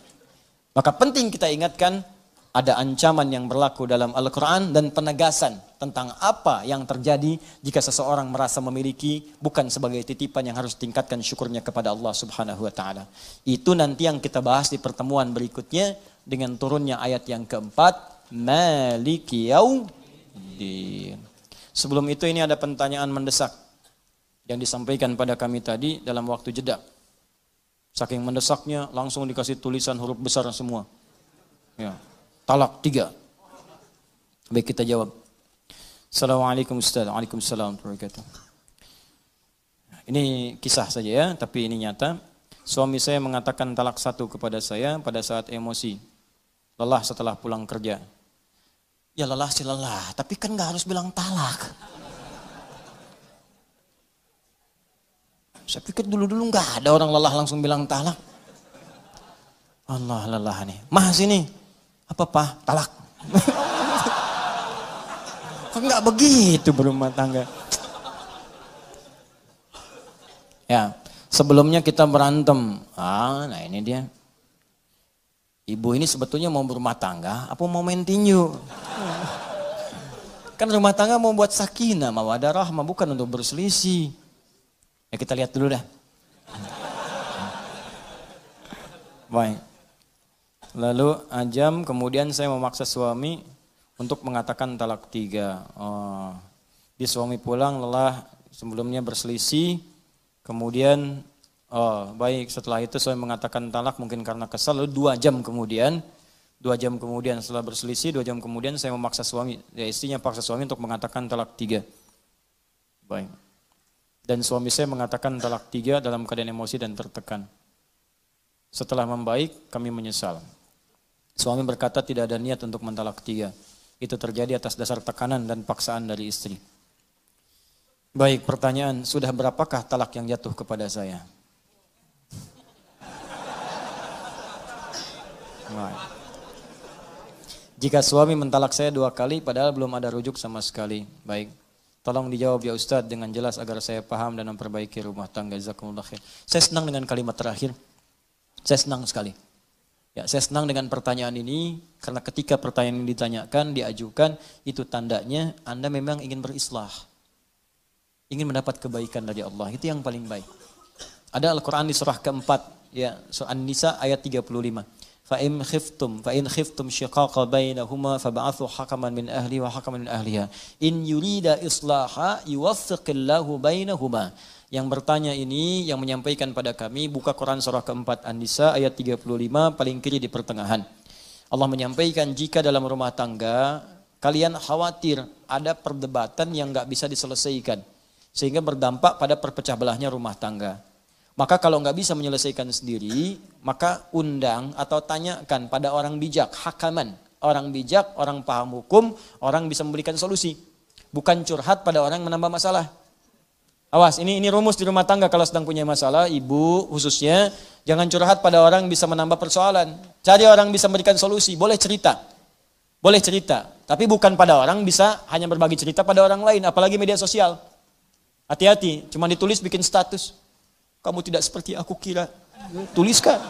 Maka penting kita ingatkan, ada ancaman yang berlaku dalam Al-Quran dan penegasan tentang apa yang terjadi jika seseorang merasa memiliki bukan sebagai titipan yang harus tingkatkan syukurnya kepada Allah Subhanahu wa taala. Itu nanti yang kita bahas di pertemuan berikutnya dengan turunnya ayat yang keempat, Maliki Yaumiddin. Sebelum itu ini ada pertanyaan mendesak yang disampaikan pada kami tadi dalam waktu jeda. Saking mendesaknya langsung dikasih tulisan huruf besar semua. Ya. Talak 3. Baik, kita jawab. Assalamualaikum Ustaz. Waalaikumsalam warahmatullahi wabarakatuh. Ini kisah saja ya, tapi ini nyata. Suami saya mengatakan talak 1 kepada saya pada saat emosi. Lelah setelah pulang kerja. Ya lelah sih lelah, tapi kan gak harus bilang talak. Saya pikir dulu-dulu gak ada orang lelah langsung bilang talak. Allah lelah nih. Mah sini. Apa Pak? Talak. Kok gak begitu berumah tangga? Ya, sebelumnya kita berantem. Nah ini dia. Ibu ini sebetulnya mau berumah tangga, apa mau main tinju? Kan rumah tangga mau buat sakinah, mawaddah rahmah, bukan untuk berselisih. Ya kita lihat dulu dah. Baik. Lalu ajam, kemudian saya memaksa suami untuk mengatakan talak 3. Di suami pulang lelah, sebelumnya berselisih, kemudian baik, setelah itu saya mengatakan talak mungkin karena kesal, lalu 2 jam kemudian setelah berselisih, 2 jam kemudian saya memaksa suami, ya istrinya paksa suami untuk mengatakan talak 3. Baik. Dan suami saya mengatakan talak 3 dalam keadaan emosi dan tertekan. Setelah membaik, kami menyesal. Suami berkata tidak ada niat untuk mentalak 3. Itu terjadi atas dasar tekanan dan paksaan dari istri. Baik, pertanyaan, sudah berapakah talak yang jatuh kepada saya? Baik. Jika suami mentalak saya 2 kali padahal belum ada rujuk sama sekali. Baik, tolong dijawab ya Ustadz dengan jelas agar saya paham dan memperbaiki rumah tangga. Jazakumullah khair. Saya senang dengan kalimat terakhir. Saya senang sekali. Ya, saya senang dengan pertanyaan ini karena ketika pertanyaan ini ditanyakan, diajukan, itu tandanya Anda memang ingin berislah. Ingin mendapat kebaikan dari Allah. Itu yang paling baik. Ada Al-Quran di surah keempat, ya, surah An-Nisa ayat 35. Fa in khiftum shiqaqa bainahuma fab'athu hakaman min ahli wa hakaman min ahliha. In yurida islaha yuwaffiqillahu bainahuma. Yang bertanya ini, yang menyampaikan pada kami, buka Quran surah keempat An-Nisa ayat 35 paling kiri di pertengahan. Allah menyampaikan jika dalam rumah tangga kalian khawatir ada perdebatan yang gak bisa diselesaikan. Sehingga berdampak pada perpecah belahnya rumah tangga. Maka kalau gak bisa menyelesaikan sendiri, maka undang atau tanyakan pada orang bijak, hakaman. Orang bijak, orang paham hukum, orang bisa memberikan solusi. Bukan curhat pada orang yang menambah masalah. Awas, ini rumus di rumah tangga kalau sedang punya masalah, ibu khususnya, jangan curhat pada orang bisa menambah persoalan. Cari orang bisa memberikan solusi, boleh cerita. Boleh cerita, tapi bukan pada orang bisa hanya berbagi cerita pada orang lain, apalagi media sosial. Hati-hati, cuma ditulis bikin status. Kamu tidak seperti aku kira. Tuliskan.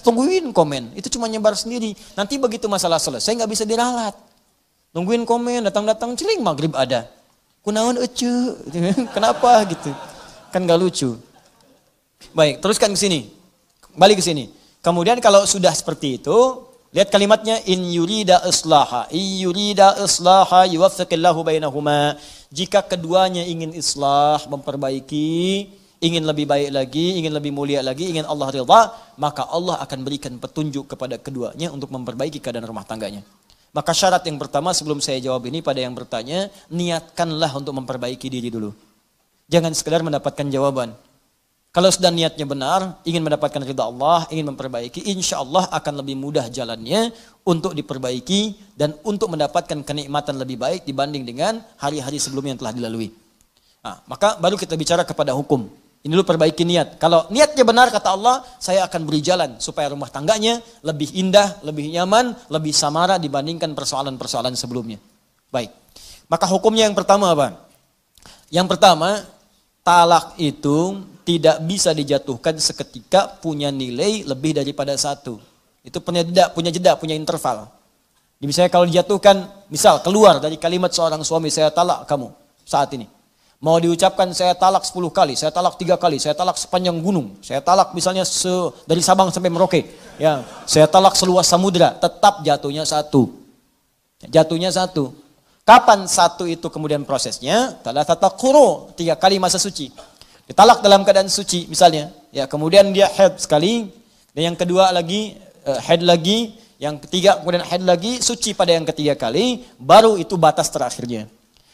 Tungguin komen, itu cuma nyebar sendiri. Nanti begitu masalah selesai nggak bisa diralat. Tungguin komen, datang-datang celing maghrib ada. Kunaon ece, kenapa gitu? Kan nggak lucu. Baik, teruskan ke sini. Balik ke sini. Kemudian kalau sudah seperti itu, lihat kalimatnya in yurida islaha yuwaffiqillahu bainahuma. Jika keduanya ingin islah, memperbaiki, ingin lebih baik lagi, ingin lebih mulia lagi, ingin Allah ridha, maka Allah akan berikan petunjuk kepada keduanya untuk memperbaiki keadaan rumah tangganya. Maka syarat yang pertama sebelum saya jawab ini pada yang bertanya, niatkanlah untuk memperbaiki diri dulu. Jangan sekedar mendapatkan jawaban. Kalau sudah niatnya benar, ingin mendapatkan ridha Allah, ingin memperbaiki, insya Allah akan lebih mudah jalannya untuk diperbaiki dan untuk mendapatkan kenikmatan lebih baik dibanding dengan hari-hari sebelumnya yang telah dilalui. Nah, maka baru kita bicara kepada hukum. Ini dulu perbaiki niat. Kalau niatnya benar kata Allah, saya akan beri jalan supaya rumah tangganya lebih indah, lebih nyaman, lebih samara dibandingkan persoalan-persoalan sebelumnya. Baik. Maka hukumnya yang pertama apa? Yang pertama, talak itu tidak bisa dijatuhkan seketika punya nilai lebih daripada satu. Itu punya jeda, punya interval. Jadi misalnya kalau dijatuhkan, misal keluar dari kalimat seorang suami, saya talak kamu saat ini. Mau diucapkan saya talak 10 kali, saya talak 3 kali, saya talak sepanjang gunung, saya talak misalnya dari Sabang sampai Merauke, ya, saya talak seluas samudra, tetap jatuhnya satu. Jatuhnya satu. Kapan satu itu kemudian prosesnya? Thalathata quru, 3 kali masa suci. Ditalak dalam keadaan suci misalnya, ya, kemudian dia haid sekali, dan yang kedua lagi haid lagi, yang ketiga kemudian haid lagi, suci pada yang ketiga kali, baru itu batas terakhirnya.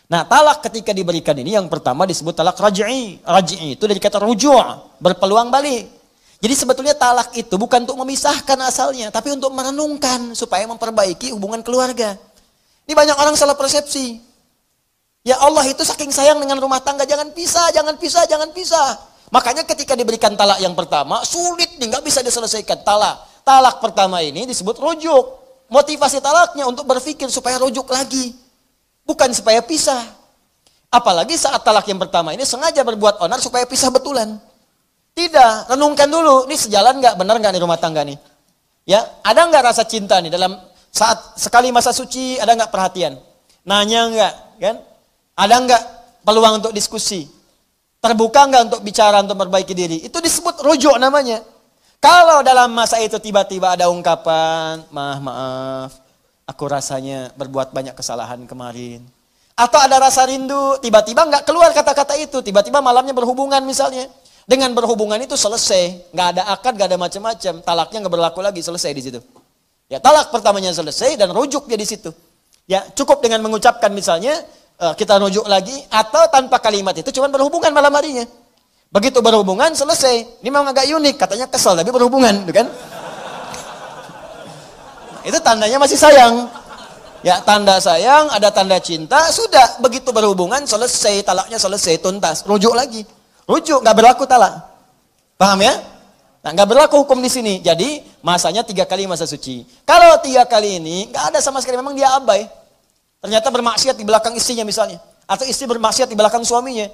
Nah, talak ketika diberikan ini yang pertama disebut talak raj'i. Raj'i itu dari kata ruju', berpeluang balik. Jadi sebetulnya talak itu bukan untuk memisahkan asalnya, tapi untuk merenungkan supaya memperbaiki hubungan keluarga. Ini banyak orang salah persepsi. Ya Allah itu saking sayang dengan rumah tangga, jangan pisah, jangan pisah, jangan pisah. Makanya ketika diberikan talak yang pertama, sulit nih, nggak bisa diselesaikan. Talak pertama ini disebut rujuk. Motivasi talaknya untuk berpikir supaya rujuk lagi. Bukan supaya pisah. Apalagi saat talak yang pertama ini sengaja berbuat onar supaya pisah betulan. Tidak, renungkan dulu. Ini sejalan nggak, benar nggak nih rumah tangga nih? Ya, ada nggak rasa cinta nih dalam saat sekali masa suci, ada nggak perhatian? Nanya nggak, kan? Ada nggak peluang untuk diskusi? Terbuka nggak untuk bicara, untuk memperbaiki diri? Itu disebut rujuk namanya. Kalau dalam masa itu tiba-tiba ada ungkapan, maaf, aku rasanya berbuat banyak kesalahan kemarin. Atau ada rasa rindu, tiba-tiba nggak keluar kata-kata itu, tiba-tiba malamnya berhubungan misalnya. Dengan berhubungan itu selesai, nggak ada akad, nggak ada macam-macam, talaknya nggak berlaku lagi, selesai di situ. Ya, talak pertamanya selesai dan rujuk dia di situ. Ya, cukup dengan mengucapkan misalnya kita rujuk lagi, atau tanpa kalimat itu cuma berhubungan malam harinya. Begitu berhubungan selesai. Ini memang agak unik, katanya kesel tapi berhubungan, kan? Itu tandanya masih sayang. Ya, tanda sayang, ada tanda cinta, sudah. Begitu berhubungan, selesai, talaknya selesai, tuntas. Rujuk lagi. Rujuk, nggak berlaku talak. Paham ya? Nah, nggak berlaku hukum di sini. Jadi, masanya 3 kali masa suci. Kalau 3 kali ini, nggak ada sama sekali, memang dia abai. Ternyata bermaksiat di belakang istrinya misalnya. Atau istri bermaksiat di belakang suaminya.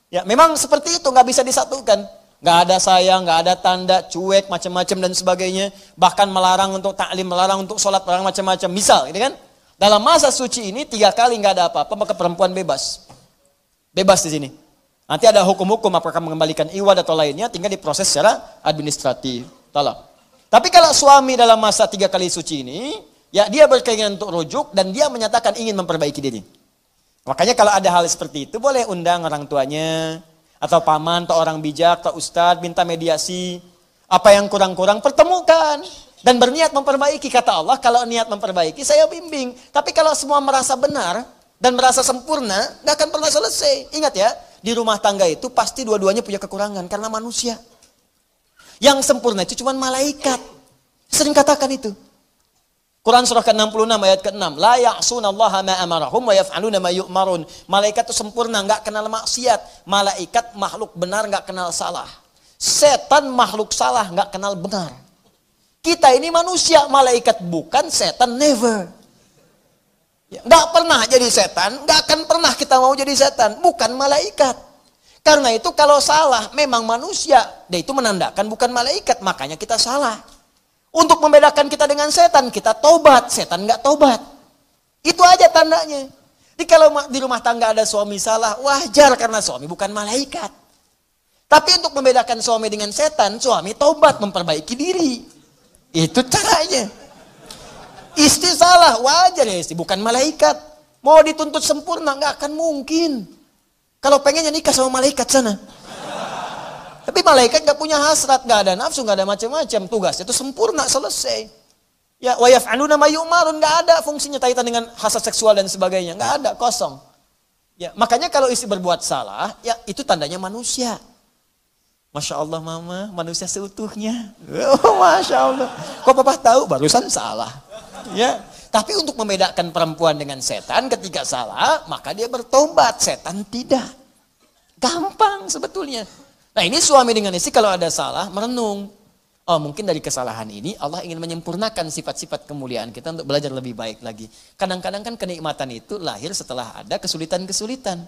Ya, memang seperti itu, nggak bisa disatukan. Nggak ada sayang, nggak ada tanda, cuek, macam-macam dan sebagainya. Bahkan melarang untuk taklim, melarang untuk sholat, melarang macam-macam. Misal, ini kan, dalam masa suci ini 3 kali nggak ada apa-apa, maka perempuan bebas. Bebas di sini. Nanti ada hukum-hukum apakah mengembalikan iwad atau lainnya, tinggal diproses secara administratif. Talak. Tapi kalau suami dalam masa 3 kali suci ini, ya dia berkeinginan untuk rujuk dan dia menyatakan ingin memperbaiki diri. Makanya kalau ada hal seperti itu, boleh undang orang tuanya, atau paman, atau orang bijak, atau ustadz, minta mediasi. Apa yang kurang-kurang, pertemukan. Dan berniat memperbaiki, kata Allah, kalau niat memperbaiki, saya bimbing. Tapi kalau semua merasa benar, dan merasa sempurna, gak akan pernah selesai. Ingat ya, di rumah tangga itu pasti dua-duanya punya kekurangan, karena manusia. Yang sempurna itu cuma malaikat. Sering katakan itu. Quran surah ke-66 ayat ke-6. La ya'sunallaha ma amarahum wa yaf'aluna ma yu'marun. Malaikat itu sempurna, enggak kenal maksiat. Malaikat makhluk benar, enggak kenal salah. Setan makhluk salah, enggak kenal benar. Kita ini manusia, malaikat bukan, setan never. Enggak pernah jadi setan, enggak akan pernah kita mau jadi setan, bukan malaikat. Karena itu kalau salah memang manusia, dia itu menandakan bukan malaikat, makanya kita salah. Untuk membedakan kita dengan setan, kita tobat, setan nggak tobat. Itu aja tandanya. Jadi kalau di rumah tangga ada suami salah, wajar karena suami bukan malaikat. Tapi untuk membedakan suami dengan setan, suami tobat, memperbaiki diri. Itu caranya. Istri salah, wajar ya istri, bukan malaikat. Mau dituntut sempurna, nggak akan mungkin. Kalau pengennya nikah sama malaikat sana. Tapi malaikat nggak punya hasrat, nggak ada nafsu, nggak ada macam-macam. Tugasnya itu sempurna, selesai. Ya, wa yaf'aluna ma yu'marun, nggak ada fungsinya kaitan dengan hasrat seksual dan sebagainya, nggak ada, kosong. Ya, makanya kalau istri berbuat salah, ya itu tandanya manusia. Masya Allah mama, manusia seutuhnya. Oh, Masya Allah. Kok papa tahu barusan salah. Ya, tapi untuk membedakan perempuan dengan setan, ketika salah, maka dia bertobat, setan tidak. Gampang sebetulnya. Nah ini suami dengan istri kalau ada salah, merenung. Oh mungkin dari kesalahan ini Allah ingin menyempurnakan sifat-sifat kemuliaan kita untuk belajar lebih baik lagi. Kadang-kadang kan kenikmatan itu lahir setelah ada kesulitan-kesulitan.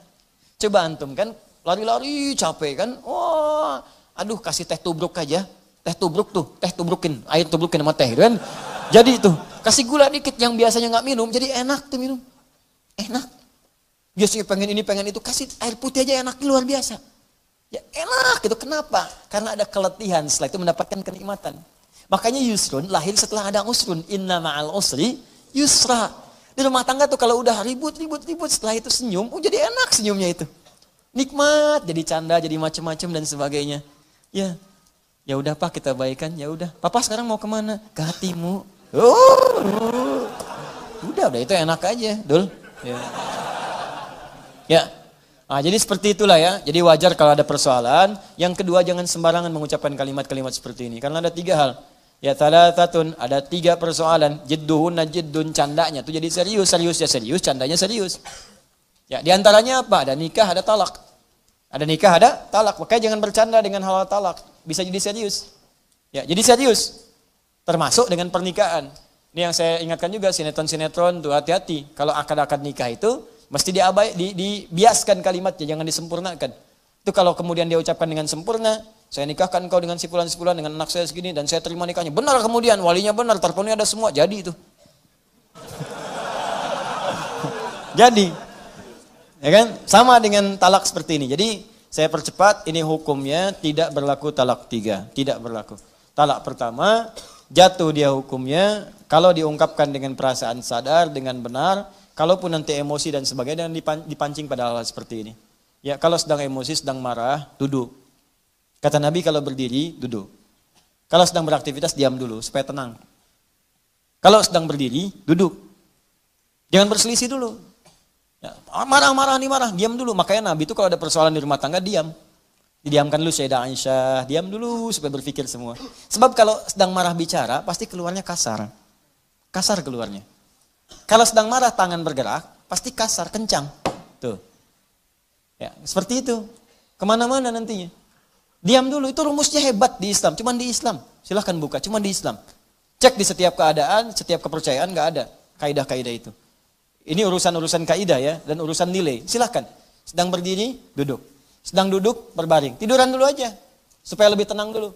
Coba antum kan lari-lari capek kan. Wah, aduh kasih teh tubruk aja. Teh tubruk tuh, teh tubrukin. Air tubrukin sama teh kan. Jadi tuh, kasih gula dikit yang biasanya nggak minum. Jadi enak tuh minum. Enak. Biasanya pengen ini pengen itu. Kasih air putih aja enak luar biasa. Ya enak gitu, kenapa? Karena ada keletihan, setelah itu mendapatkan kenikmatan. Makanya yusrun lahir setelah ada usrun. Inna ma'al usri yusra. Di rumah tangga tuh kalau udah ribut, setelah itu senyum, jadi enak senyumnya itu. Nikmat, jadi canda, jadi macam-macam dan sebagainya. Ya, ya udah Pak kita baikan, ya udah. Papa sekarang mau kemana? Ke hatimu. Udah itu enak aja, Dul. Ya. Ya. Nah, jadi seperti itulah ya. Jadi wajar kalau ada persoalan. Yang kedua jangan sembarangan mengucapkan kalimat-kalimat seperti ini. Karena ada 3 hal. Ya thalathatun, ada 3 persoalan. Jidduhunna jiddun, candanya itu jadi serius, seriusnya serius, candanya serius. Ya, di antaranya apa? Ada nikah, ada talak. Ada nikah, ada talak. Makanya jangan bercanda dengan hal talak. Bisa jadi serius. Ya, jadi serius. Termasuk dengan pernikahan. Ini yang saya ingatkan juga sinetron-sinetron tuh hati-hati. Kalau akad-akad nikah itu mesti dibiaskan kalimatnya, jangan disempurnakan. Itu kalau kemudian dia ucapkan dengan sempurna, saya nikahkan kau dengan si fulan dengan anak saya segini dan saya terima nikahnya. Benar kemudian, walinya benar, terpenuhi ada semua, jadi itu. Jadi, ya kan? Sama dengan talak seperti ini. Jadi, saya percepat, ini hukumnya tidak berlaku talak 3, tidak berlaku. Talak pertama, jatuh dia hukumnya, kalau diungkapkan dengan perasaan sadar, dengan benar, kalaupun nanti emosi dan sebagainya, dan dipancing pada hal seperti ini. Ya, kalau sedang emosi, sedang marah, duduk. Kata Nabi kalau berdiri, duduk. Kalau sedang beraktivitas, diam dulu, supaya tenang. Kalau sedang berdiri, duduk. Jangan berselisih dulu. Ya, marah, diam dulu. Makanya Nabi itu kalau ada persoalan di rumah tangga, diam. Didiamkan dulu Sayyidah Aisyah, diam dulu supaya berpikir semua. Sebab kalau sedang marah bicara, pasti keluarnya kasar. Kasar keluarnya. Kalau sedang marah tangan bergerak, pasti kasar, kencang. Tuh. Ya, seperti itu. Kemana-mana nantinya. Diam dulu, itu rumusnya hebat di Islam. Cuman di Islam. Silahkan buka, cuman di Islam. Cek di setiap keadaan, setiap kepercayaan, nggak ada kaidah-kaidah itu. Ini urusan-urusan kaidah ya, dan urusan nilai. Silahkan. Sedang berdiri, duduk. Sedang duduk, berbaring. Tiduran dulu aja. Supaya lebih tenang dulu.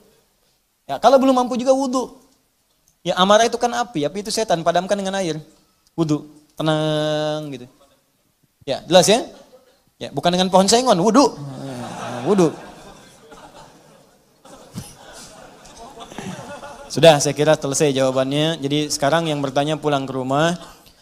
Ya, kalau belum mampu juga wudhu. Ya, amarah itu kan api itu setan, padamkan dengan air. Wudhu, tenang gitu. Ya, jelas ya? Ya, bukan dengan pohon sengon, wudhu. Wudhu. Sudah, saya kira selesai jawabannya. Jadi sekarang yang bertanya pulang ke rumah,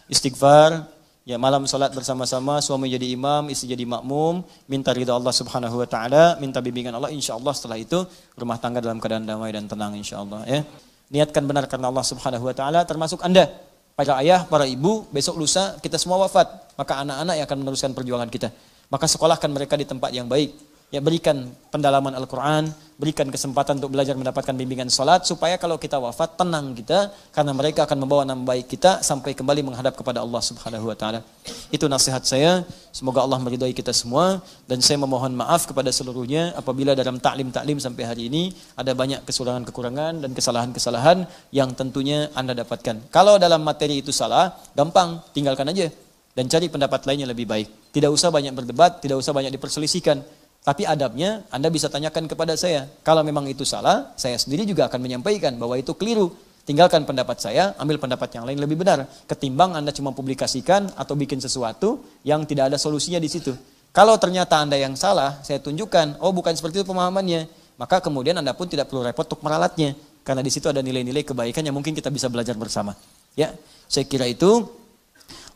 istighfar, ya malam salat bersama-sama, suami jadi imam, istri jadi makmum, minta ridha Allah Subhanahu wa taala, minta bimbingan Allah, insyaallah setelah itu rumah tangga dalam keadaan damai dan tenang insyaallah ya. Niatkan benar karena Allah Subhanahu wa taala, termasuk Anda. Para ayah, para ibu, besok lusa kita semua wafat. Maka anak-anak yang akan meneruskan perjuangan kita. Maka sekolahkan mereka di tempat yang baik. Ya, berikan pendalaman Al-Quran, berikan kesempatan untuk belajar mendapatkan bimbingan salat, supaya kalau kita wafat tenang kita, karena mereka akan membawa nama baik kita sampai kembali menghadap kepada Allah Subhanahu wa taala. Itu nasihat saya, semoga Allah meridhai kita semua, dan saya memohon maaf kepada seluruhnya apabila dalam taklim sampai hari ini ada banyak kekurangan-kekurangan dan kesalahan-kesalahan yang tentunya Anda dapatkan. Kalau dalam materi itu salah, gampang, tinggalkan aja dan cari pendapat lainnya lebih baik. Tidak usah banyak berdebat, tidak usah banyak diperselisihkan. Tapi adabnya Anda bisa tanyakan kepada saya. Kalau memang itu salah, saya sendiri juga akan menyampaikan bahwa itu keliru. Tinggalkan pendapat saya, ambil pendapat yang lain lebih benar. Ketimbang Anda cuma publikasikan atau bikin sesuatu yang tidak ada solusinya di situ. Kalau ternyata Anda yang salah, saya tunjukkan, oh bukan seperti itu pemahamannya. Maka kemudian Anda pun tidak perlu repot untuk meralatnya. Karena di situ ada nilai-nilai kebaikan yang mungkin kita bisa belajar bersama. Ya, saya kira itu.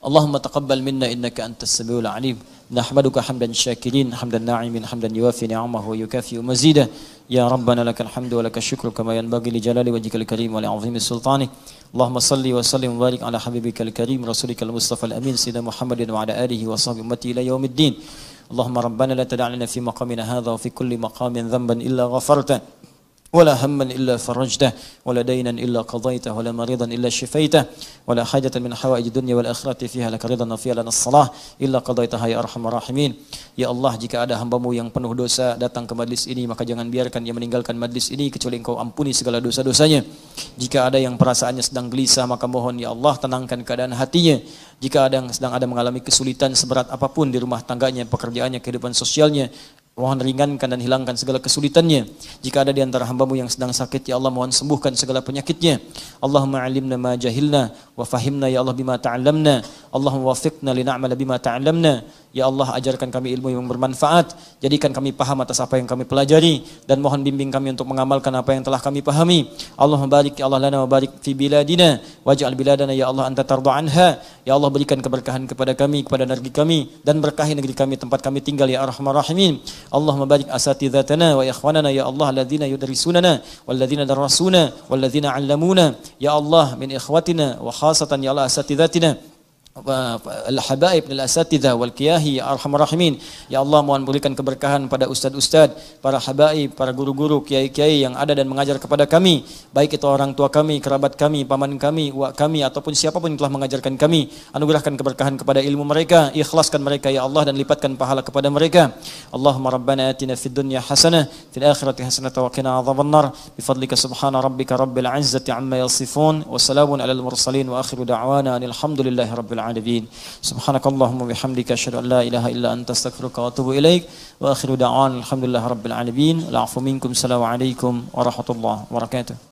Allahumma taqabbal minna innaka antas samiul alim. Nahmaduka hamdan syakirin, hamdan na'imin, hamdan yuwafi ni'amahu wa yukafi'u mazidah. Ya Rabbana lakal hamdu wa lakal syukru kama yanbaghi li jalali wajhikal karim wa li 'azimi sultanik. Allahumma salli wa sallim wa barik ala habibikal karim rasulikal mustafa al-amin sayyidina Muhammadin wa ala alihi wa sahbihi ummati ila yaumiddin. Allahumma rabbana la tad'a lana fi maqamina hadha wa fi kulli maqamin dhanban illa ghafarta. ولا هما إلا فرجته ولا دينا إلا قضيته ولا مريضا إلا شفيته ولا حاجة من حوائج الدنيا والآخرة فيها لك رضا وفيها لنا الصلاة إلا قضيتها يا أرحم الراحمين. Ya Allah, jika ada hambamu yang penuh dosa datang ke majlis ini, maka jangan biarkan dia meninggalkan majlis ini kecuali Engkau ampuni segala dosa-dosanya. Jika ada yang perasaannya sedang gelisah, maka mohon ya Allah tenangkan keadaan hatinya. Jika ada yang sedang mengalami kesulitan seberat apapun di rumah tangganya, pekerjaannya, kehidupan sosialnya, mohon ringankan dan hilangkan segala kesulitannya. Jika ada di antara hambamu yang sedang sakit, ya Allah mohon sembuhkan segala penyakitnya. Allahumma alimna ma jahilna wa fahimna ya Allah bima ta'allamna. Allahumma wafiqna li na'mala bima ta'allamna. Ya Allah, ajarkan kami ilmu yang bermanfaat, jadikan kami paham atas apa yang kami pelajari, dan mohon bimbing kami untuk mengamalkan apa yang telah kami pahami. Allahumma barik ya Allah lana wa barik fi biladina waj'al biladana ya Allah anta tarda anha. Ya Allah, berikan keberkahan kepada kami, kepada negeri kami, dan berkahi negeri kami tempat kami tinggal ya arhamar rahimin. Allahumma barik asatidzatana wa ikhwanana ya Allah alladzina yudrisunana walladzina darasuna walladzina 'allamuna ya Allah min ikhwatina wa khasatan ya Allah asatidzatina al-habaib al-asatidzah wal kiyahi ya arhamar rahimin. Ya Allah, mohon berikan keberkahan pada ustaz-ustaz, para habaib, para guru-guru, kiai-kiai yang ada dan mengajar kepada kami, baik itu orang tua kami, kerabat kami, paman kami, uak kami, ataupun siapapun yang telah mengajarkan kami. Anugerahkan keberkahan kepada ilmu mereka, ikhlaskan mereka ya Allah, dan lipatkan pahala kepada mereka. Allahumma rabbana atina fid dunya hasanah fil akhirati hasanah wa qina adzabannar bi fadlika subhana rabbika rabbil izzati amma yasifun wa salamun alal mursalin wa akhiru da'wana alhamdulillahi rabbil alamin. Subhanakallahumma bihamdika asyhadu an la ilaha illa anta astaghfiruka wa atubu ilaik wa akhiru da'wana alhamdulillahi rabbil alamin. Al'afu minkum. Assalamu alaikum warahmatullahi wabarakatuh.